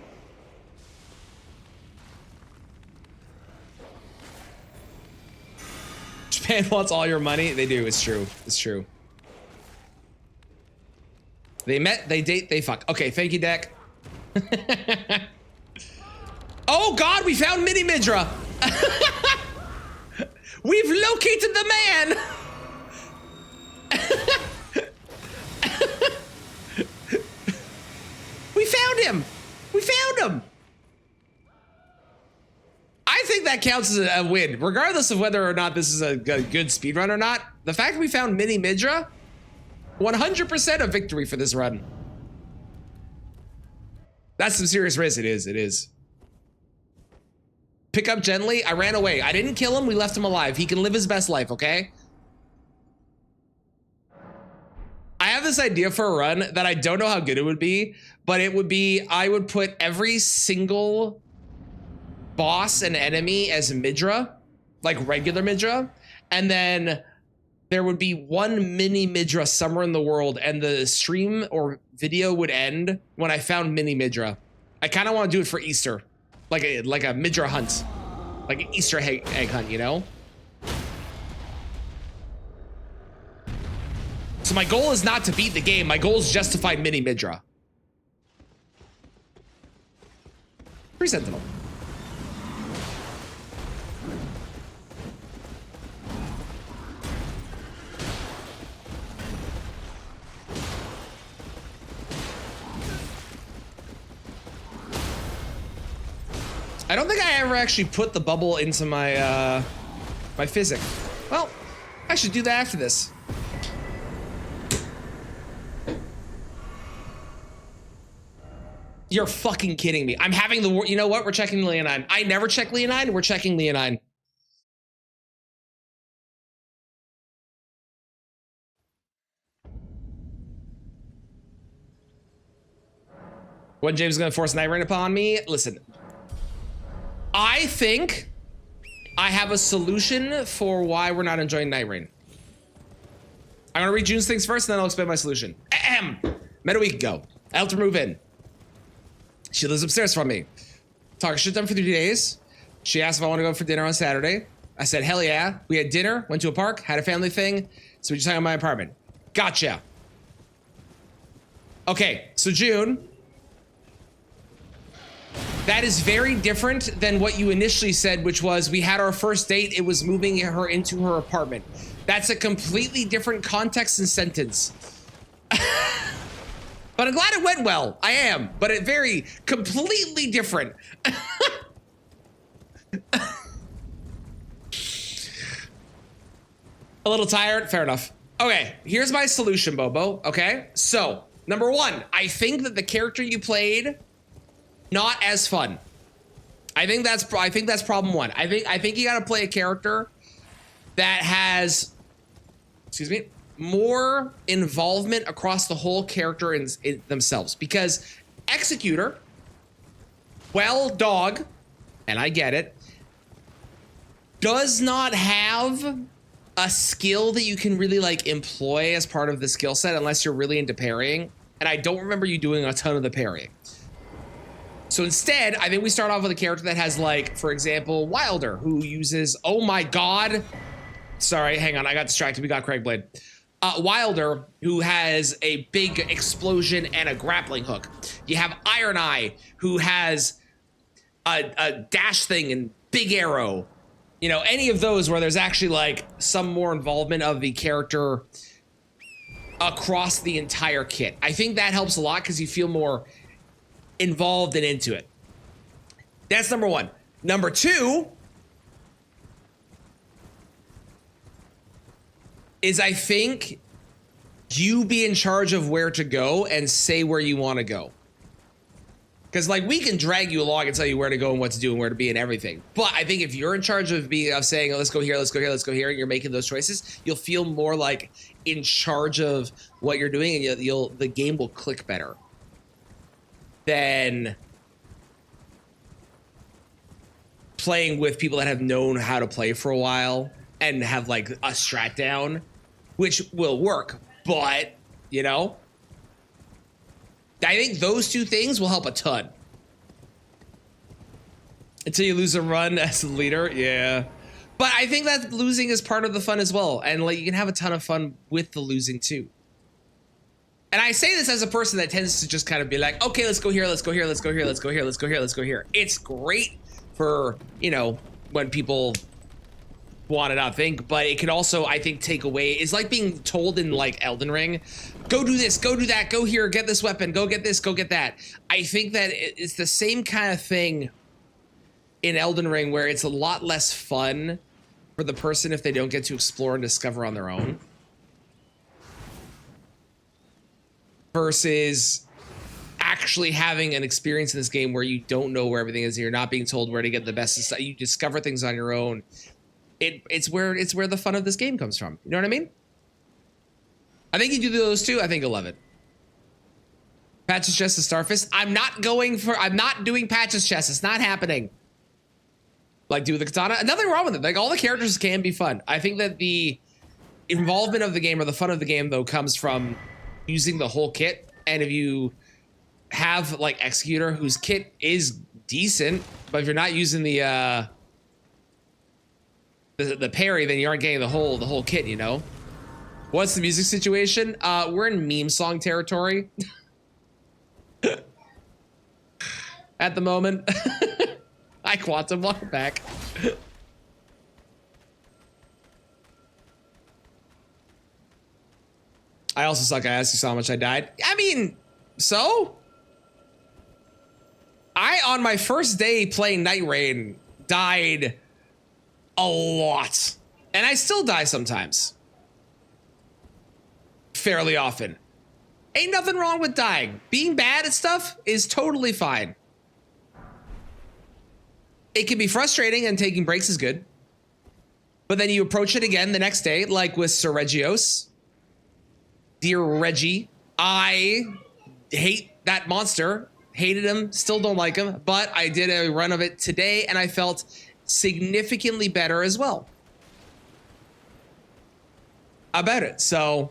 Japan wants all your money. They do. It's true. It's true. They met, they date, they fuck. Okay, thank you, Deck. Oh God, we found Mini Midra. We've located the man. We found him. We found him. I think that counts as a win, regardless of whether or not this is a good speedrun or not. The fact that we found Mini Midra, 100% a victory for this run. That's some serious risk. It is. It is. Pick up gently. I ran away. I didn't kill him. We left him alive. He can live his best life, okay? I have this idea for a run that I don't know how good it would be, but it would be, I would put every single boss and enemy as Midra, like regular Midra, and then there would be one mini Midra somewhere in the world, and the stream or video would end when I found mini Midra. I kind of want to do it for Easter, like a Midra hunt, like an Easter egg hunt, you know? So my goal is not to beat the game. My goal is just to find mini Midra. Free Sentinel. I don't think I ever actually put the bubble into my my physic. Well, I should do that after this. You're fucking kidding me. I'm having the, you know what? We're checking Leonine. I never check Leonine. We're checking Leonine. When James is gonna force Night Rain upon me? Listen, I think I have a solution for why we're not enjoying Night Rain. I'm gonna read June's things first, and then I'll explain my solution. Ahem. Met a week ago. I helped her move in. She lives upstairs from me. Talking shit done for 3 days. She asked if I want to go for dinner on Saturday. I said, hell yeah. We had dinner, went to a park, had a family thing. So we just hung out in my apartment. Gotcha. Okay, so June. That is very different than what you initially said, which was we had our first date. It was moving her into her apartment. That's a completely different context and sentence. But I'm glad it went well. I am, but it very completely different. A little tired, fair enough. Okay, here's my solution, Bobo. Okay, so number one, I think that the character you played, not as fun. I think that's problem one. I think you gotta play a character that has, excuse me, more involvement across the whole character in themselves, because Executor, well, dog, and I get it, does not have a skill that you can really like employ as part of the skill set unless you're really into parrying, and I don't remember you doing a ton of the parrying. So instead, I think we start off with a character that has, like, for example, Wilder, who uses, oh my god, sorry, hang on, I got distracted, we got Craig Blade. Wilder, who has a big explosion and a grappling hook. You have Iron Eye, who has a dash thing and big arrow. You know, any of those where there's actually like some more involvement of the character across the entire kit. I think that helps a lot because you feel more involved and into it. That's number one. Number two is I think you be in charge of where to go and say where you want to go. Because like we can drag you along and tell you where to go and what to do and where to be and everything. But I think if you're in charge of saying, oh, let's go here, let's go here, let's go here, and you're making those choices, you'll feel more like in charge of what you're doing, and the game will click better than playing with people that have known how to play for a while and have like a strat down, which will work, but you know, I think those two things will help a ton. Until you lose a run as a leader, yeah. But I think that losing is part of the fun as well, and like you can have a ton of fun with the losing too. And I say this as a person that tends to just kind of be like, okay, let's go here, let's go here, let's go here, let's go here, let's go here, let's go here. It's great for, you know, when people want to not think, but it can also, I think, take away. It's like being told in like Elden Ring, go do this, go do that, go here, get this weapon, go get this, go get that. I think that it's the same kind of thing in Elden Ring where it's a lot less fun for the person if they don't get to explore and discover on their own. Versus actually having an experience in this game where you don't know where everything is, and you're not being told where to get the best stuff. You discover things on your own. It's where the fun of this game comes from. You know what I mean? I think you do those two. I think you'll love it. Patch's chest is Starfist. I'm not doing Patch's chest. It's not happening. Like do the katana. Nothing wrong with it. Like all the characters can be fun. I think that the involvement of the game or the fun of the game though comes from using the whole kit. And if you have like Executor, whose kit is decent, but if you're not using the parry, then you aren't getting the whole kit, you know? What's the music situation? We're in meme song territory at the moment. I quantum walk back. I also suck ass. You saw how much I died. I mean, so? I, on my first day playing Night Rain, died a lot. And I still die sometimes. Fairly often. Ain't nothing wrong with dying. Being bad at stuff is totally fine. It can be frustrating and taking breaks is good. But then you approach it again the next day, like with Sir Regios. Dear Reggie, I hate that monster. Hated him, still don't like him, but I did a run of it today and I felt significantly better as well about it. So,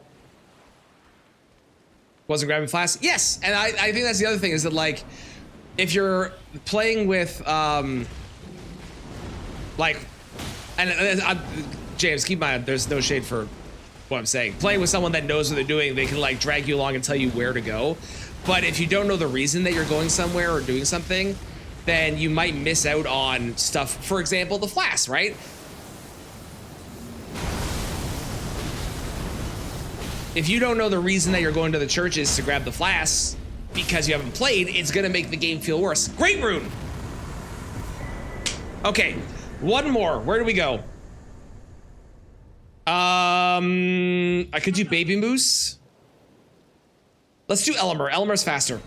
wasn't grabbing flasks? Yes, and I think that's the other thing is that like, if you're playing with like, and James, keep in mind, there's no shade for what I'm saying. Playing with someone that knows what they're doing, they can like drag you along and tell you where to go. But if you don't know the reason that you're going somewhere or doing something, then you might miss out on stuff. For example, the flask, right? If you don't know the reason that you're going to the church is to grab the flasks because you haven't played, it's gonna make the game feel worse. Great rune. Okay, one more. Where do we go? I could do Baby Moose. Let's do Elmer. Elmer's faster.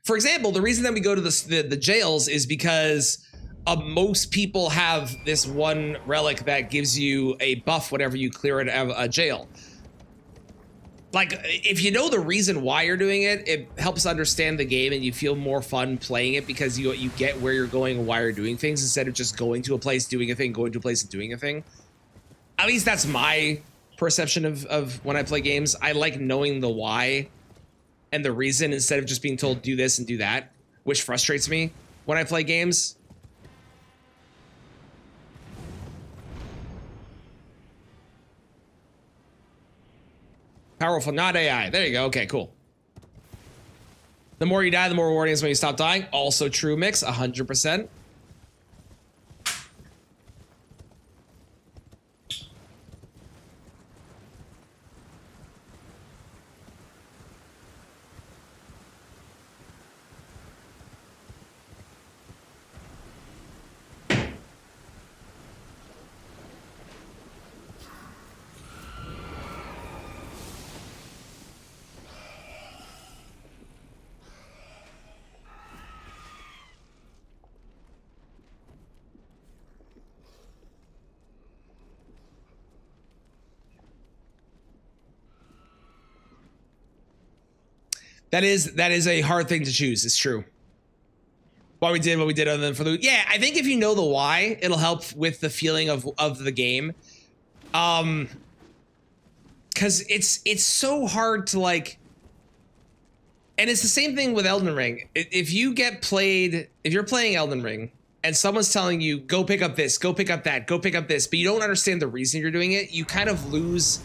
For example, the reason that we go to the jails is because most people have this one relic that gives you a buff whenever you clear a jail. Like, if you know the reason why you're doing it, it helps understand the game and you feel more fun playing it because you get where you're going and why you're doing things instead of just going to a place, doing a thing, going to a place and doing a thing. At least that's my perception of when I play games. I like knowing the why and the reason instead of just being told do this and do that, which frustrates me when I play games. Powerful, not AI. There you go. Okay, cool. The more you die, the more rewarding is when you stop dying. Also true, Mix. 100%. That is a hard thing to choose. It's true. Why we did what we did other than for loot. Yeah, I think if you know the why, it'll help with the feeling of the game. Cause it's so hard to like, and it's the same thing with Elden Ring. If you're playing Elden Ring and someone's telling you, go pick up this, go pick up that, go pick up this, but you don't understand the reason you're doing it, you kind of lose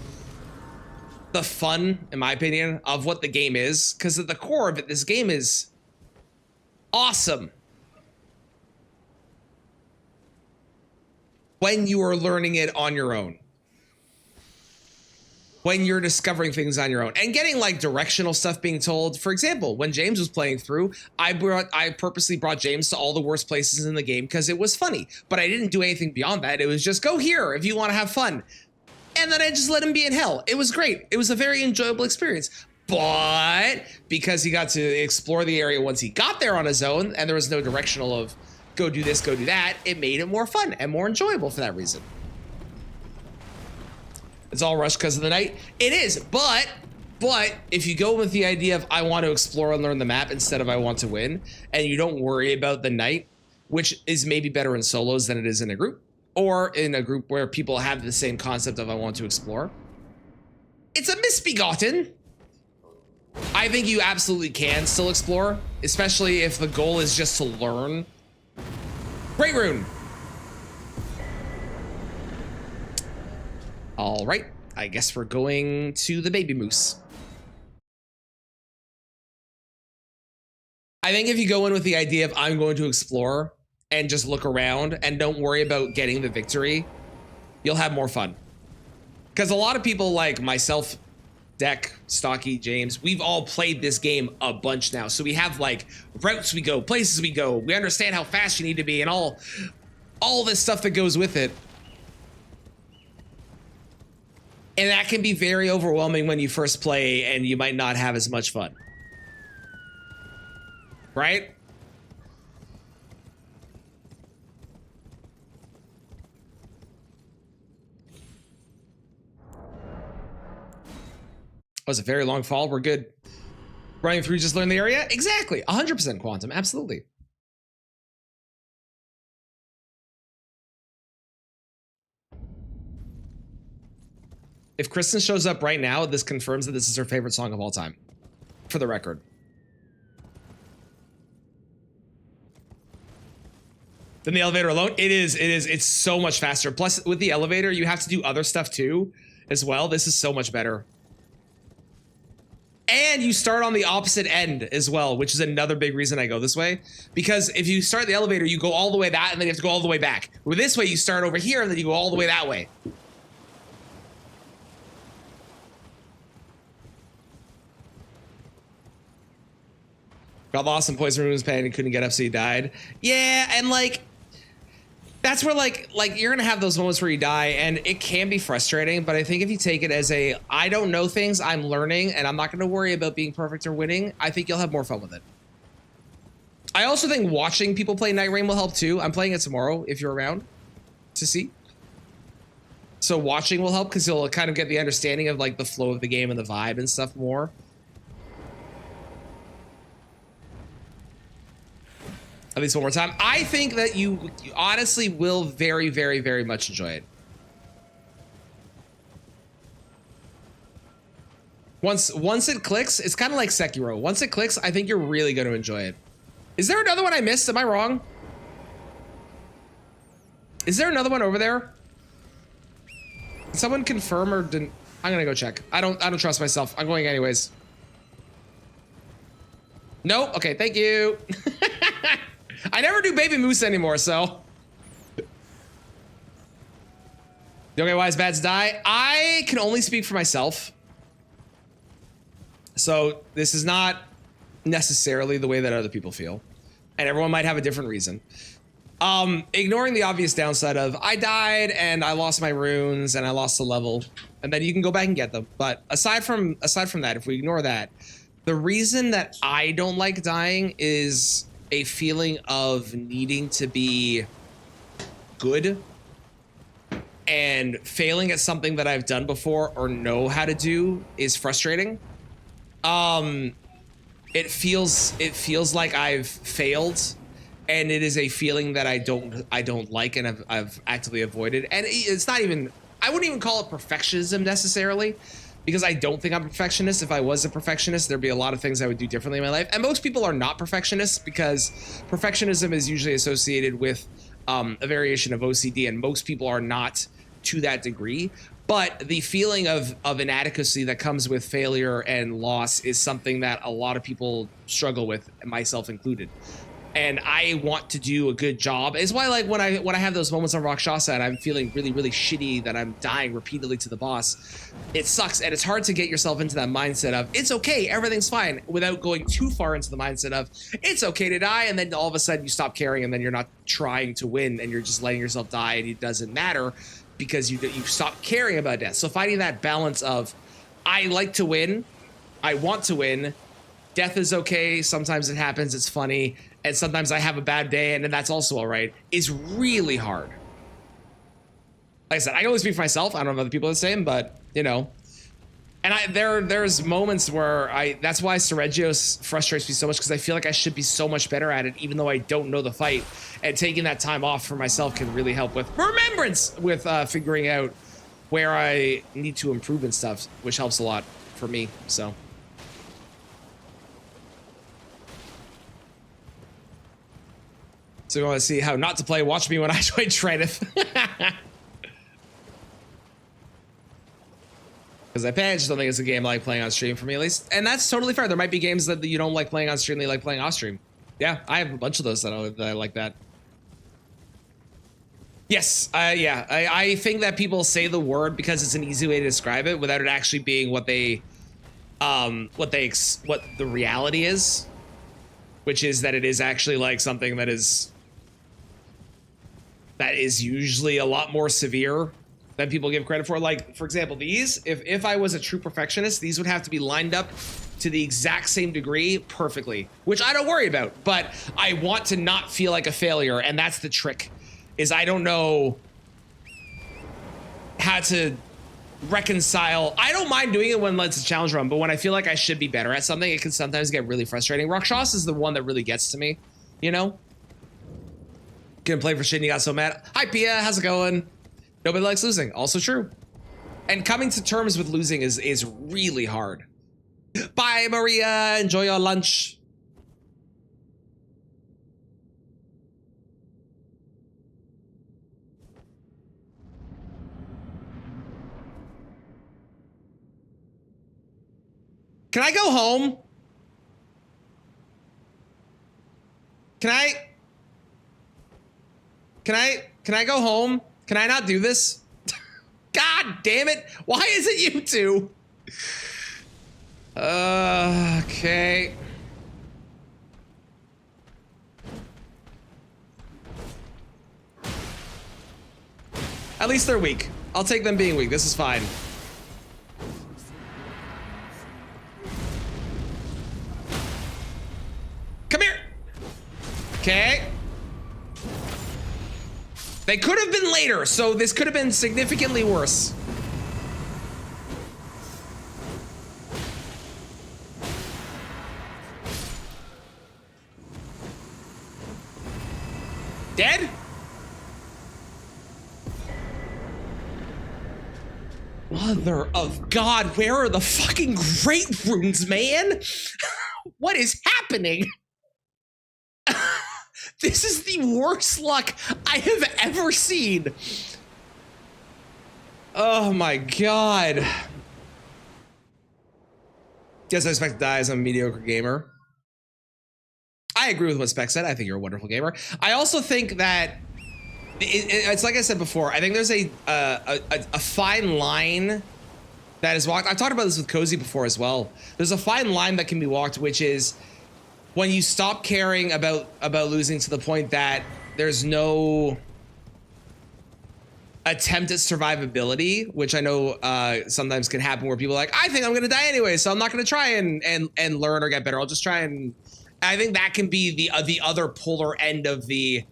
the fun, in my opinion, of what the game is. Because at the core of it, this game is awesome when you are learning it on your own. When you're discovering things on your own and getting like directional stuff being told. For example, when James was playing through, I purposely brought James to all the worst places in the game because it was funny, but I didn't do anything beyond that. It was just go here if you want to have fun. And then I just let him be in hell. It was great. It was a very enjoyable experience. But because he got to explore the area once he got there on his own and there was no directional of go do this, go do that, it made it more fun and more enjoyable for that reason. It's all rushed because of the night. It is, but if you go with the idea of I want to explore and learn the map instead of I want to win, and you don't worry about the night, which is maybe better in solos than it is in a group, or in a group where people have the same concept of I want to explore. It's a misbegotten. I think you absolutely can still explore, especially if the goal is just to learn. Great rune. All right, I guess we're going to the baby moose. I think if you go in with the idea of I'm going to explore and just look around and don't worry about getting the victory, you'll have more fun. Because a lot of people like myself, Deck, Stocky, James, we've all played this game a bunch now. So we have like routes we go, places we go. We understand how fast you need to be and all this stuff that goes with it. And that can be very overwhelming when you first play and you might not have as much fun. Right? Was a very long fall. We're good. Running through, just learn the area? Exactly. 100% quantum. Absolutely. If Kristen shows up right now, this confirms that this is her favorite song of all time. For the record. Than the elevator alone? It is. It's so much faster. Plus, with the elevator, you have to do other stuff too, as well. This is so much better. And you start on the opposite end as well, which is another big reason I go this way. Because if you start the elevator, you go all the way that, and then you have to go all the way back. With this way, you start over here, and then you go all the way that way. Got lost in Poison Room's pain and couldn't get up, so he died. Yeah, and like... That's where like you're gonna have those moments where you die and it can be frustrating, but I think if you take it as a, I don't know things, I'm learning and I'm not gonna worry about being perfect or winning, I think you'll have more fun with it. I also think watching people play Night Rain will help too. I'm playing it tomorrow if you're around to see. So watching will help because you'll kind of get the understanding of like the flow of the game and the vibe and stuff more. At least one more time. I think that you honestly will very, very, very much enjoy it. Once it clicks, it's kind of like Sekiro. Once it clicks, I think you're really going to enjoy it. Is there another one I missed? Am I wrong? Is there another one over there? Did someone confirm or didn't? I'm gonna go check. I don't trust myself. I'm going anyways. Nope. Okay, thank you. I never do baby moose anymore, so. Okay, wise bads die. I can only speak for myself. So this is not necessarily the way that other people feel. And everyone might have a different reason. Ignoring the obvious downside of I died and I lost my runes and I lost a level. And then you can go back and get them. But aside from that, if we ignore that, the reason that I don't like dying is a feeling of needing to be good and failing at something that I've done before or know how to do is frustrating. It feels like I've failed, and it is a feeling that I don't like and I've actively avoided. And it's not even, I wouldn't even call it perfectionism necessarily, because I don't think I'm a perfectionist. If I was a perfectionist, there'd be a lot of things I would do differently in my life. And most people are not perfectionists because perfectionism is usually associated with a variation of OCD, and most people are not to that degree. But the feeling of inadequacy that comes with failure and loss is something that a lot of people struggle with, myself included. And I want to do a good job. It's why, like, when I have those moments on Rakshasa and I'm feeling really, really shitty that I'm dying repeatedly to the boss, it sucks. And it's hard to get yourself into that mindset of, it's okay, everything's fine, without going too far into the mindset of, it's okay to die, and then all of a sudden you stop caring and then you're not trying to win and you're just letting yourself die and it doesn't matter because you stop caring about death. So finding that balance of, I like to win, I want to win, death is okay, sometimes it happens, it's funny, and sometimes I have a bad day and then that's also all right, is really hard. Like I said, I can only speak for myself. I don't know if other people are the same, but, you know. And there's moments where that's why Sergio frustrates me so much, because I feel like I should be so much better at it, even though I don't know the fight. And taking that time off for myself can really help with remembrance, with figuring out where I need to improve and stuff, which helps a lot for me. So. So you want to see how not to play? Watch me when I join Trident. Because I just don't think it's a game I like playing on stream, for me at least. And that's totally fair. There might be games that you don't like playing on stream, that you like playing off stream. Yeah, I have a bunch of those that I like that. Yes, yeah. I think that people say the word because it's an easy way to describe it without it actually being what the reality is, which is that it is actually like something that is usually a lot more severe than people give credit for. Like, for example, these, if I was a true perfectionist, these would have to be lined up to the exact same degree perfectly, which I don't worry about, but I want to not feel like a failure. And that's the trick, is I don't know how to reconcile. I don't mind doing it when it's a challenge run, but when I feel like I should be better at something, it can sometimes get really frustrating. Rakshas is the one that really gets to me, you know? Couldn't play for shit and you got so mad. Hi, Pia, how's it going? Nobody likes losing. Also true. And coming to terms with losing is really hard. Bye, Maria. Enjoy your lunch. Can I go home? Can I go home? Can I not do this? God damn it. Why is it you two? Okay. At least they're weak. I'll take them being weak. This is fine. Come here. Okay. They could have been later, so this could have been significantly worse. Dead? Mother of God, where are the fucking great runes, man? What is happening? This is the worst luck I have ever seen. Oh my God. Guess I expect to die as I'm a mediocre gamer. I agree with what Spec said. I think you're a wonderful gamer. I also think that it's like I said before. I think there's a fine line that is walked. I've talked about this with Cozy before as well. There's a fine line that can be walked, which is when you stop caring about losing to the point that there's no attempt at survivability, which I know sometimes can happen, where people are like, I think I'm gonna die anyway, so I'm not gonna try and learn or get better. I'll just try and I think that can be the other polar end of the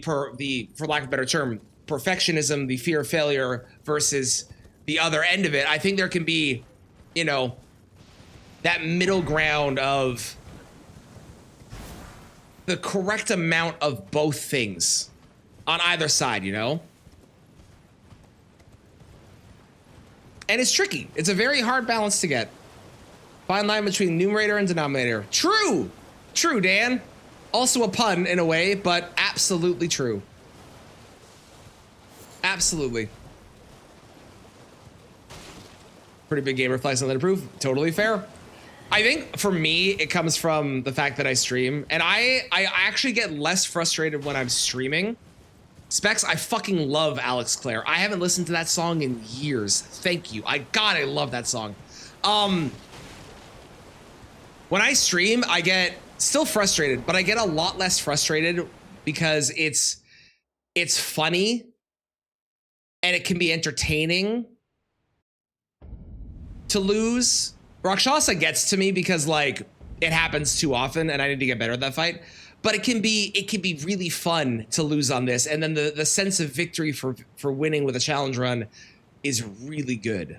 for lack of a better term, perfectionism, the fear of failure, versus the other end of it. I think there can be, you know, that middle ground of the correct amount of both things on either side, you know? And it's tricky. It's a very hard balance to get. Fine line between numerator and denominator. True! True, Dan. Also a pun in a way, but absolutely true. Absolutely. Pretty big gamer flex on that approve. Totally fair. I think for me, it comes from the fact that I stream, and I actually get less frustrated when I'm streaming. Specs, I fucking love Alex Clare. I haven't listened to that song in years. Thank you. God, I love that song. When I stream, I get still frustrated, but I get a lot less frustrated because it's funny and it can be entertaining to lose. Rakshasa gets to me because like it happens too often and I need to get better at that fight. But it can be really fun to lose on this, and then the sense of victory for winning with a challenge run is really good.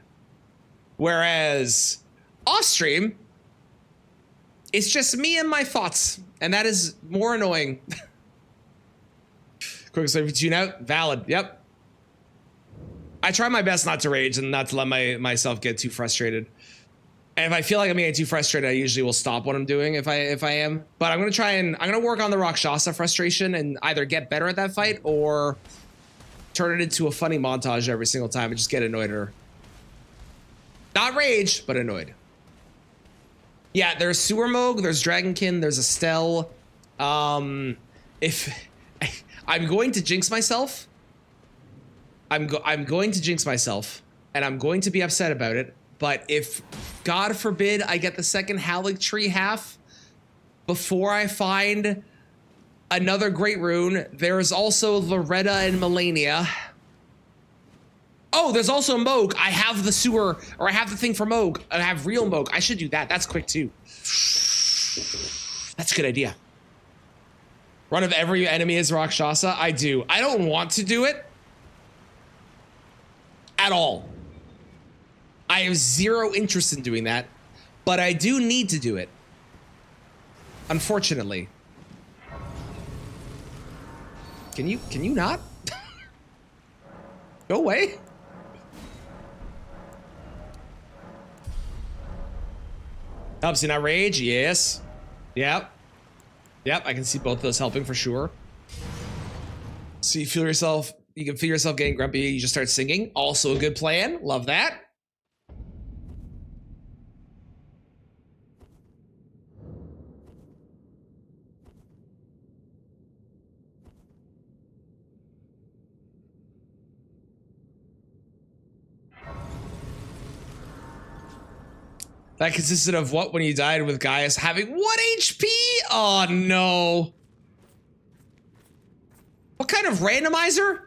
Whereas off stream, it's just me and my thoughts, and that is more annoying. Quick save for tune out, valid. Yep. I try my best not to rage and not to let myself get too frustrated. And if I feel like I'm getting too frustrated, I usually will stop what I'm doing if I am. But I'm gonna work on the Rakshasa frustration and either get better at that fight or turn it into a funny montage every single time and just get annoyed at her. Not rage, but annoyed. Yeah, there's Sewer Moog, there's Dragonkin, there's Estelle. If I'm going to jinx myself, I'm going to jinx myself, and I'm going to be upset about it. But if, God forbid, I get the second Howling Tree half before I find another Great Rune, there is also Loretta and Melania. Oh, there's also Moog. I have the sewer, or I have the thing for Moog. I have real Moog. I should do that. That's quick too. That's a good idea. Run of every enemy is Rakshasa. I do. I don't want to do it at all. I have zero interest in doing that, but I do need to do it. Unfortunately. Can you not? Go away. Helps you not rage? Yes. Yep. Yep, I can see both of those helping for sure. So you can feel yourself getting grumpy, you just start singing. Also a good plan. Love that. That consisted of what when you died with Gaius having 1 HP? Oh no. What kind of randomizer?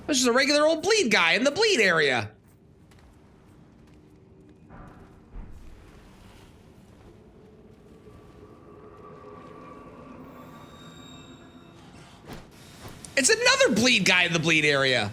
This is a regular old bleed guy in the bleed area. It's another bleed guy in the bleed area.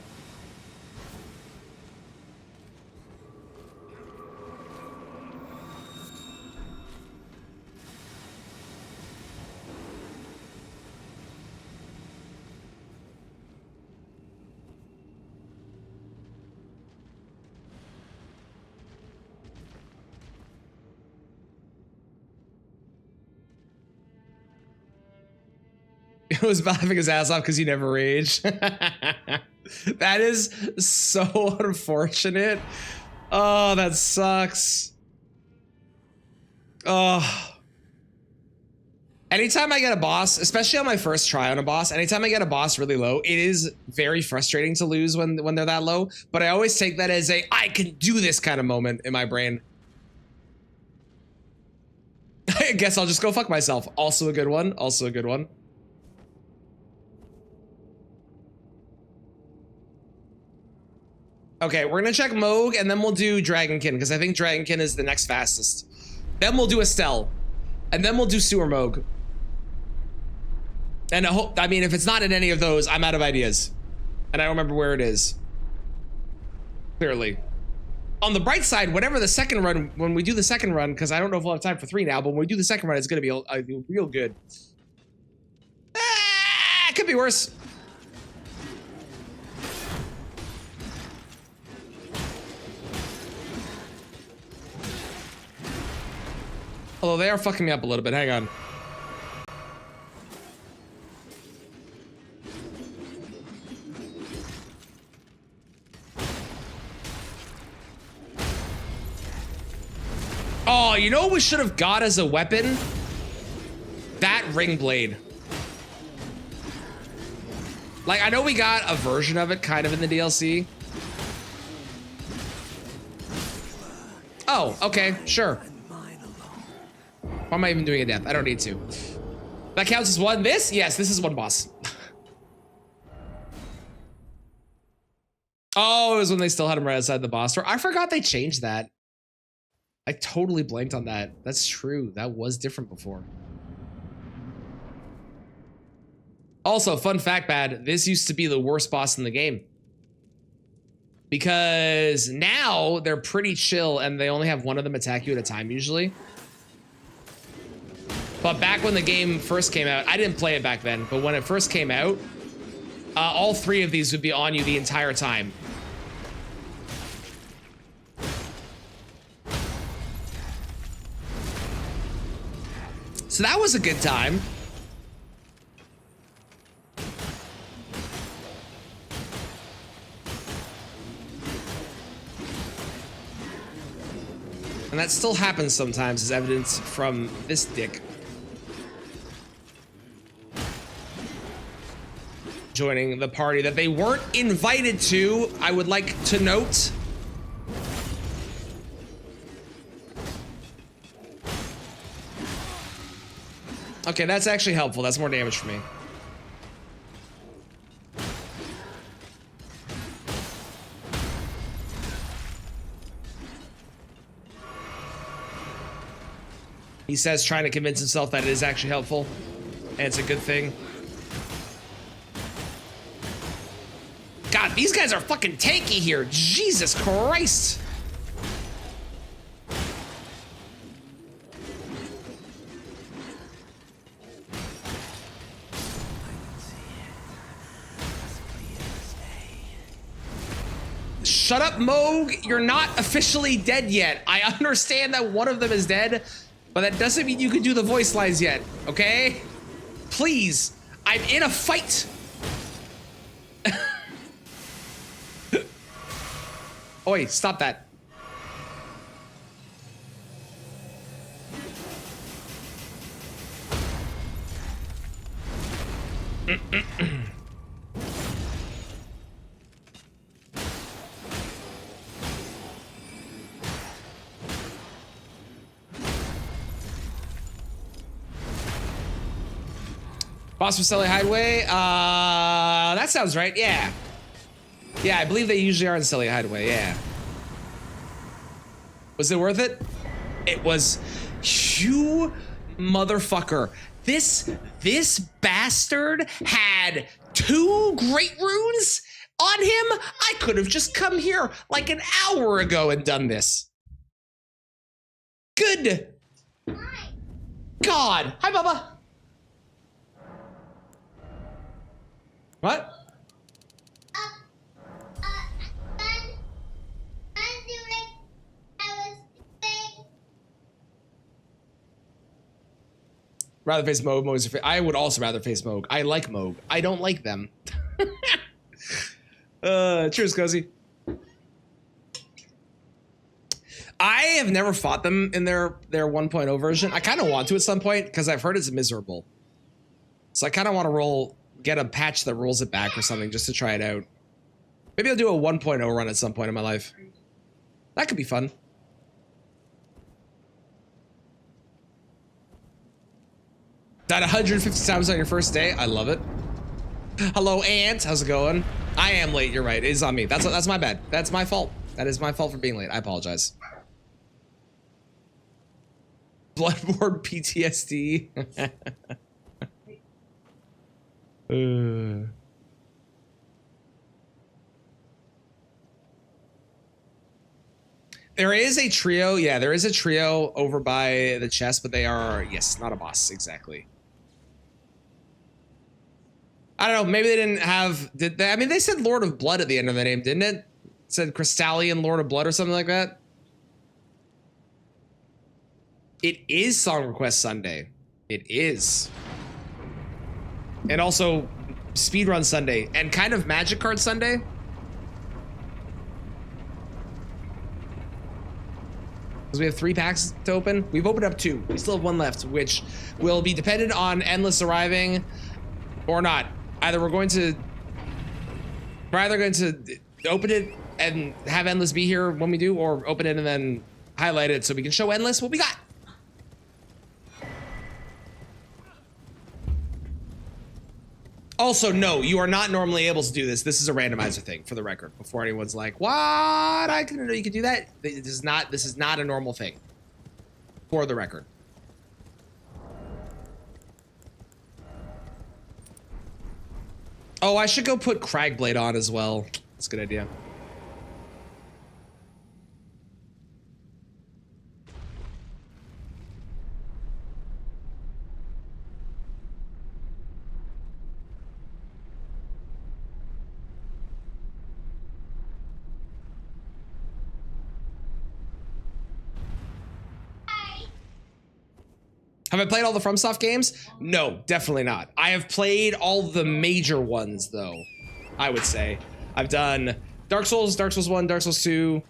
It was laughing his ass off because you never rage. That is so unfortunate. Oh, that sucks. Oh. Anytime I get a boss, especially on my first try on a boss, anytime I get a boss really low, it is very frustrating to lose when they're that low. But I always take that as a I can do this kind of moment in my brain. I guess I'll just go fuck myself. Also a good one. Also a good one. Okay, we're gonna check Moog and then we'll do Dragonkin because I think Dragonkin is the next fastest. Then we'll do Estelle. And then we'll do Sewer Moog. And I mean, if it's not in any of those, I'm out of ideas. And I don't remember where it is. Clearly. On the bright side, whatever the second run, when we do the second run, because I don't know if we'll have time for 3 now, but when we do the second run, it's gonna be real good. Ah, it could be worse. Although they are fucking me up a little bit. Hang on. Oh, you know what we should have got as a weapon? That ring blade. Like, I know we got a version of it kind of in the DLC. Oh, okay, sure. Why am I even doing a death? I don't need to. That counts as one. This? Yes, this is one boss. Oh, it was when they still had him right outside the boss door. I forgot they changed that. I totally blanked on that. That's true. That was different before. Also, fun fact, Bad, this used to be the worst boss in the game. Because now they're pretty chill and they only have one of them attack you at a time usually. But back when the game first came out, I didn't play it back then, but when it first came out, all 3 of these would be on you the entire time. So that was a good time. And that still happens sometimes, as evidence from this dick joining the party that they weren't invited to, I would like to note. Okay, that's actually helpful. That's more damage for me. He says, trying to convince himself that it is actually helpful, and it's a good thing. God, these guys are fucking tanky here. Jesus Christ. Shut up, Moog. You're not officially dead yet. I understand that one of them is dead, but that doesn't mean you can do the voice lines yet, okay? Please, I'm in a fight. Oi, stop that. Boss Vasselli Hideaway, that sounds right, yeah. Yeah, I believe they usually are in Celia Hideaway, yeah. Was it worth it? It was. You motherfucker. This bastard had 2 great runes on him? I could have just come here like an hour ago and done this. Good. God. Hi, Bubba. What? Rather face Moog. Moog's I would also rather face Moog. I like Moog. I don't like them. Cheers, Cozy. I have never fought them in their 1.0 version. I kind of want to at some point because I've heard it's miserable. So I kind of want to get a patch that rolls it back or something just to try it out. Maybe I'll do a 1.0 run at some point in my life. That could be fun. Died 150 times on your first day. I love it. Hello, Ant. How's it going? I am late. You're right. It is on me. That's my bad. That's my fault. That is my fault for being late. I apologize. Bloodborne PTSD. There is a trio. Yeah, there is a trio over by the chest, but they are, yes, not a boss exactly. I don't know. Maybe they didn't have. Did they? I mean, they said Lord of Blood at the end of the name, didn't it? It said Crystallian Lord of Blood or something like that. It is Song Request Sunday. It is. And also Speedrun Sunday and kind of Magic Card Sunday. Because we have 3 packs to open. We've opened up 2. We still have 1 left, which will be dependent on Endless arriving or not. Either we're either going to open it and have Endless be here when we do, or open it and then highlight it so we can show Endless what we got. Also, no, you are not normally able to do this. This is a randomizer thing, for the record. Before anyone's like, "What? I didn't know you could do that." This is not a normal thing. For the record. Oh, I should go put Cragblade on as well. That's a good idea. Have I played all the FromSoft games? No, definitely not. I have played all the major ones, though, I would say. I've done Dark Souls 1, Dark Souls 2.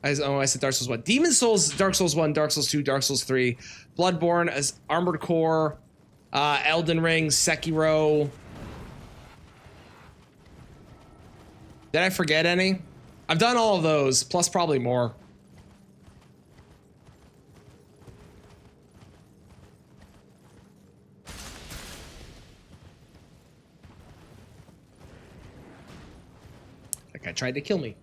I said Dark Souls 1. Demon Souls, Dark Souls 1, Dark Souls 2, Dark Souls 3. Bloodborne, as Armored Core, Elden Ring, Sekiro. Did I forget any? I've done all of those, plus probably more. That guy tried to kill me.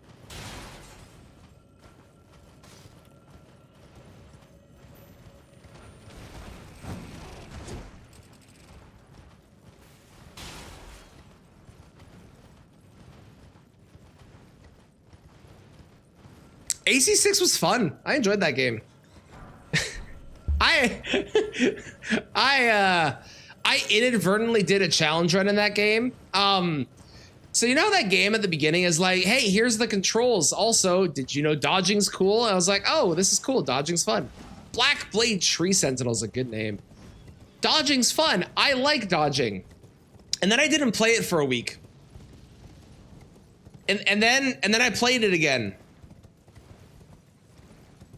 AC6 was fun. I enjoyed that game. I inadvertently did a challenge run in that game. So you know that game at the beginning is like, hey, here's the controls. Also, did you know dodging's cool? And I was like, oh, this is cool. Dodging's fun. Black Blade Tree Sentinel is a good name. Dodging's fun. I like dodging. And then I didn't play it for a week. And then I played it again.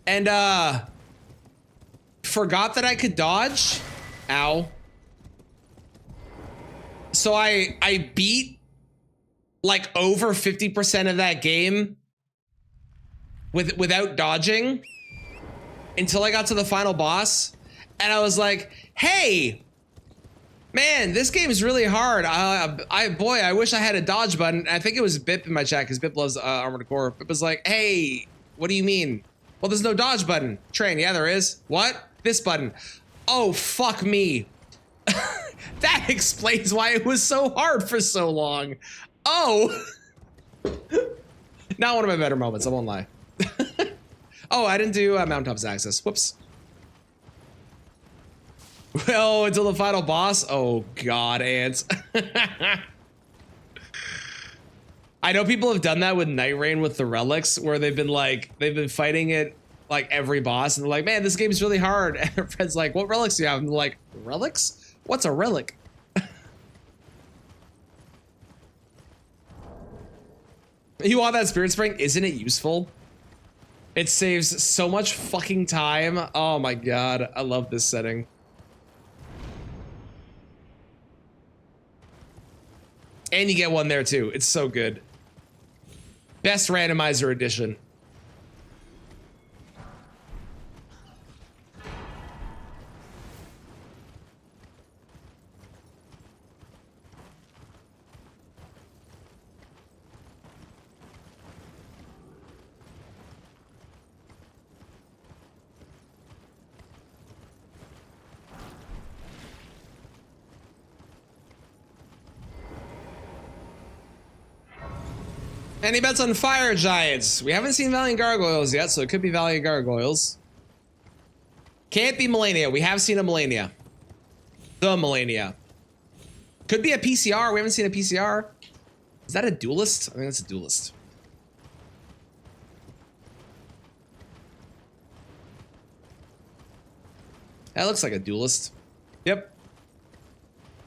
And forgot that I could dodge. Ow. So I beat like over 50% of that game without dodging until I got to the final boss, and I was like, hey, man, this game is really hard. I wish I had a dodge button. I think it was Bip in my chat, because Bip loves Armored Core. Bip was like, hey, what do you mean? Well, there's no dodge button. Train, yeah, there is. What? This button. Oh, fuck me. That explains why it was so hard for so long. Oh. Not one of my better moments, I won't lie. Oh, I didn't do Mountaintops Access. Whoops. Well, until the final boss. Oh, God, ants. I know people have done that with Night Rain with the relics, where they've been fighting it like every boss, and they're like, man, this game is really hard. And their friend's like, what relics do you have? And they're like, relics? What's a relic? You want that Spirit Spring? Isn't it useful? It saves so much fucking time. Oh my God, I love this setting. And you get one there too. It's so good. Best randomizer edition. Any bets on Fire Giants? We haven't seen Valiant Gargoyles yet, so it could be Valiant Gargoyles. Can't be Melania. We have seen a Melania. The Melania. Could be a PCR. We haven't seen a PCR. Is that a duelist? I think that's a duelist. That looks like a duelist. Yep.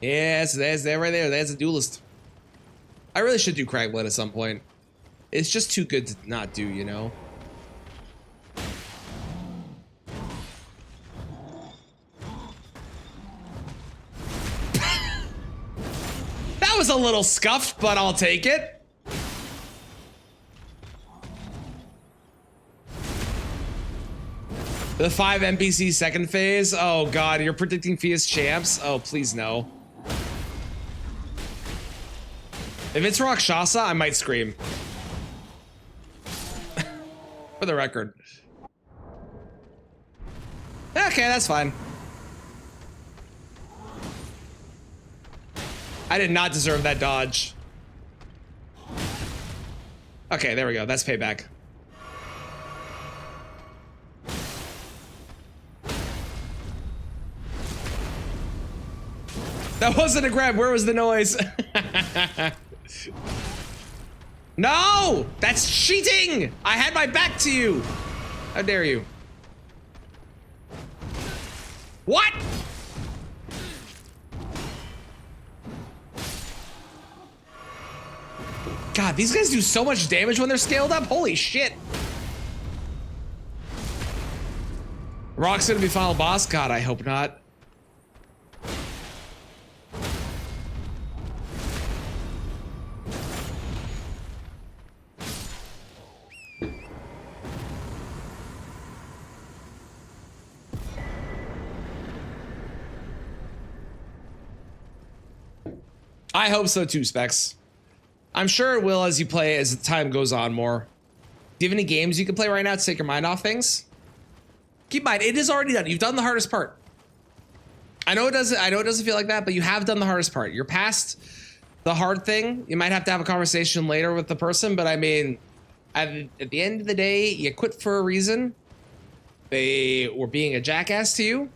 Yes, there's that right there. That's a duelist. I really should do Craigblade at some point. It's just too good to not do, you know? That was a little scuffed, but I'll take it. The 5 NPC second phase? Oh God, you're predicting Fia's champs? Oh, please no. If it's Rakshasa, I might scream. For the record. Okay, that's fine. I did not deserve that dodge. Okay, there we go. That's payback. That wasn't a grab. Where was the noise? No! That's cheating! I had my back to you! How dare you? What? God, these guys do so much damage when they're scaled up. Holy shit. Rock's gonna be final boss? God, I hope not. I hope so too, Specs. I'm sure it will as you play, as the time goes on more. Do you have any games you can play right now to take your mind off things? Keep in mind, it is already done. You've done the hardest part. I know it doesn't feel like that, but you have done the hardest part. You're past the hard thing. You might have to have a conversation later with the person, but I mean, at the end of the day, you quit for a reason. They were being a jackass to you.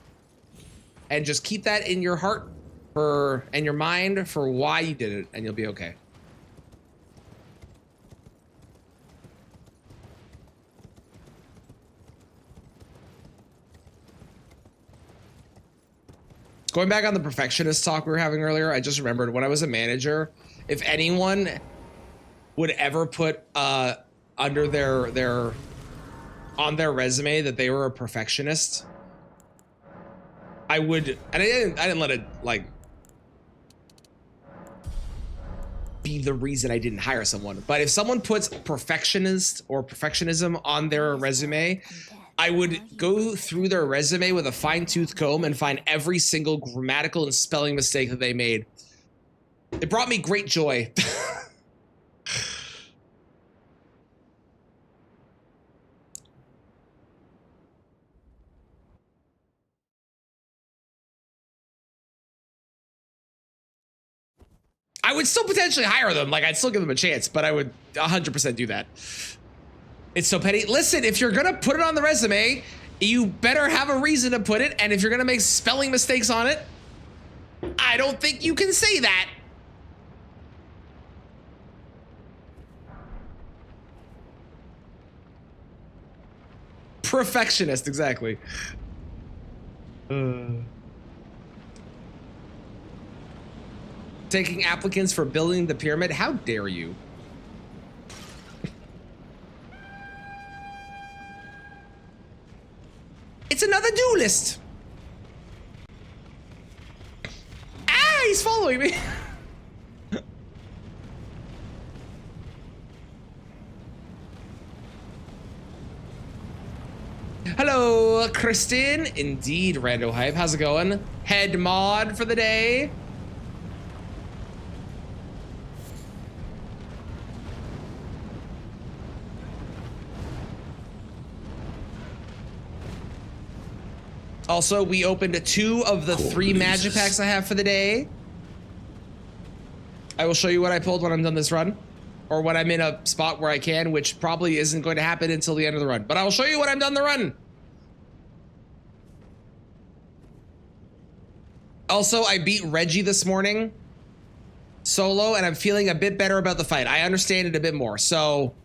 And just keep that in your heart and your mind for why you did it, and you'll be okay. Going back on the perfectionist talk we were having earlier, I just remembered when I was a manager, if anyone would ever put under on their resume that they were a perfectionist, I would, and I didn't let it like be the reason I didn't hire someone. But if someone puts perfectionist or perfectionism on their resume, I would go through their resume with a fine-tooth comb and find every single grammatical and spelling mistake that they made. It brought me great joy. I would still potentially hire them. Like, I'd still give them a chance, but I would 100% do that. It's so petty. Listen, if you're gonna put it on the resume, you better have a reason to put it. And if you're gonna make spelling mistakes on it, I don't think you can say that. Perfectionist, exactly. Taking applicants for building the pyramid? How dare you? It's another duelist. Ah, he's following me. Hello, Kristen. Indeed, Rando Hype. How's it going? Head mod for the day. Also, we opened 2 of the 3 magic packs I have for the day. I will show you what I pulled when I'm done this run. Or when I'm in a spot where I can, which probably isn't going to happen until the end of the run. But I will show you when I'm done the run. Also, I beat Reggie this morning. Solo, and I'm feeling a bit better about the fight. I understand it a bit more. So,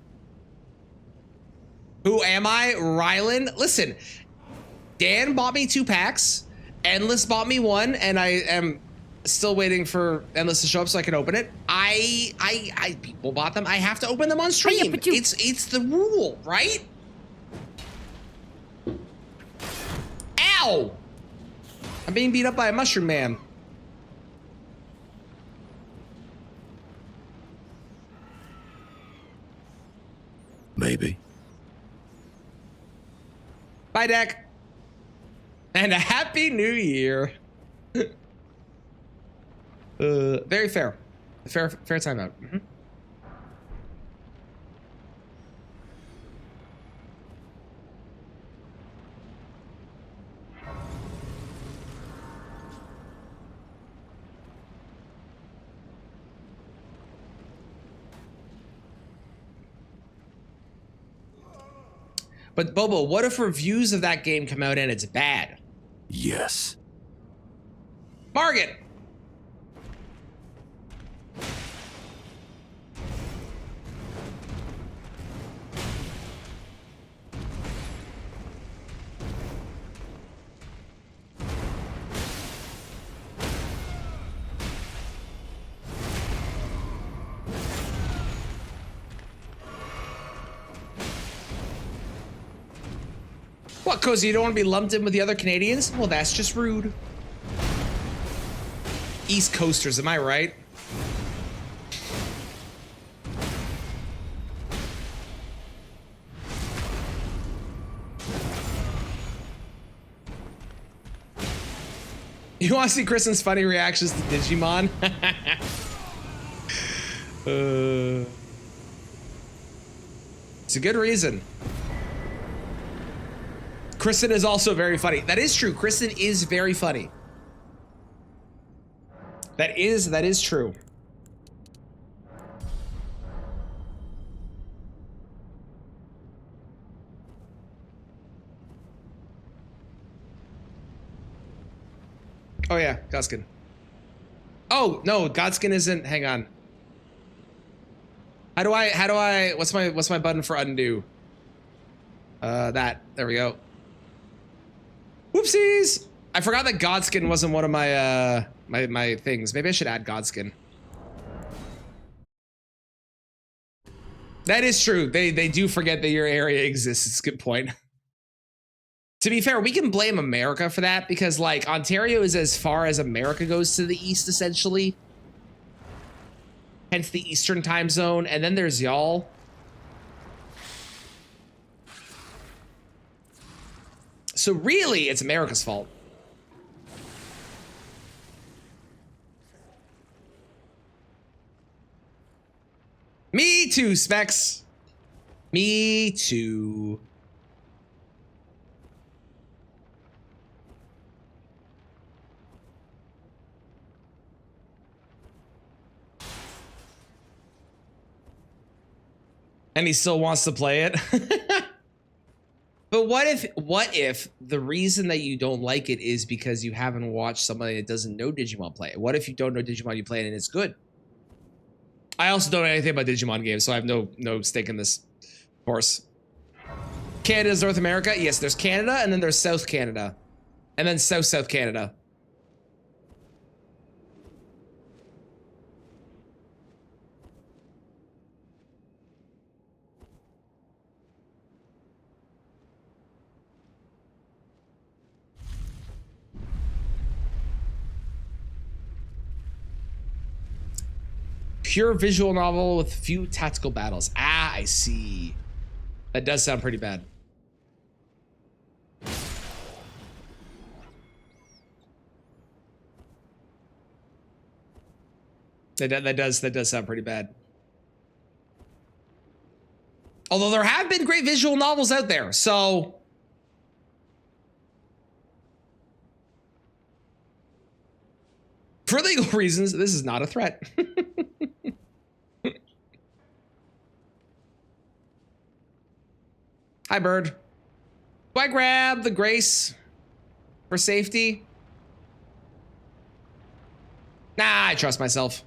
who am I? Rylan? Listen. Dan bought me 2 packs. Endless bought me 1, and I am still waiting for Endless to show up so I can open it. People bought them. I have to open them on stream. Oh, yeah, but it's the rule, right? Ow! I'm being beat up by a mushroom man. Maybe. Bye, Deck. And a happy new year. Very fair. Fair timeout. Mm-hmm. But Bobo, what if reviews of that game come out and it's bad? Yes. Margit! What, Cozy, you don't want to be lumped in with the other Canadians? Well, that's just rude. East Coasters, am I right? You want to see Kristen's funny reactions to Digimon? It's a good reason. Kristen is also very funny. That is true. Kristen is very funny. That is true. Oh yeah, Godskin. Oh no, Godskin isn't. Hang on. How do I? What's my button for undo? That. There we go. Whoopsies! I forgot that Godskin wasn't one of my my things. Maybe I should add Godskin. That is true. They do forget that your area exists. It's a good point. To be fair, we can blame America for that because like Ontario is as far as America goes to the east, essentially. Hence the Eastern time zone, and then there's y'all. So really, it's America's fault. Me too, Specs. Me too. And he still wants to play it. But what if the reason that you don't like it is because you haven't watched somebody that doesn't know Digimon play it? What if you don't know Digimon, you play it and it's good? I also don't know anything about Digimon games, so I have no stake in this, of course. Canada is North America? Yes, there's Canada, and then there's South Canada. And then South Canada. Pure visual novel with few tactical battles. Ah, I see. That does sound pretty bad. That does sound pretty bad. Although there have been great visual novels out there, so for legal reasons, this is not a threat. Hi, bird. Do I grab the Grace for safety? Nah, I trust myself.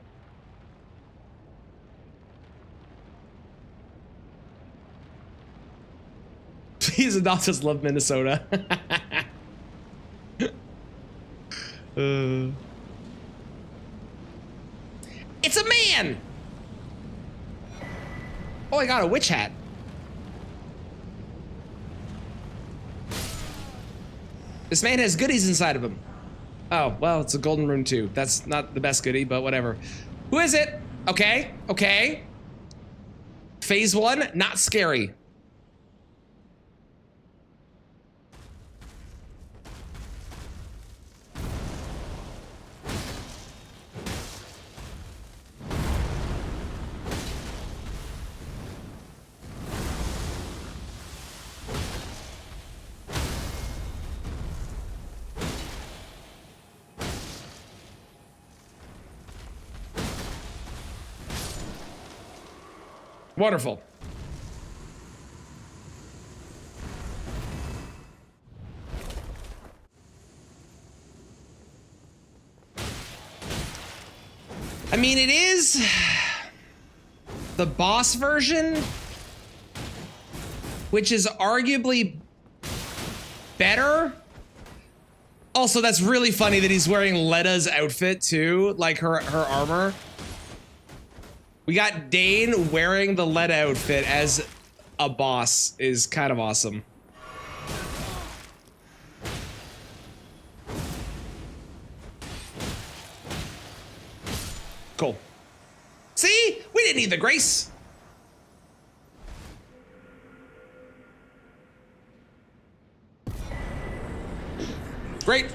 Please adopt us, love Minnesota. It's a man! Oh, I got a witch hat. This man has goodies inside of him. Oh, well, it's a golden rune too. That's not the best goodie, but whatever. Who is it? Okay, okay. Phase 1, not scary. Wonderful. I mean, it is the boss version, which is arguably better. Also, that's really funny that he's wearing Letta's outfit too, like her armor. We got Dane wearing the Letta outfit as a boss is kind of awesome. Cool. See? We didn't need the grace. Great.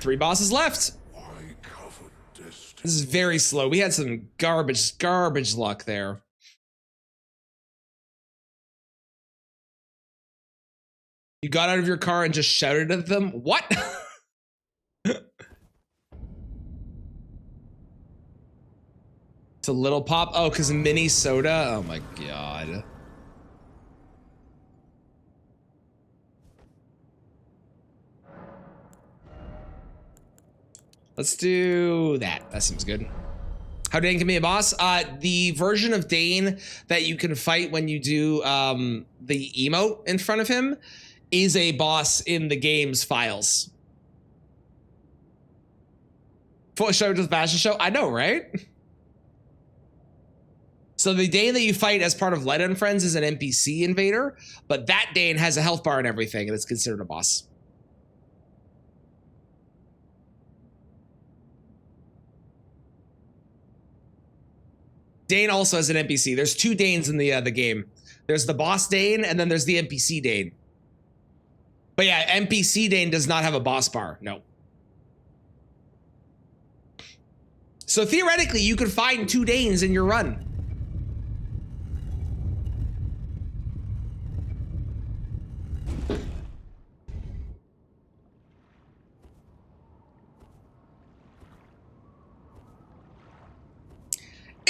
3 bosses left. This is very slow. We had some garbage luck there. You got out of your car and just shouted at them? What? It's a little pop. Oh, because mini soda. Oh my god. Let's do that. That seems good. How Dane can be a boss? The version of Dane that you can fight when you do the emote in front of him is a boss in the game's files. Full show to the fashion show? I know, right? So the Dane that you fight as part of Light and Friends is an NPC invader, but that Dane has a health bar and everything, and it's considered a boss. Dane also has an NPC. There's 2 Danes in the game. There's the boss Dane, and then there's the NPC Dane. But yeah, NPC Dane does not have a boss bar. No. So theoretically, you could find 2 Danes in your run.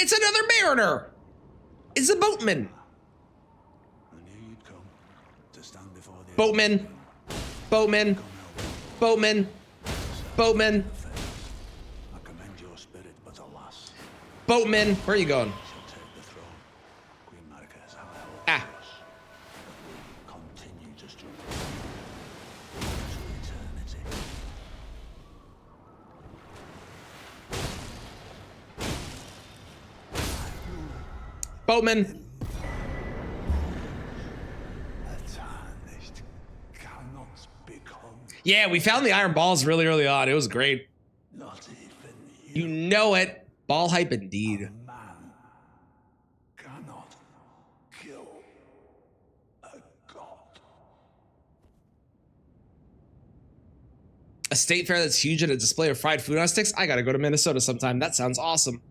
It's another mariner. It's a boatman. Boatman. Boatman. Boatman. Boatman. Boatman. Where are you going? Ah. Boatman. Yeah, we found the iron balls really early on. It was great. You know it. Ball hype indeed. A state fair that's huge and a display of fried food on sticks? I gotta go to Minnesota sometime. That sounds awesome.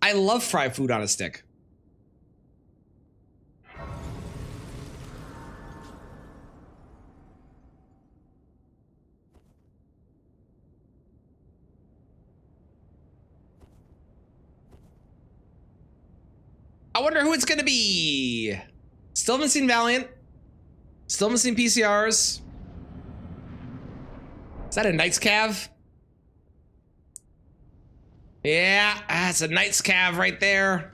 I love fried food on a stick. I wonder who it's gonna be. Still haven't seen Valiant. Still haven't seen PCRs. Is that a Knight's Cav? Yeah, that's a Knight's Cav right there.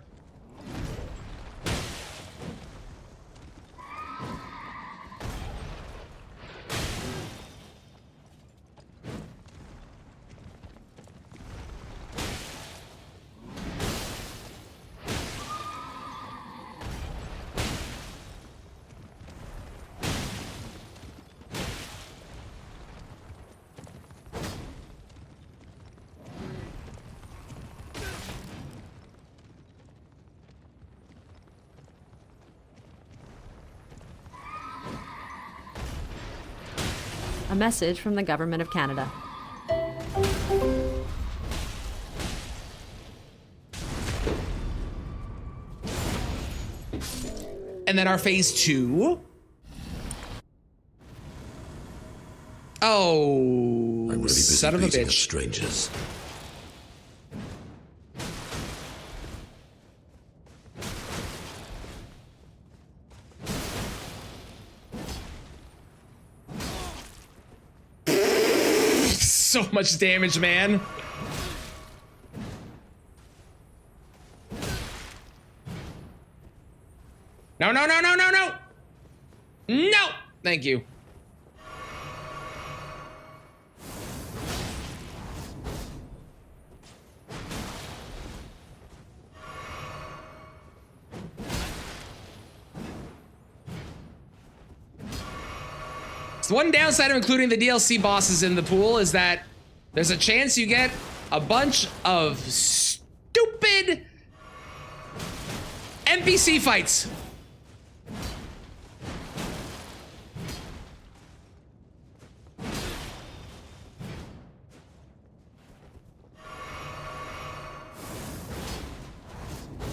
A message from the Government of Canada. And then our phase 2. Oh, I'm really busy son of a beating up bitch. strangers. So much damage, man. No, no, no, no, no, no. No, thank you. So one downside of including the DLC bosses in the pool is that There's a chance you get a bunch of stupid NPC fights.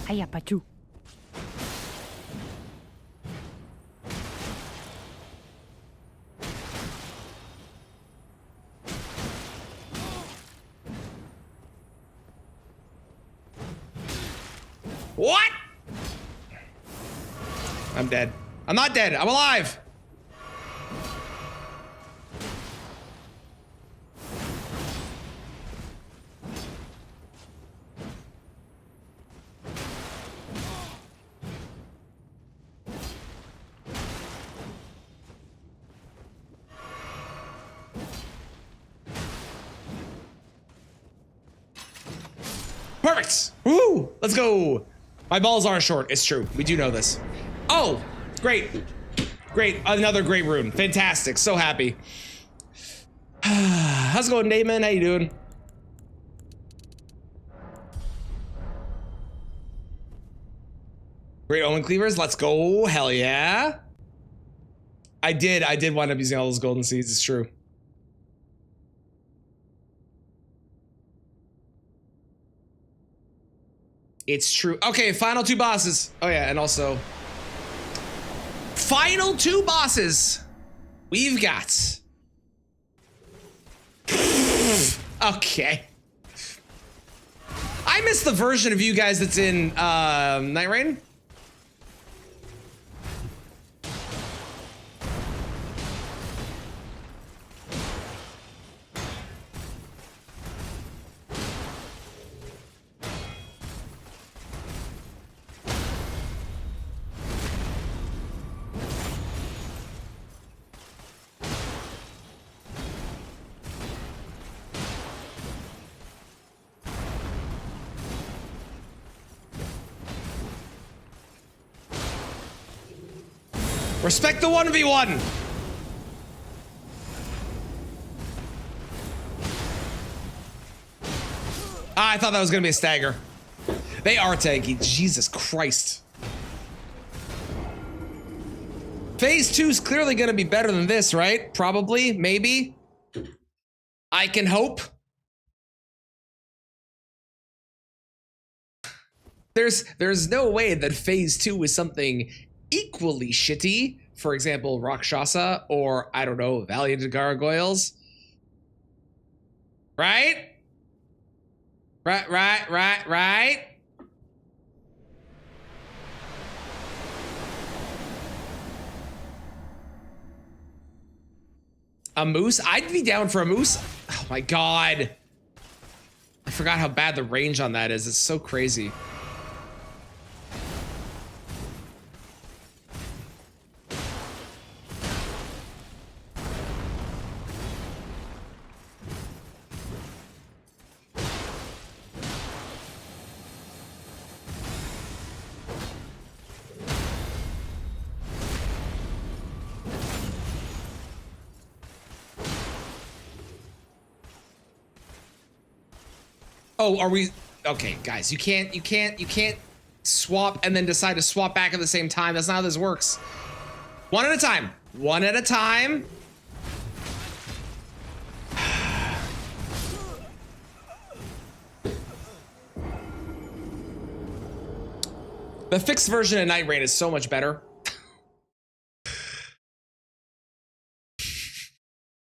Hiya, Pachu. What? I'm dead. I'm not dead. I'm alive. Perfect. Woo! Let's go. My balls are short. It's true. We do know this. Oh, great. Great. Another great rune. Fantastic. So happy. How's it going, Damon? How you doing? Great Omen Cleavers. Let's go. Hell yeah. I did wind up using all those golden seeds. It's true. It's true. Okay, final 2 bosses. Oh yeah, and also final 2 bosses. We've got. Okay. I missed the version of you guys that's in Night Rain. Respect the 1v1. I thought that was gonna be a stagger. They are tanky. Jesus Christ. Phase 2 is clearly gonna be better than this, right? Probably, maybe. I can hope. There's no way that phase 2 is something equally shitty. For example, Rakshasa or, I don't know, Valiant Gargoyles. Right? Right. A moose? I'd be down for a moose. Oh my god. I forgot how bad the range on that is. It's so crazy. Oh, are we? Okay, guys, you can't swap and then decide to swap back at the same time. That's not how this works. One at a time. One at a time. The fixed version of Night Rain is so much better.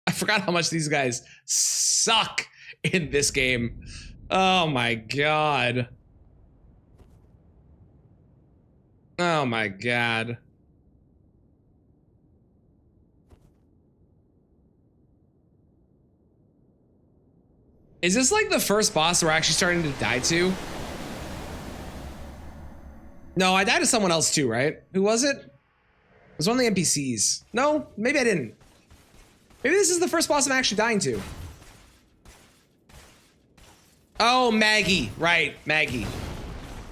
I forgot how much these guys suck in this game. Oh my god. Oh my god. Is this like the first boss we're actually starting to die to? No, I died to someone else too, right? Who was it? It was one of the NPCs. No, maybe I didn't. Maybe this is the first boss I'm actually dying to. Oh, Maggie. Right, Maggie.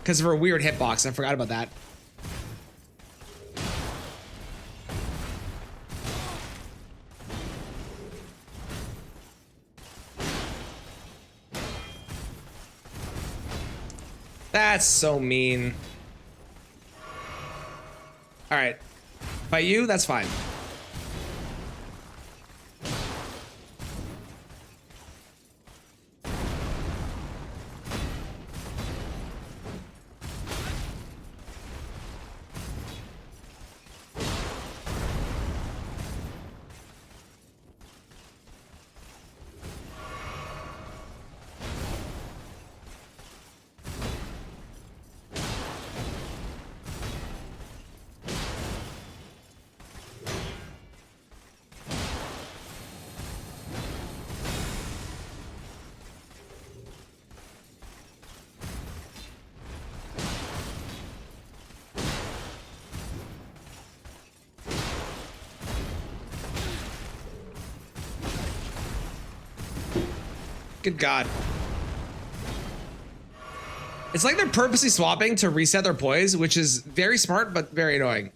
Because of her weird hitbox. I forgot about that. That's so mean. All right. By you, that's fine. Good God. It's like they're purposely swapping to reset their poise, which is very smart, but very annoying.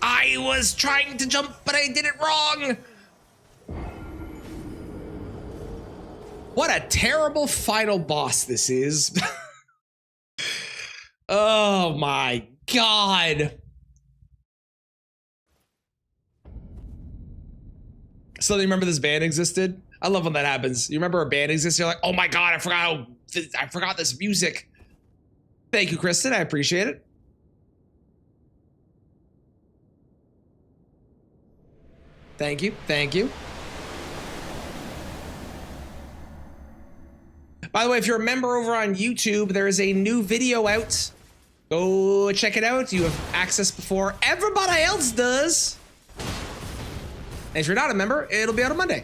I was trying to jump, but I did it wrong. What a terrible final boss this is. Oh my God. So you remember this band existed? I love when that happens. You remember a band exists, you're like, oh my God, I forgot this music. Thank you, Kristen, I appreciate it. Thank you, thank you. By the way, if you're a member over on YouTube, there is a new video out. Go check it out. You have access before everybody else does. And if you're not a member, it'll be out on Monday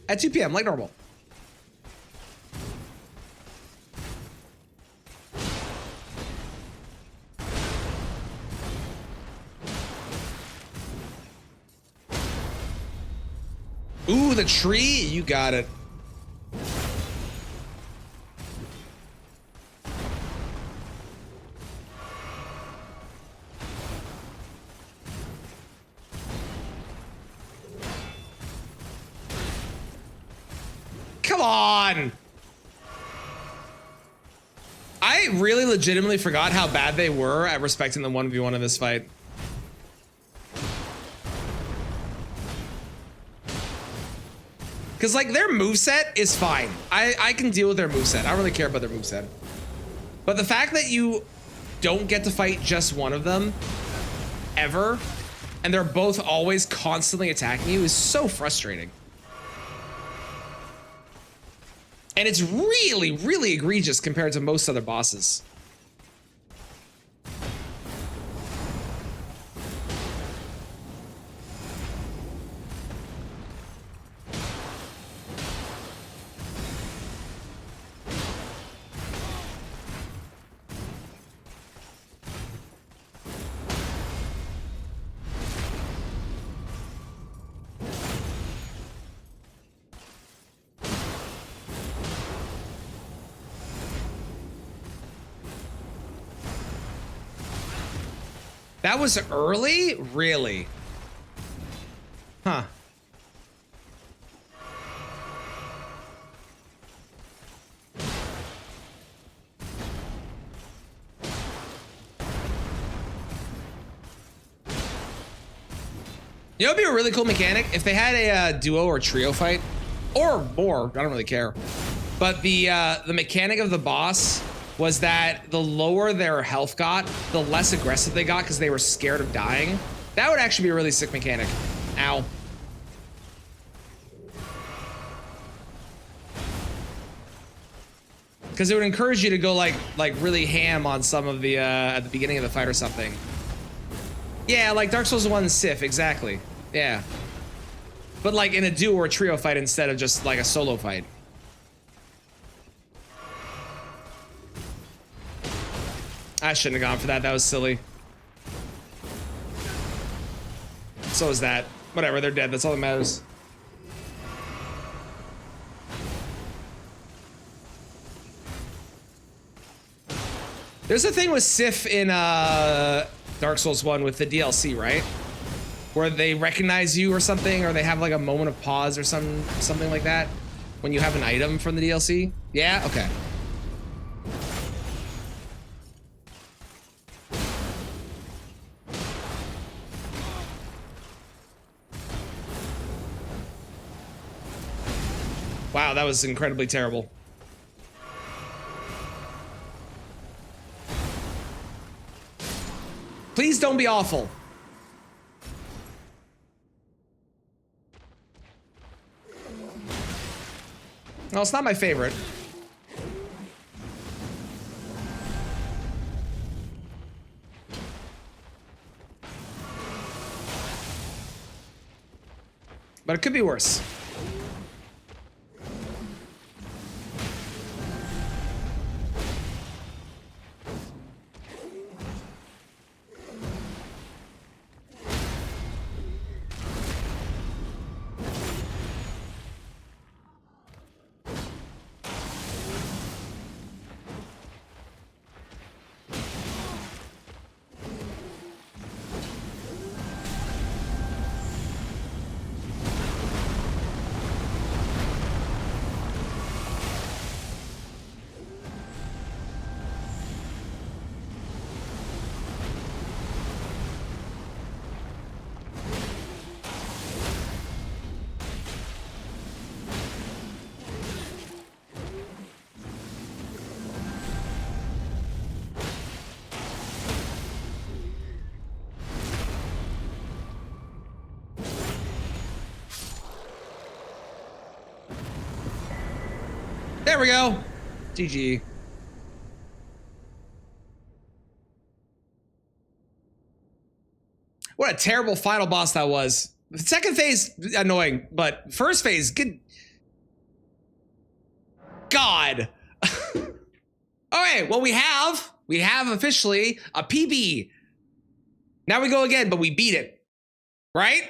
at 2 p.m. like normal. Ooh, the tree. You got it. Come on. I really legitimately forgot how bad they were at respecting the 1v1 in this fight. Because, like, their moveset is fine. I can deal with their moveset. I don't really care about their moveset. But the fact that you don't get to fight just one of them ever, and they're both always constantly attacking you, is so frustrating. And it's really, really egregious compared to most other bosses. That was early? Really? Huh. You know, it'd be a really cool mechanic if they had a duo or trio fight, or more. I don't really care. But the mechanic of the boss was that the lower their health got, the less aggressive they got because they were scared of dying. That would actually be a really sick mechanic. Ow. Because it would encourage you to go like really ham on some of the at the beginning of the fight or something. Yeah, like Dark Souls 1 Sif, exactly. Yeah. But like in a duo or trio fight instead of just like a solo fight. I shouldn't have gone for that. That was silly. So is that. Whatever, they're dead. That's all that matters. There's a thing with Sif in Dark Souls 1 with the DLC, right? Where they recognize you or something, or they have like a moment of pause or something like that when you have an item from the DLC. Yeah? Okay. Wow, that was incredibly terrible. Please don't be awful. No, it's not my favorite. But it could be worse. There we go. GG. What a terrible final boss that was. The second phase, annoying, but first phase, good. God. Okay, well, we have officially a PB. Now we go again, but we beat it, right?